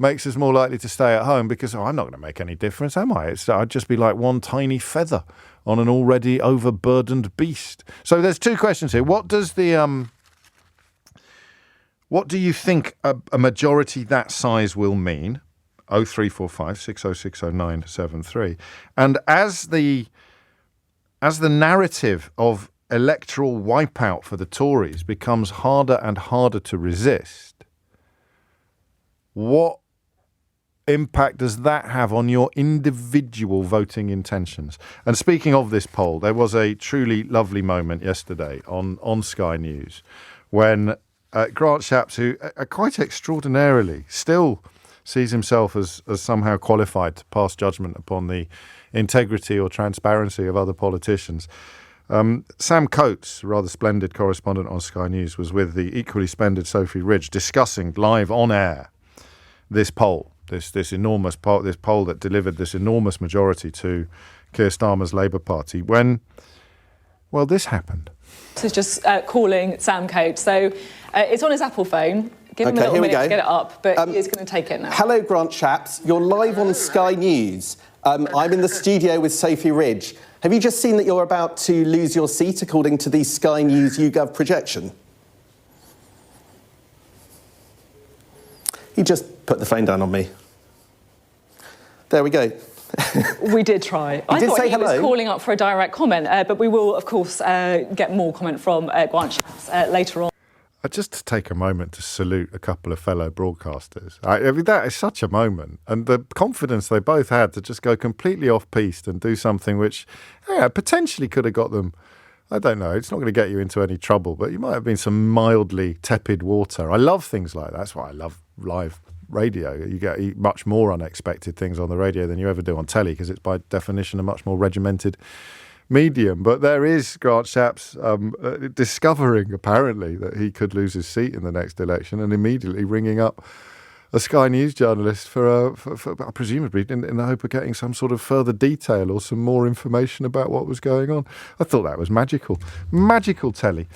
makes us more likely to stay at home because, I'm not going to make any difference, am I? I'd just be like one tiny feather on an already overburdened beast. So there's two questions here. What do you think a majority that size will mean? 0345 6060 973. And as the narrative of electoral wipeout for the Tories becomes harder and harder to resist, what impact does that have on your individual voting intentions? And speaking of this poll, there was a truly lovely moment yesterday on Sky News when Grant Shapps, who quite extraordinarily still sees himself as somehow qualified to pass judgment upon the integrity or transparency of other politicians, Sam Coates, rather splendid correspondent on Sky News, was with the equally splendid Sophie Ridge discussing live on air this poll, this enormous poll, this poll that delivered this enormous majority to Keir Starmer's Labour Party when, well, this happened. This is just calling Sam Coates. So it's on his Apple phone. Give him a little minute to get it up, but he's going to take it now. Hello, Grant Shapps. You're live on Sky News. I'm in the studio with Sophie Ridge. Have you just seen that you're about to lose your seat according to the Sky News YouGov projection? He just put the phone down on me. There we go. We did try. I thought he was calling up for a direct comment, but we will, of course, get more comment from Grant Shapps later on. Just to take a moment to salute a couple of fellow broadcasters. I mean, that is such a moment. And the confidence they both had to just go completely off-piste and do something which potentially could have got them, I don't know, it's not going to get you into any trouble, but you might have been some mildly tepid water. I love things like that. That's why I love live radio. You get much more unexpected things on the radio than you ever do on telly, because it's by definition a much more regimented medium. But there is Grant Shapps discovering apparently that he could lose his seat in the next election and immediately ringing up a Sky News journalist for presumably in the hope of getting some sort of further detail or some more information about what was going on. I thought that was magical telly.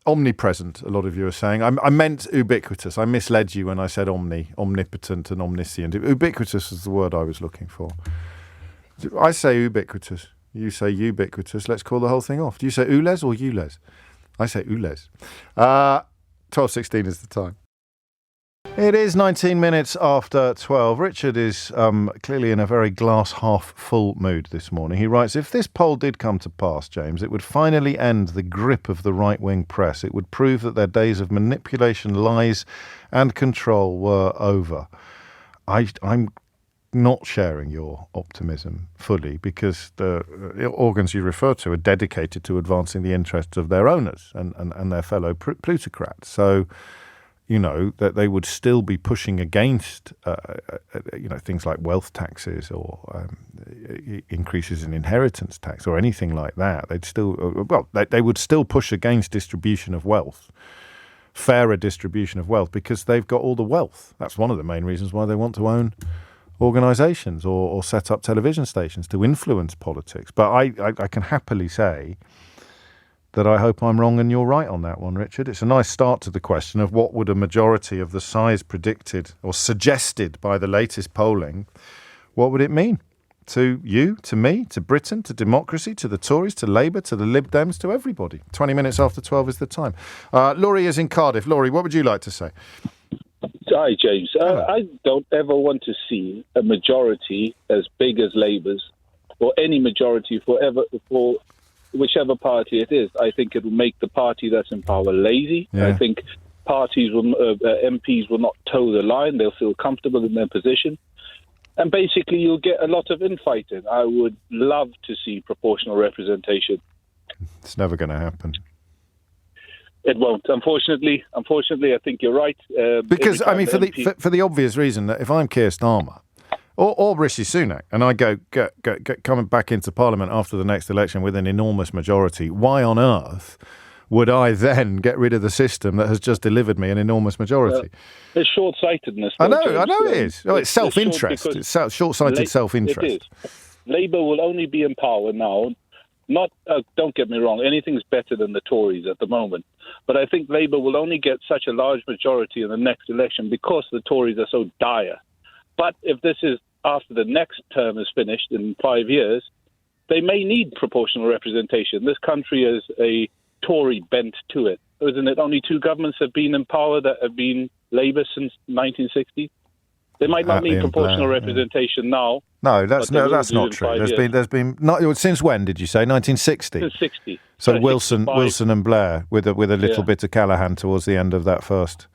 Omnipresent, a lot of you are saying. I meant ubiquitous. I misled you when I said omnipotent and omniscient. Ubiquitous is the word I was looking for. I say ubiquitous. You say ubiquitous. Let's call the whole thing off. Do you say ules or ules? I say ules. 12:16 is the time. It is 19 minutes after 12. Richard is clearly in a very glass half full mood this morning. He writes, if this poll did come to pass, James, it would finally end the grip of the right-wing press. It would prove that their days of manipulation, lies and control were over. I'm not sharing your optimism fully, because the organs you refer to are dedicated to advancing the interests of their owners and their fellow plutocrats. So, you know, that they would still be pushing against, things like wealth taxes or increases in inheritance tax or anything like that. They would still push against distribution of wealth, fairer distribution of wealth, because they've got all the wealth. That's one of the main reasons why they want to own organisations or set up television stations to influence politics. But I can happily say that I hope I'm wrong and you're right on that one, Richard. It's a nice start to the question of what would a majority of the size predicted or suggested by the latest polling, what would it mean to you, to me, to Britain, to democracy, to the Tories, to Labour, to the Lib Dems, to everybody? 20 minutes after 12 is the time. Laurie is in Cardiff. Laurie, what would you like to say? Hi, James. I don't ever want to see a majority as big as Labour's, or any majority for whichever party it is. I think it will make the party that's in power lazy. Yeah. I think MPs will not toe the line. They'll feel comfortable in their position. And basically, you'll get a lot of infighting. I would love to see proportional representation. It's never going to happen. It won't. Unfortunately, I think you're right. Because, I mean, for the obvious reason that if I'm Keir Starmer or Rishi Sunak and I go coming back into Parliament after the next election with an enormous majority, why on earth would I then get rid of the system that has just delivered me an enormous majority? It's short-sightedness. I know it is. It's self-interest. It's short-sighted self-interest. It is. Labour will only be in power now. Not, don't get me wrong, anything's better than the Tories at the moment. But I think Labour will only get such a large majority in the next election because the Tories are so dire. But if this is after the next term is finished in 5 years, they may need proportional representation. This country has a Tory bent to it. Isn't it? Only two governments have been in power that have been Labour since 1960. They might not need proportional representation now. No, that's not true. There's been not since when did you say 1960? Since 60. So Wilson and Blair with a little bit of Callaghan towards the end of that first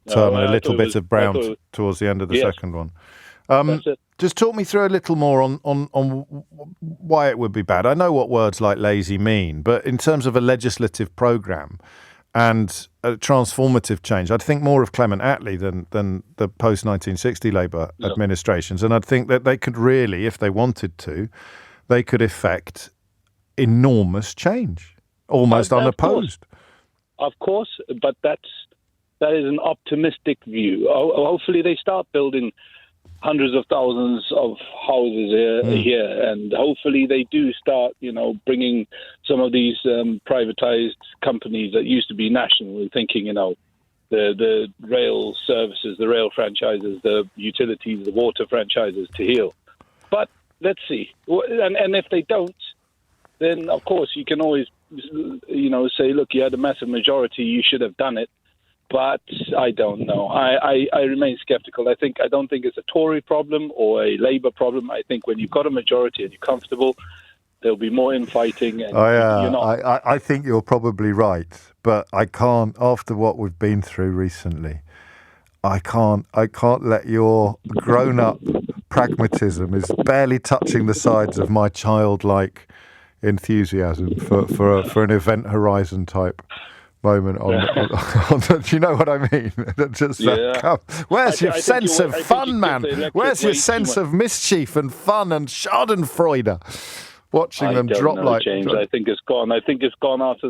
term and a little bit of Brown towards the end of the second one. Just talk me through a little more on why it would be bad. I know what words like lazy mean, but in terms of a legislative programme and a transformative change, I'd think more of Clement Attlee than the post-1960 Labour administrations. And I'd think that they could really, if they wanted to, they could effect enormous change, almost unopposed. Of course, but that is an optimistic view. Hopefully they start building hundreds of thousands of houses here, and hopefully they do start, bringing some of these privatized companies that used to be national, thinking, the rail services, the rail franchises, the utilities, the water franchises to heel. But let's see. And if they don't, then of course you can always, say, look, you had a massive majority, you should have done it. But I don't know. I remain skeptical. I don't think it's a Tory problem or a Labour problem. I think when you've got a majority and you're comfortable, there'll be more infighting. And you're not. I think you're probably right, but I can't. After what we've been through recently, I can't let your grown-up pragmatism is barely touching the sides of my childlike enthusiasm for an Event Horizon type moment on the, do you know what I mean? Where's your sense of fun, man? Where's your sense of mischief and fun and schadenfreude? Watching them drop like James. I think it's gone. I think it's gone after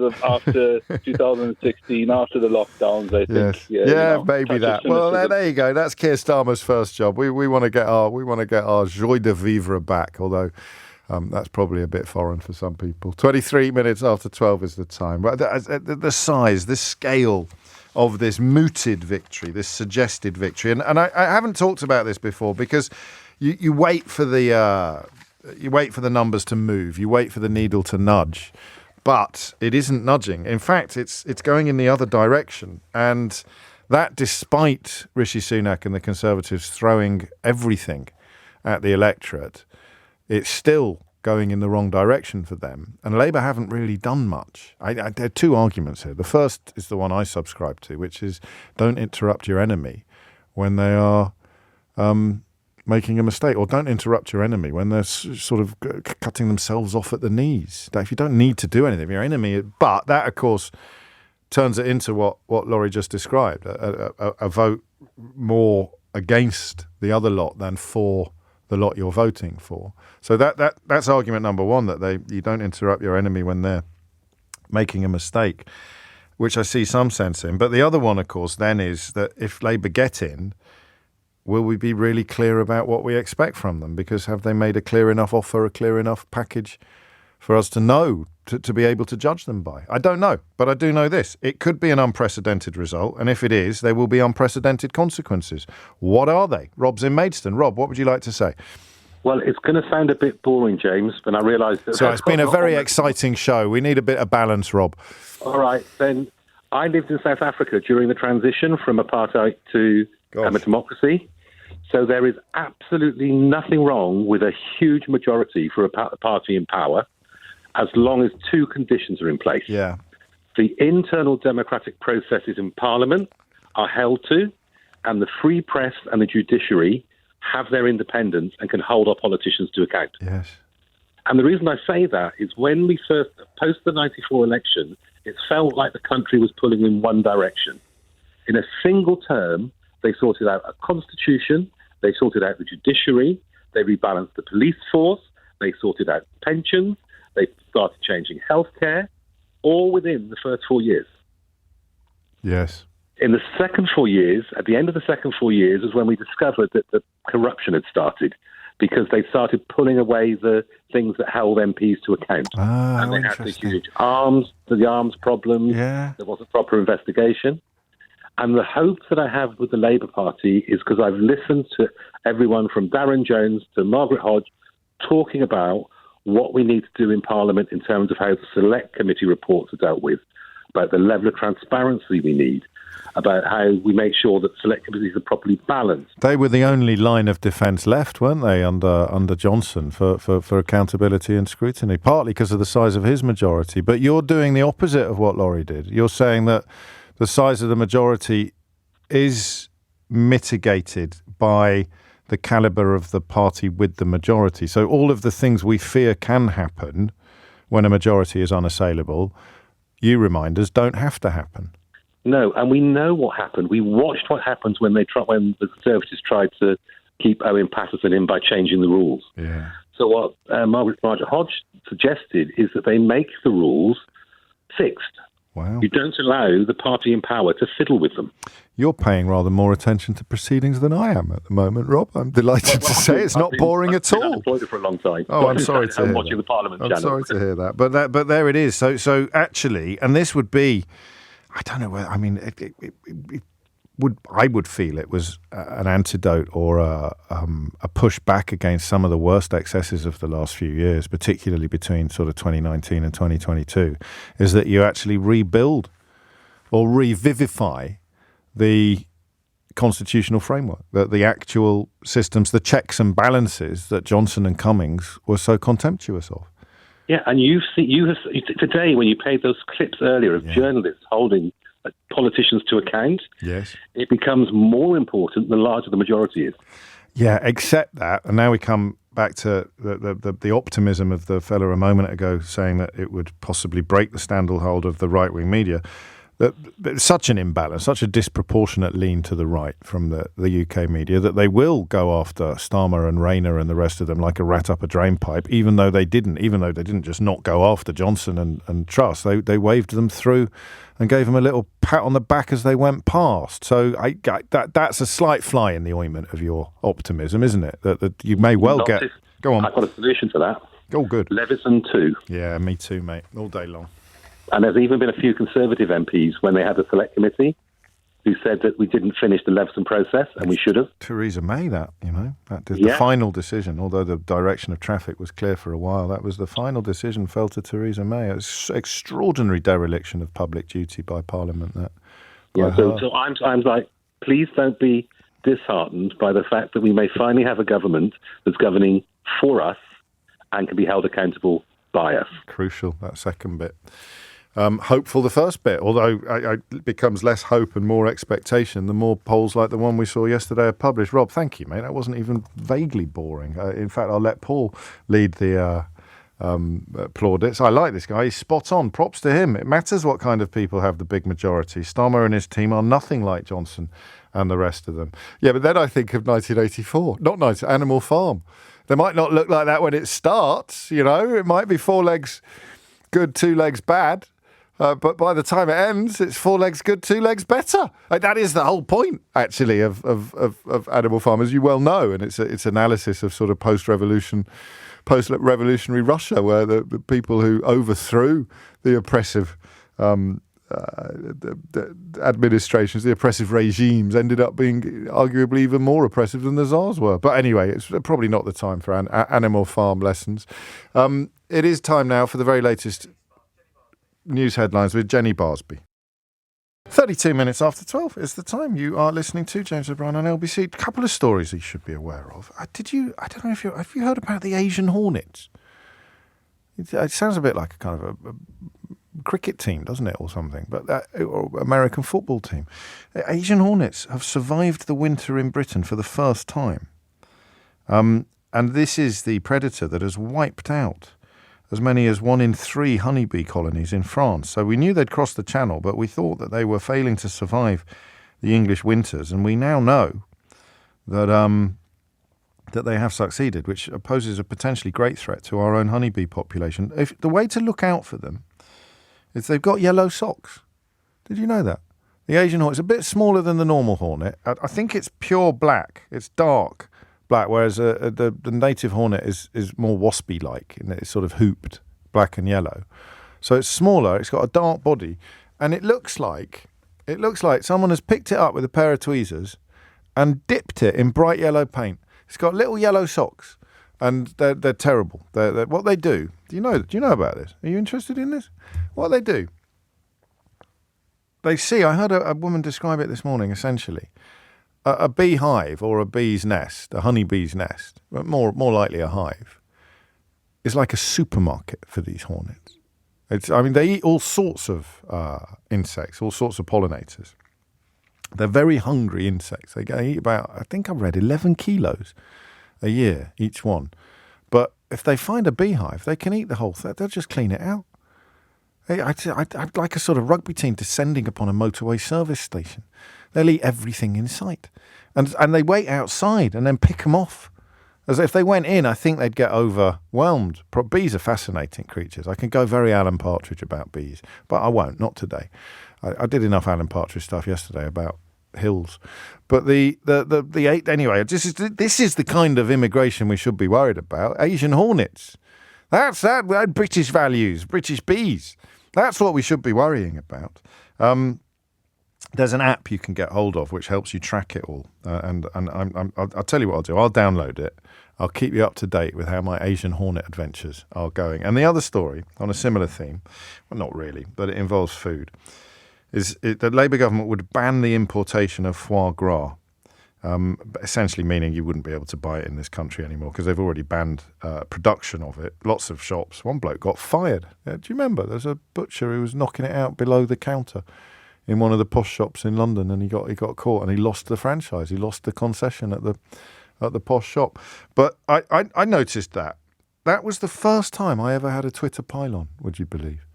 2016, after the lockdowns. I think. Yes. Maybe that. Well, there you go. That's Keir Starmer's first job. We want to get our joie de vivre back. Although that's probably a bit foreign for some people. 23 minutes after 12 is the time. But the size, the scale of this mooted victory, this suggested victory, and I haven't talked about this before because you wait for the numbers to move, you wait for the needle to nudge, but it isn't nudging. In fact, it's going in the other direction, and that despite Rishi Sunak and the Conservatives throwing everything at the electorate, it's still going in the wrong direction for them. And Labour haven't really done much. There are two arguments here. The first is the one I subscribe to, which is don't interrupt your enemy when they are making a mistake, or don't interrupt your enemy when they're sort of cutting themselves off at the knees. If you don't need to do anything, your enemy. But that, of course, turns it into what Laurie just described, a vote more against the other lot than for the lot you're voting for. So that's argument number one, that you don't interrupt your enemy when they're making a mistake, which I see some sense in. But the other one, of course, then is that if Labour get in, will we be really clear about what we expect from them? Because have they made a clear enough offer, a clear enough package for us to know, to be able to judge them by? I don't know, but I do know this. It could be an unprecedented result, and if it is, there will be unprecedented consequences. What are they? Rob's in Maidstone. Rob, what would you like to say? Well, it's going to sound a bit boring, James, but I realise that... So it's been a very exciting show. We need a bit of balance, Rob. All right, then. I lived in South Africa during the transition from apartheid to a democracy. So there is absolutely nothing wrong with a huge majority for a party in power, as long as two conditions are in place. Yeah. The internal democratic processes in Parliament are held to, and the free press and the judiciary have their independence and can hold our politicians to account. Yes. And the reason I say that is when we first, post the 94 election, it felt like the country was pulling in one direction. In a single term, they sorted out a constitution, they sorted out the judiciary, they rebalanced the police force, they sorted out pensions, they started changing healthcare, all within the first 4 years. Yes. In the second 4 years, at the end of the second 4 years, is when we discovered that the corruption had started, because they started pulling away the things that held MPs to account. And they had the huge arms problem. Yeah. There wasn't proper investigation. And the hope that I have with the Labour Party is because I've listened to everyone from Darren Jones to Margaret Hodge talking about what we need to do in Parliament in terms of how the select committee reports are dealt with, about the level of transparency we need, about how we make sure that select committees are properly balanced. They were the only line of defence left, weren't they, under Johnson for accountability and scrutiny, partly because of the size of his majority. But you're doing the opposite of what Laurie did. You're saying that the size of the majority is mitigated by the calibre of the party with the majority. So all of the things we fear can happen when a majority is unassailable, you remind us, don't have to happen. No, and we know what happened. We watched what happens when the Conservatives tried to keep Owen Paterson in by changing the rules. Yeah. So what Margaret Hodge suggested is that they make the rules fixed. Wow. You don't allow the party in power to fiddle with them. You're paying rather more attention to proceedings than I am at the moment, Rob. I'm delighted to say it's not boring at all. I've been unemployed for a long time. Oh, I'm sorry to hear watching that. the Parliament I'm channel. sorry to hear that. But there it is. So actually, and this would be, I don't know whether, I mean, I would feel it was an antidote or a pushback against some of the worst excesses of the last few years, particularly between sort of 2019 and 2022, is that you actually rebuild or revivify the constitutional framework, the actual systems, the checks and balances that Johnson and Cummings were so contemptuous of. Yeah, and you have today when you played those clips earlier of journalists holding politicians to account, yes, it becomes more important the larger the majority is. Yeah, except that, and now we come back to the optimism of the fellow a moment ago saying that it would possibly break the stranglehold of the right-wing media. That such an imbalance, such a disproportionate lean to the right from the UK media that they will go after Starmer and Rayner and the rest of them like a rat up a drain pipe, even though they didn't just not go after Johnson and Truss. They waved them through and gave them a little pat on the back as they went past. So that's a slight fly in the ointment of your optimism, isn't it? That you may well get... Go on. I've got a solution to that. Oh, good. Leveson too. Yeah, me too, mate. All day long. And there's even been a few Conservative MPs when they had the select committee who said that we didn't finish the Leveson process and we should have. Theresa May, that did the final decision, although the direction of traffic was clear for a while. That was the final decision fell to Theresa May. It was extraordinary dereliction of public duty by Parliament. So I'm like, please don't be disheartened by the fact that we may finally have a government that's governing for us and can be held accountable by us. Crucial, that second bit. Hopeful the first bit, although it becomes less hope and more expectation the more polls like the one we saw yesterday are published. Rob, thank you, mate. That wasn't even vaguely boring. In fact, I'll let Paul lead the plaudits. I like this guy. He's spot on. Props to him. It matters what kind of people have the big majority. Starmer and his team are nothing like Johnson and the rest of them. Yeah, but then I think of 1984, not Animal Farm. They might not look like that when it starts, It might be 4 legs good, 2 legs bad. But by the time it ends, it's 4 legs good, 2 legs better. That is the whole point, actually, of Animal Farm, as you well know. And it's analysis of sort of post-revolutionary Russia, where the people who overthrew the oppressive the administrations, the oppressive regimes, ended up being arguably even more oppressive than the Tsars were. But anyway, it's probably not the time for Animal Farm lessons. It is time now for the very latest news headlines with Jenny Barsby. 32 minutes after 12 is the time. You are listening to James O'Brien on LBC. A couple of stories you should be aware of. I don't know if have you heard about the Asian Hornets? It sounds a bit like a kind of a cricket team, doesn't it, or something? But or American football team. The Asian Hornets have survived the winter in Britain for the first time. And this is the predator that has wiped out as many as 1 in 3 honeybee colonies in France. So we knew they'd crossed the channel, but we thought that they were failing to survive the English winters. And we now know that that they have succeeded, which poses a potentially great threat to our own honeybee population. The way to look out for them is they've got yellow socks. Did you know that? The Asian hornet is a bit smaller than the normal hornet. I think it's pure black. It's dark black, whereas the native hornet is more waspy-like, and it's sort of hooped, black and yellow. So it's smaller. It's got a dark body, and it looks like someone has picked it up with a pair of tweezers and dipped it in bright yellow paint. It's got little yellow socks, and they're terrible. They're what they do. Do you know about this? Are you interested in this? What they do? They see. I heard a woman describe it this morning. Essentially, a beehive or a bee's nest, a honeybee's nest, but more likely a hive, is like a supermarket for these hornets. They eat all sorts of insects, all sorts of pollinators. They're very hungry insects. They eat about, I think I read, 11 kilos a year, each one. But if they find a beehive, they can eat the whole thing. They'll just clean it out. I'd like a sort of rugby team descending upon a motorway service station. They'll eat everything in sight. And they wait outside and then pick them off As if they went in, I think they'd get overwhelmed. Bees are fascinating creatures. I can go very Alan Partridge about bees, but I won't, not today. I did enough Alan Partridge stuff yesterday about hills. But the eight anyway. This is the kind of immigration we should be worried about. Asian Hornets. That's British values, British bees. That's what we should be worrying about. There's an app you can get hold of which helps you track it all. I'll tell you what I'll do. I'll download it. I'll keep you up to date with how my Asian Hornet adventures are going. And the other story on a similar theme, well, not really, but it involves food, is the Labour government would ban the importation of foie gras, essentially meaning you wouldn't be able to buy it in this country anymore because they've already banned production of it. Lots of shops. One bloke got fired. Do you remember? There's a butcher who was knocking it out below the counter in one of the posh shops in London, and he got caught and he lost the franchise. He lost the concession at the posh shop. But I noticed that was the first time I ever had a Twitter pylon, would you believe?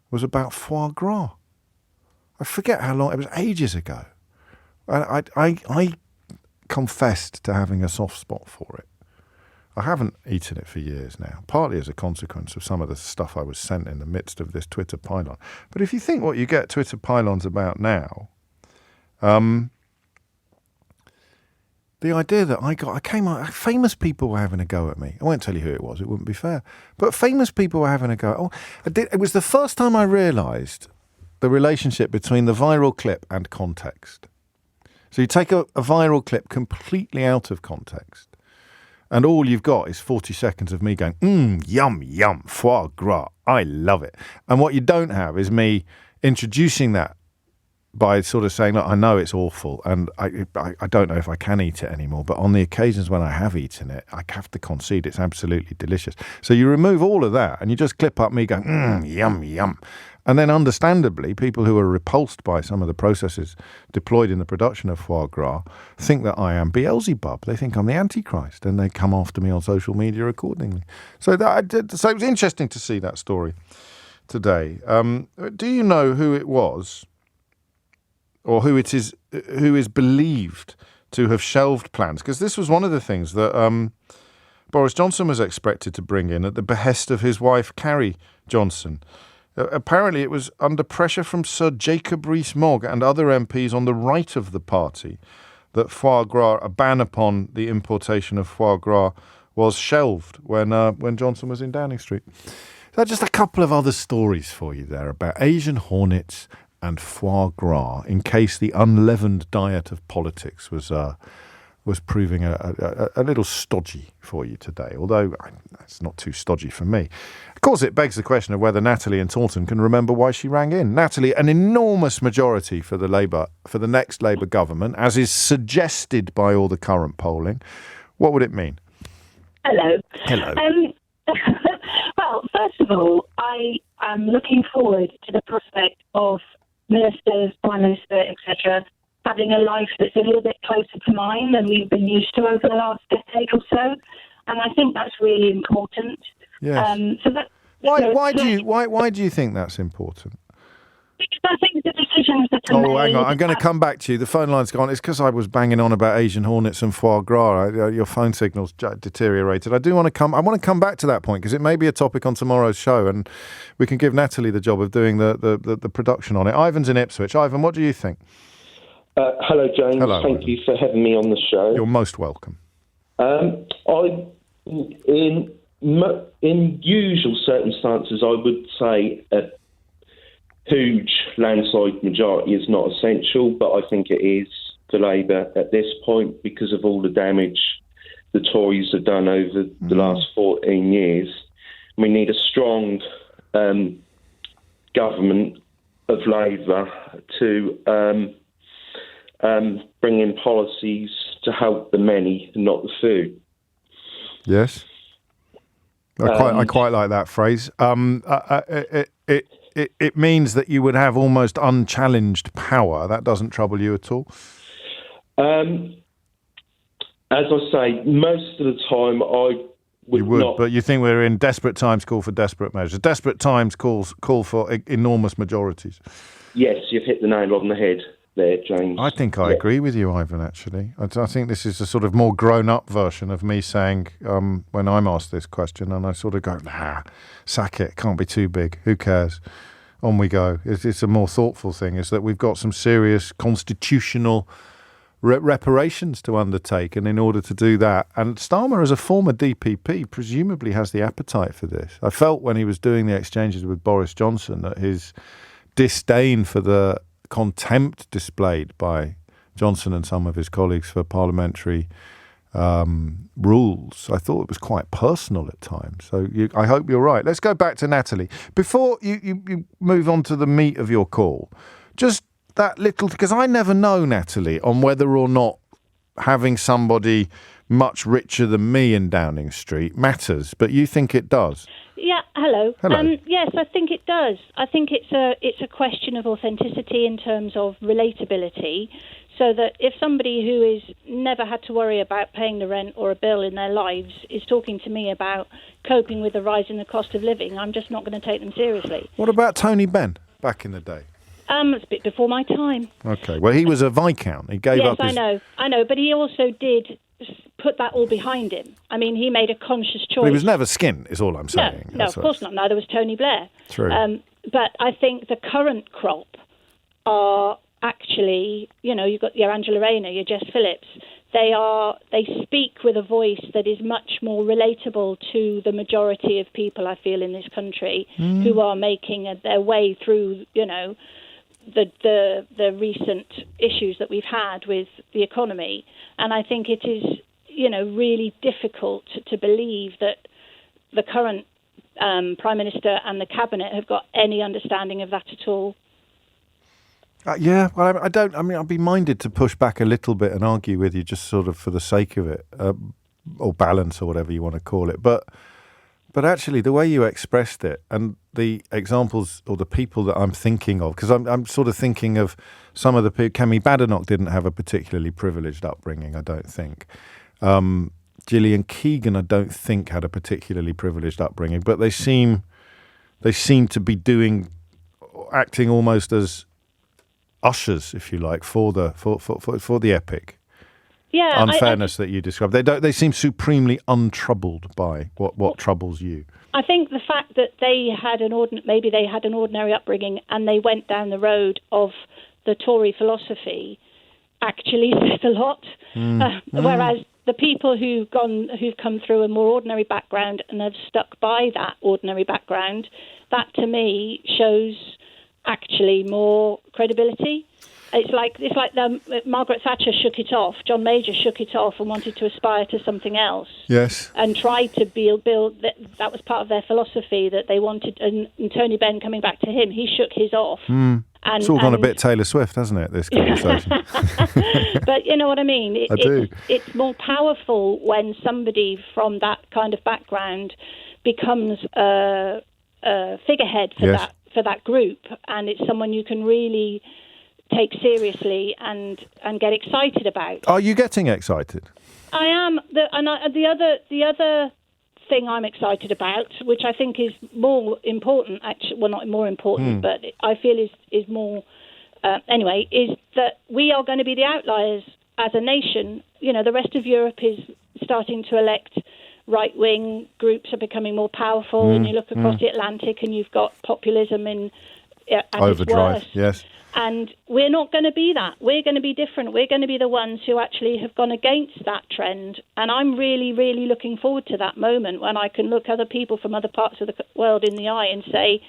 It was about foie gras. I forget how long, it was ages ago. And I confessed to having a soft spot for it. I haven't eaten it for years now, partly as a consequence of some of the stuff I was sent in the midst of this Twitter pylon. But if you think what you get Twitter pylons about now, the idea that famous people were having a go at me. I won't tell you who it was, it wouldn't be fair. But famous people were having a go. It was the first time I realised the relationship between the viral clip and context. So you take a viral clip completely out of context, and all you've got is 40 seconds of me going, yum, yum, foie gras, I love it. And what you don't have is me introducing that by sort of saying, look, I know it's awful, and I don't know if I can eat it anymore, but on the occasions when I have eaten it, I have to concede it's absolutely delicious. So you remove all of that, and you just clip up me going, yum, yum. And then understandably, people who are repulsed by some of the processes deployed in the production of foie gras think that I am Beelzebub. They think I'm the Antichrist, and they come after me on social media accordingly. So it was interesting to see that story today. Do you know who it was, or who is believed to have shelved plans? Because this was one of the things that Boris Johnson was expected to bring in at the behest of his wife, Carrie Johnson. Apparently it was under pressure from Sir Jacob Rees-Mogg and other MPs on the right of the party that foie gras, a ban upon the importation of foie gras, was shelved when Johnson was in Downing Street. So just a couple of other stories for you there about Asian hornets and foie gras, in case the unleavened diet of politics was proving a little stodgy for you today, although it's not too stodgy for me. Of course, it begs the question of whether Natalie in Taunton can remember why she rang in. Natalie, an enormous majority for the next Labour government, as is suggested by all the current polling. What would it mean? Hello. Hello. Well, first of all, I am looking forward to the prospect of ministers, Prime Minister, etc., having a life that's a little bit closer to mine than we've been used to over the last decade or so, and I think that's really important. Yes. Why do you think that's important? Because I think the decisions that are made... Hang on, I'm going to come back to you. The phone line's gone. It's because I was banging on about Asian hornets and foie gras. Your phone signal's deteriorated. I want to come back to that point because it may be a topic on tomorrow's show, and we can give Natalie the job of doing the production on it. Ivan's in Ipswich. Ivan, what do you think? Hello, James. Hello, Thank Ivan. you for having me on the show. You're most welcome. In usual circumstances, I would say a huge landslide majority is not essential, but I think it is for Labour at this point because of all the damage the Tories have done over the last 14 years. We need a strong government of Labour to bring in policies to help the many, not the few. Yes. I quite like that phrase. It means that you would have almost unchallenged power. That doesn't trouble you at all? As I say, most of the time I would not. But you think we're in desperate times call for desperate measures. Desperate times call for enormous majorities. Yes, you've hit the nail on the head. there, James. I think I agree with you, Ivan, actually. I think this is a sort of more grown-up version of me saying, when I'm asked this question, and I sort of go, sack it, can't be too big, who cares? On we go. It's a more thoughtful thing, is that we've got some serious constitutional reparations to undertake, and in order to do that, and Starmer, as a former DPP, presumably has the appetite for this. I felt when he was doing the exchanges with Boris Johnson that his disdain for the contempt displayed by Johnson and some of his colleagues for parliamentary rules, I thought it was quite personal at times. So I hope you're right. Let's go back to Natalie. Before you move on to the meat of your call, just that little, because I never know, Natalie, on whether or not having somebody much richer than me in Downing Street matters, but you think it does. Yeah, hello. Hello. Yes, I think it does. I think it's a question of authenticity in terms of relatability, so that if somebody who has never had to worry about paying the rent or a bill in their lives is talking to me about coping with the rise in the cost of living, I'm just not going to take them seriously. What about Tony Benn back in the day? It's a bit before my time. Okay, well, he was a Viscount. He gave up his... Yes, I know, but he also did put that all behind him. I mean, he made a conscious choice. But he was never skint, is all I'm saying. No, of course not. Neither was Tony Blair. True. But I think the current crop are actually, you've got your Angela Rayner, your Jess Phillips. They speak with a voice that is much more relatable to the majority of people, I feel, in this country, who are making their way through, the recent issues that we've had with the economy. And I think it is, really difficult to believe that the current Prime Minister and the Cabinet have got any understanding of that at all. Yeah, well, I'd be minded to push back a little bit and argue with you just sort of for the sake of it, or balance or whatever you want to call it. But actually, the way you expressed it and the examples or the people that I'm thinking of, because I'm sort of thinking of some of the people. Kemi Badenoch didn't have a particularly privileged upbringing, I don't think. Gillian Keegan, I don't think, had a particularly privileged upbringing, but they seem to be acting almost as ushers, if you like, for the epic. Yeah, unfairness that you described. They seem supremely untroubled by what troubles you. I think the fact that they had maybe they had an ordinary upbringing and they went down the road of the Tory philosophy actually says a lot. Whereas the people who've come through a more ordinary background and have stuck by that ordinary background, that to me shows actually more credibility. It's like Margaret Thatcher shook it off. John Major shook it off and wanted to aspire to something else. Yes. And tried to build that was part of their philosophy that they wanted. And Tony Benn coming back to him, he shook his off. And, it's all gone a bit Taylor Swift, hasn't it, this conversation? But you know what I mean? I do. It's more powerful when somebody from that kind of background becomes a figurehead for that group, and it's someone you can really take seriously and get excited about. Are you getting excited? I am. The other thing I'm excited about, which I think is more important, actually, well, not more important, but I feel is more, anyway, is that we are going to be the outliers as a nation. The rest of Europe is starting to elect right-wing groups are becoming more powerful, and you look across the Atlantic and you've got populism at overdrive, its worst. yes. And we're not going to be that. We're going to be different. We're going to be the ones who actually have gone against that trend. And I'm really, really looking forward to that moment when I can look other people from other parts of the world in the eye and say,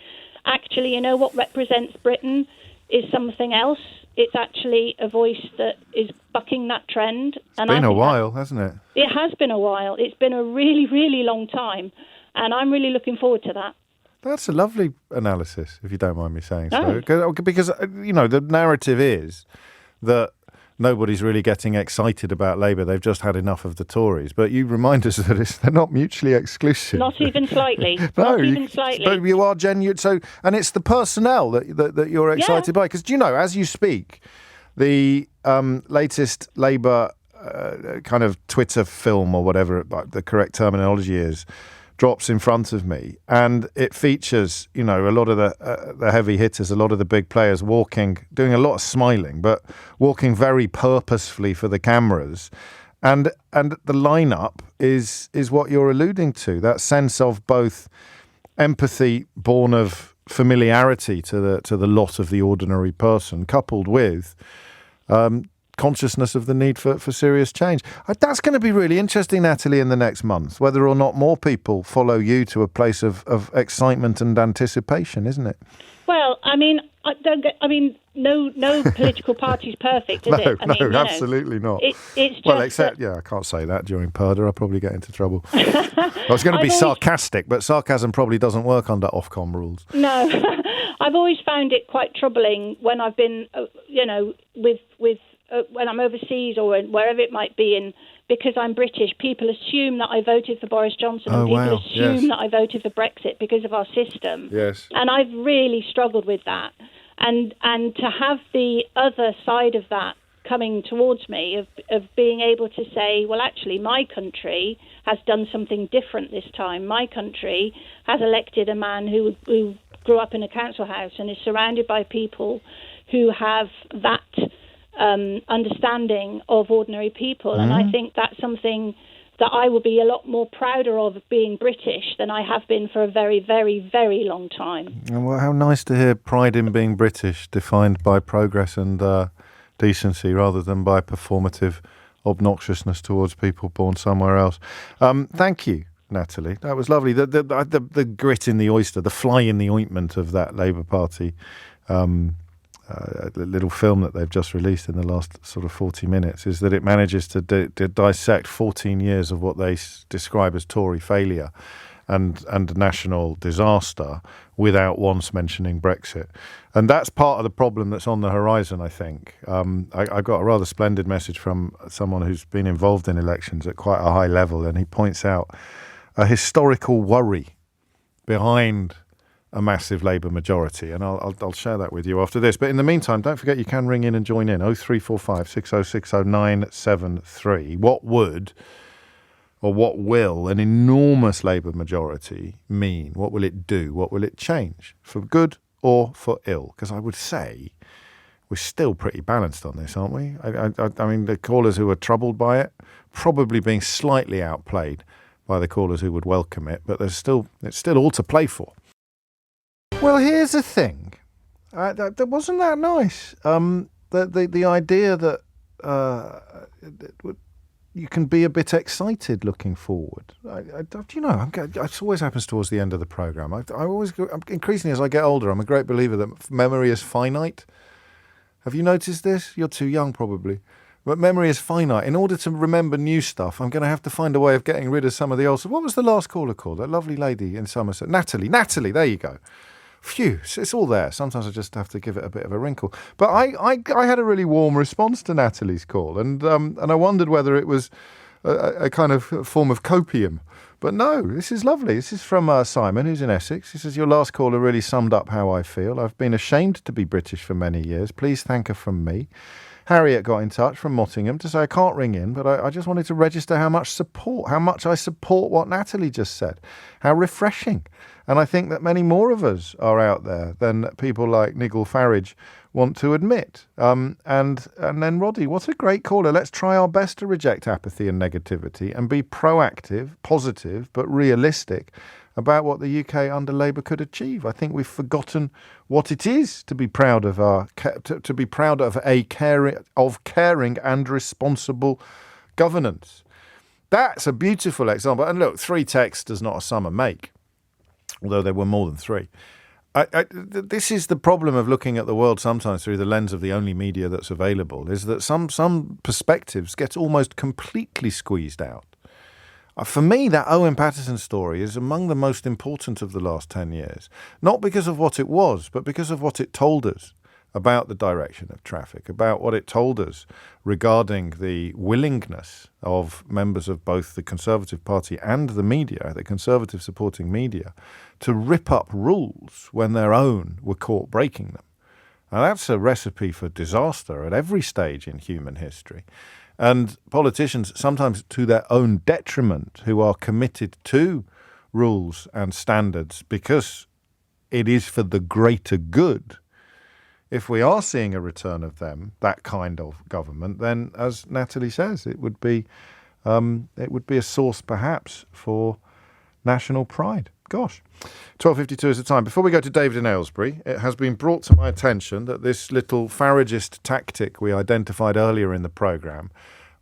actually, what represents Britain is something else. It's actually a voice that is bucking that trend. It's been a while, hasn't it? It has been a while. It's been a really, really long time. And I'm really looking forward to that. That's a lovely analysis, if you don't mind me saying so. Because, the narrative is that nobody's really getting excited about Labour. They've just had enough of the Tories. But you remind us that they're not mutually exclusive. Not even slightly. No, not even slightly. But you are genuine. So, and it's the personnel that you're excited by. Because, as you speak, the latest Labour kind of Twitter film or whatever the correct terminology is, drops in front of me, and it features, a lot of the heavy hitters, a lot of the big players doing a lot of smiling, but walking very purposefully for the cameras. And the lineup is what you're alluding to, that sense of both empathy born of familiarity to the lot of the ordinary person, coupled with consciousness of the need for serious change. That's going to be really interesting, Natalie, in the next month, whether or not more people follow you to a place of excitement and anticipation, isn't it? Well, no political party is perfect, is it? No, absolutely not. It's just I can't say that during Purdah. I'll probably get into trouble. I was going to be sarcastic, but sarcasm probably doesn't work under Ofcom rules. No, I've always found it quite troubling when I've been, when I'm overseas or wherever it might be, because I'm British, people assume that I voted for Boris Johnson, and people assume that I voted for Brexit because of our system. Yes. And I've really struggled with that. And to have the other side of that coming towards me, of being able to say, well, actually, my country has done something different this time. My country has elected a man who grew up in a council house and is surrounded by people who have that understanding of ordinary people. And I think that's something that I will be a lot more prouder of being British than I have been for a very, very, very long time. Well, how nice to hear pride in being British defined by progress and decency rather than by performative obnoxiousness towards people born somewhere else. Thank you, Natalie. That was lovely. The grit in the oyster, the fly in the ointment of that Labour Party the little film that they've just released in the last sort of 40 minutes is that it manages to dissect 14 years of what they describe as Tory failure and national disaster without once mentioning Brexit. And that's part of the problem that's on the horizon, I think. I got a rather splendid message from someone who's been involved in elections at quite a high level, and he points out a historical worry behind a massive Labour majority, and I'll share that with you after this. But in the meantime, don't forget you can ring in and join in 0345 6060 973. What would or what will an enormous Labour majority mean? What will it do? What will it change? For good or for ill? Because I would say we're still pretty balanced on this, aren't we? I mean, the callers who are troubled by it probably being slightly outplayed by the callers who would welcome it, but it's still all to play for. Well, here's the thing. That wasn't that nice. The idea that you can be a bit excited looking forward. It always happens towards the end of the programme. Increasingly as I get older, I'm a great believer that memory is finite. Have you noticed this? You're too young, probably. But memory is finite. In order to remember new stuff, I'm going to have to find a way of getting rid of some of the old stuff. What was the last caller called? That lovely lady in Somerset. Natalie, there you go. Phew, it's all there. Sometimes I just have to give it a bit of a wrinkle. But I had a really warm response to Natalie's call, and I wondered whether it was a kind of form of copium. But no, this is lovely. This is from Simon, who's in Essex. He says, your last caller really summed up how I feel. I've been ashamed to be British for many years. Please thank her from me. Harriet got in touch from Mottingham to say I can't ring in, but I just wanted to register how much I support what Natalie just said. How refreshing. And I think that many more of us are out there than people like Nigel Farage want to admit. And then Roddy, what a great caller. Let's try our best to reject apathy and negativity and be proactive, positive, but realistic about what the UK under Labour could achieve. I think we've forgotten what it is to be proud of caring and responsible governance. That's a beautiful example. And look, 3 texts does not a summer make, although there were more than 3. This is the problem of looking at the world sometimes through the lens of the only media that's available, is that some perspectives get almost completely squeezed out. For me, that Owen Paterson story is among the most important of the last 10 years, not because of what it was, but because of what it told us about the direction of traffic, about what it told us regarding the willingness of members of both the Conservative Party and the media, the Conservative supporting media, to rip up rules when their own were caught breaking them. Now, that's a recipe for disaster at every stage in human history. And politicians, sometimes to their own detriment, who are committed to rules and standards because it is for the greater good, if we are seeing a return of them, that kind of government, then, as Natalie says, it would be a source perhaps for national pride. Gosh. 12:52 is the time. Before we go to David in Aylesbury, it has been brought to my attention that this little Faragist tactic we identified earlier in the programme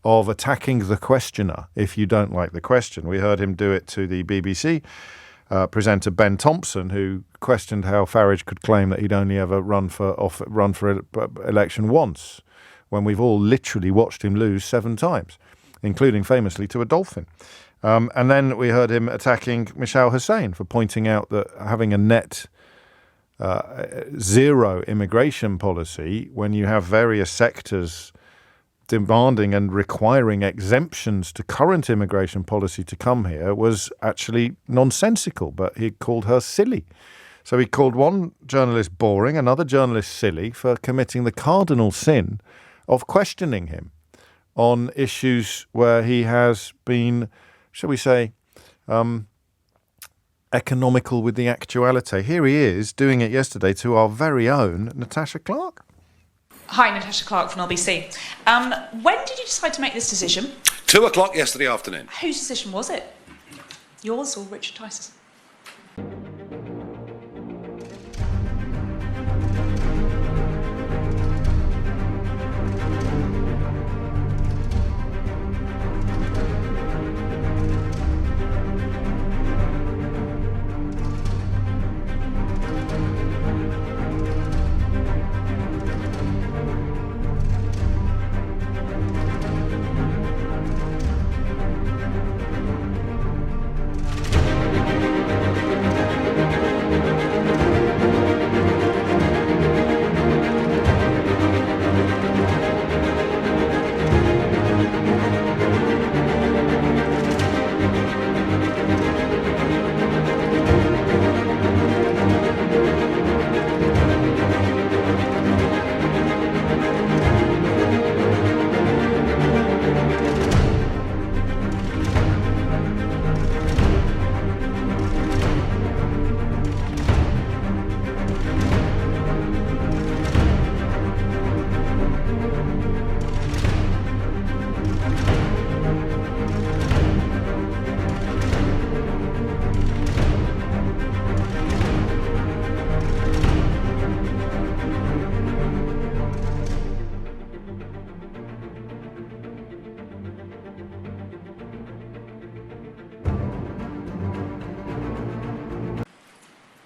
of attacking the questioner if you don't like the question. We heard him do it to the BBC presenter Ben Thompson, who questioned how Farage could claim that he'd only ever run for election once, when we've all literally watched him lose 7 times, including famously to a dolphin. And then we heard him attacking Michelle Hussein for pointing out that having a net zero immigration policy, when you have various sectors demanding and requiring exemptions to current immigration policy to come here, was actually nonsensical, but he called her silly. So he called one journalist boring, another journalist silly, for committing the cardinal sin of questioning him on issues where he has been, shall we say, economical with the actuality. Here he is doing it yesterday to our very own Natasha Clark. Hi, Natasha Clark from LBC. When did you decide to make this decision? 2:00 yesterday afternoon. Whose decision was it? Yours or Richard Tice's?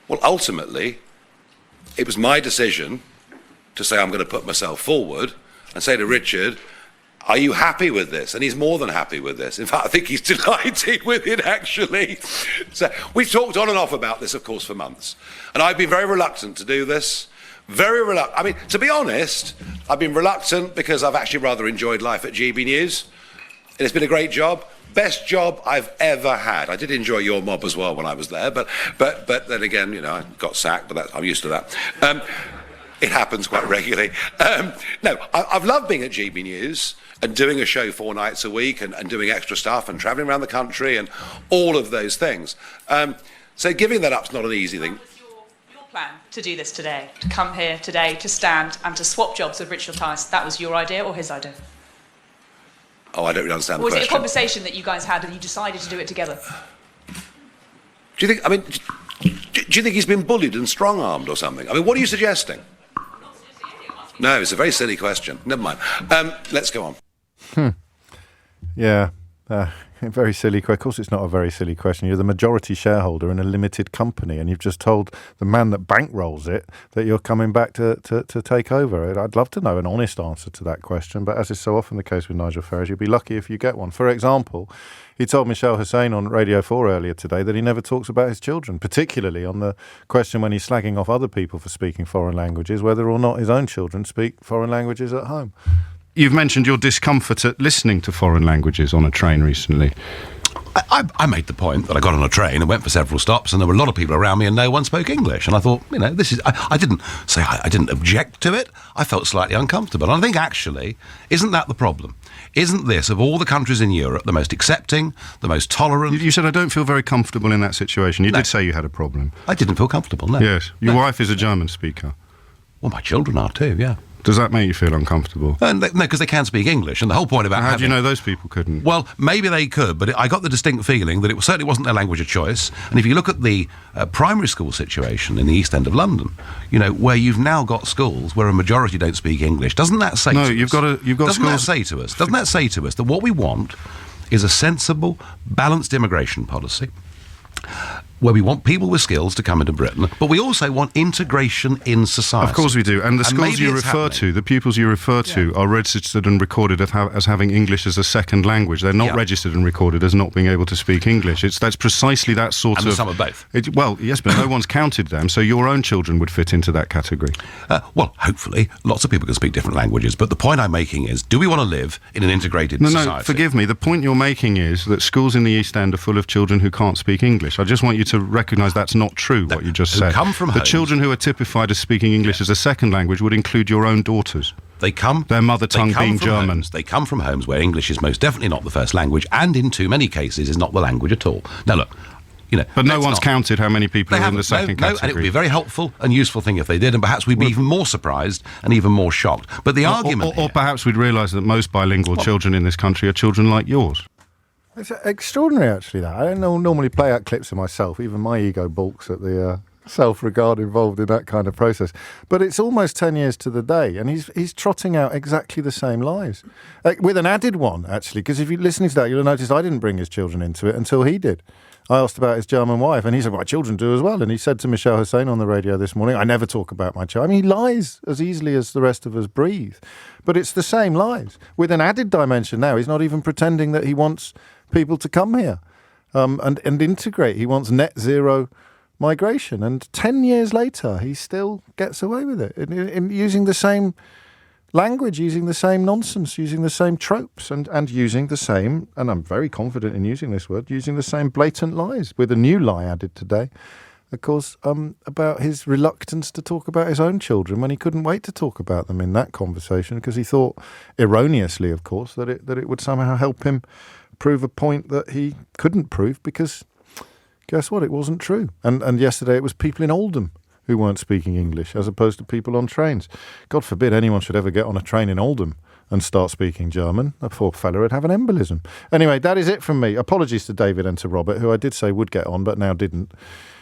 Well, ultimately, it was my decision to say I'm going to put myself forward and say to Richard, are you happy with this? And he's more than happy with this. In fact, I think he's delighted with it, actually. So we've talked on and off about this, of course, for months. And I've been very reluctant to do this. Very reluctant. I mean, to be honest, I've been reluctant because I've actually rather enjoyed life at GB News. And it's been a great job. Best job I've ever had. I did enjoy your mob as well when I was there, but then again, you know, I got sacked, but I'm used to that. It happens quite regularly. No, I've loved being at GB News and doing a show 4 nights a week and doing extra stuff and travelling around the country and all of those things. So giving that up's not an easy thing. Your plan to do this today, to come here today, to stand and to swap jobs with Richard Tice, that was your idea or his idea? Oh, I don't really understand the question. Or was it a conversation that you guys had and you decided to do it together? Do you think, do you think he's been bullied and strong-armed or something? I mean, what are you suggesting? No, it's a very silly question. Never mind. Let's go on. Yeah. Very silly. Of course, it's not a very silly question. You're the majority shareholder in a limited company, and you've just told the man that bankrolls it that you're coming back to take over. I'd love to know an honest answer to that question, but as is so often the case with Nigel Farage, you'll be lucky if you get one. For example, he told Michelle Hussein on Radio 4 earlier today that he never talks about his children, particularly on the question when he's slagging off other people for speaking foreign languages, whether or not his own children speak foreign languages at home. You've mentioned your discomfort at listening to foreign languages on a train recently. I made the point that I got on a train and went for several stops, and there were a lot of people around me and no one spoke English. And I thought, this is... I didn't say I didn't object to it. I felt slightly uncomfortable. And I think, actually, isn't that the problem? Isn't this, of all the countries in Europe, the most accepting, the most tolerant? You said, I don't feel very comfortable in that situation. You did say you had a problem. I didn't feel comfortable, no. Yes. Your wife is a German speaker. Well, my children are too, yeah. Does that make you feel uncomfortable? No, because they can speak English, and the whole point about How do you know those people couldn't? Well, maybe they could, but I got the distinct feeling that it certainly wasn't their language of choice. And if you look at the primary school situation in the East End of London, where you've now got schools where a majority don't speak English, doesn't that say to us... Doesn't that say to us that what we want is a sensible, balanced immigration policy, where we want people with skills to come into Britain, but we also want integration in society. Of course we do. And the schools you refer to, the pupils you refer to, are registered and recorded as having English as a second language. They're not registered and recorded as not being able to speak English. That's precisely that sort and of... some of both. Well, yes, but no one's counted them, so your own children would fit into that category. Well, hopefully, lots of people can speak different languages, but the point I'm making is, do we want to live in an integrated society? No, forgive me. The point you're making is that schools in the East End are full of children who can't speak English. I just want you to recognise that's not true, what you just said. Come from the homes. Children who are typified as speaking English as a second language would include your own daughters. Their mother tongue being German. They come from homes where English is most definitely not the first language, and in too many cases is not the language at all. Now look, but no one's counted how many people are in the second category. And it would be a very helpful and useful thing if they did, and perhaps we'd be even more surprised and even more shocked. But the argument... Or perhaps we'd realise that most bilingual children in this country are children like yours. It's extraordinary, actually, that. I don't normally play out clips of myself. Even my ego balks at the self-regard involved in that kind of process. But it's almost 10 years to the day, and he's trotting out exactly the same lies. With an added one, actually, because if you're listening to that, you'll notice I didn't bring his children into it until he did. I asked about his German wife, and he said, my children do as well. And he said to Michelle Hussein on the radio this morning, I never talk about my child. I mean, he lies as easily as the rest of us breathe. But it's the same lies. With an added dimension now, he's not even pretending that he wants people to come here and integrate. He wants net zero migration. And 10 years later, he still gets away with it in using the same language, using the same nonsense, using the same tropes, and using the same, and I'm very confident in using this word, using the same blatant lies, with a new lie added today, of course, about his reluctance to talk about his own children when he couldn't wait to talk about them in that conversation, because he thought, erroneously, of course, that it would somehow help him prove a point that he couldn't prove, because guess what, it wasn't true. And yesterday it was people in Oldham who weren't speaking English, as opposed to people on trains. God forbid anyone should ever get on a train in Oldham and start speaking German. A poor fella would have an embolism. Anyway, that is it from me. Apologies to David and to Robert, who I did say would get on, but now didn't.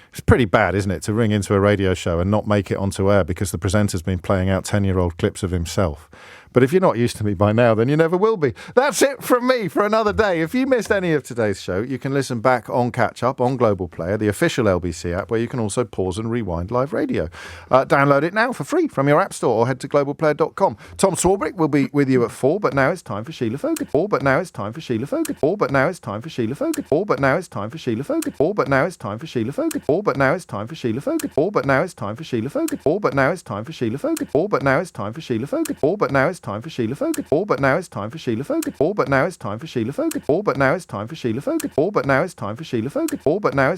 It's pretty bad, isn't it, to ring into a radio show and not make it onto air because the presenter's been playing out 10-year-old clips of himself. But if you're not used to me by now, then you never will be. That's it from me for another day. If you missed any of today's show, you can listen back on Catch Up on Global Player, the official LBC app, where you can also pause and rewind live radio. Download it now for free from your app store or head to globalplayer.com. Tom Swarbrick will be with you at 4, but now it's time for Sheila Fogarty. 4, but now it's time for Sheila Fogarty. 4, but now it's time for Sheila Fogarty. 4, but now it's time for Sheila Fogarty. 4, but now it's time for Sheila Fogarty. 4, but now it's time for Sheila Fogarty. 4, but now it's time for Sheila Fogarty. 4, but now it's time for Sheila Fogarty. 4, but now it's time for Sheila Fogarty. 4, but now it's time for Sheila Fogarty. 4, but now it's time for Sheila Fogarty. 4, but now it's time for Sheila Fogarty. 4, but now it's time for Sheila Fogarty. 4, but now it's time for Sheila Fogarty. 4, but now it's time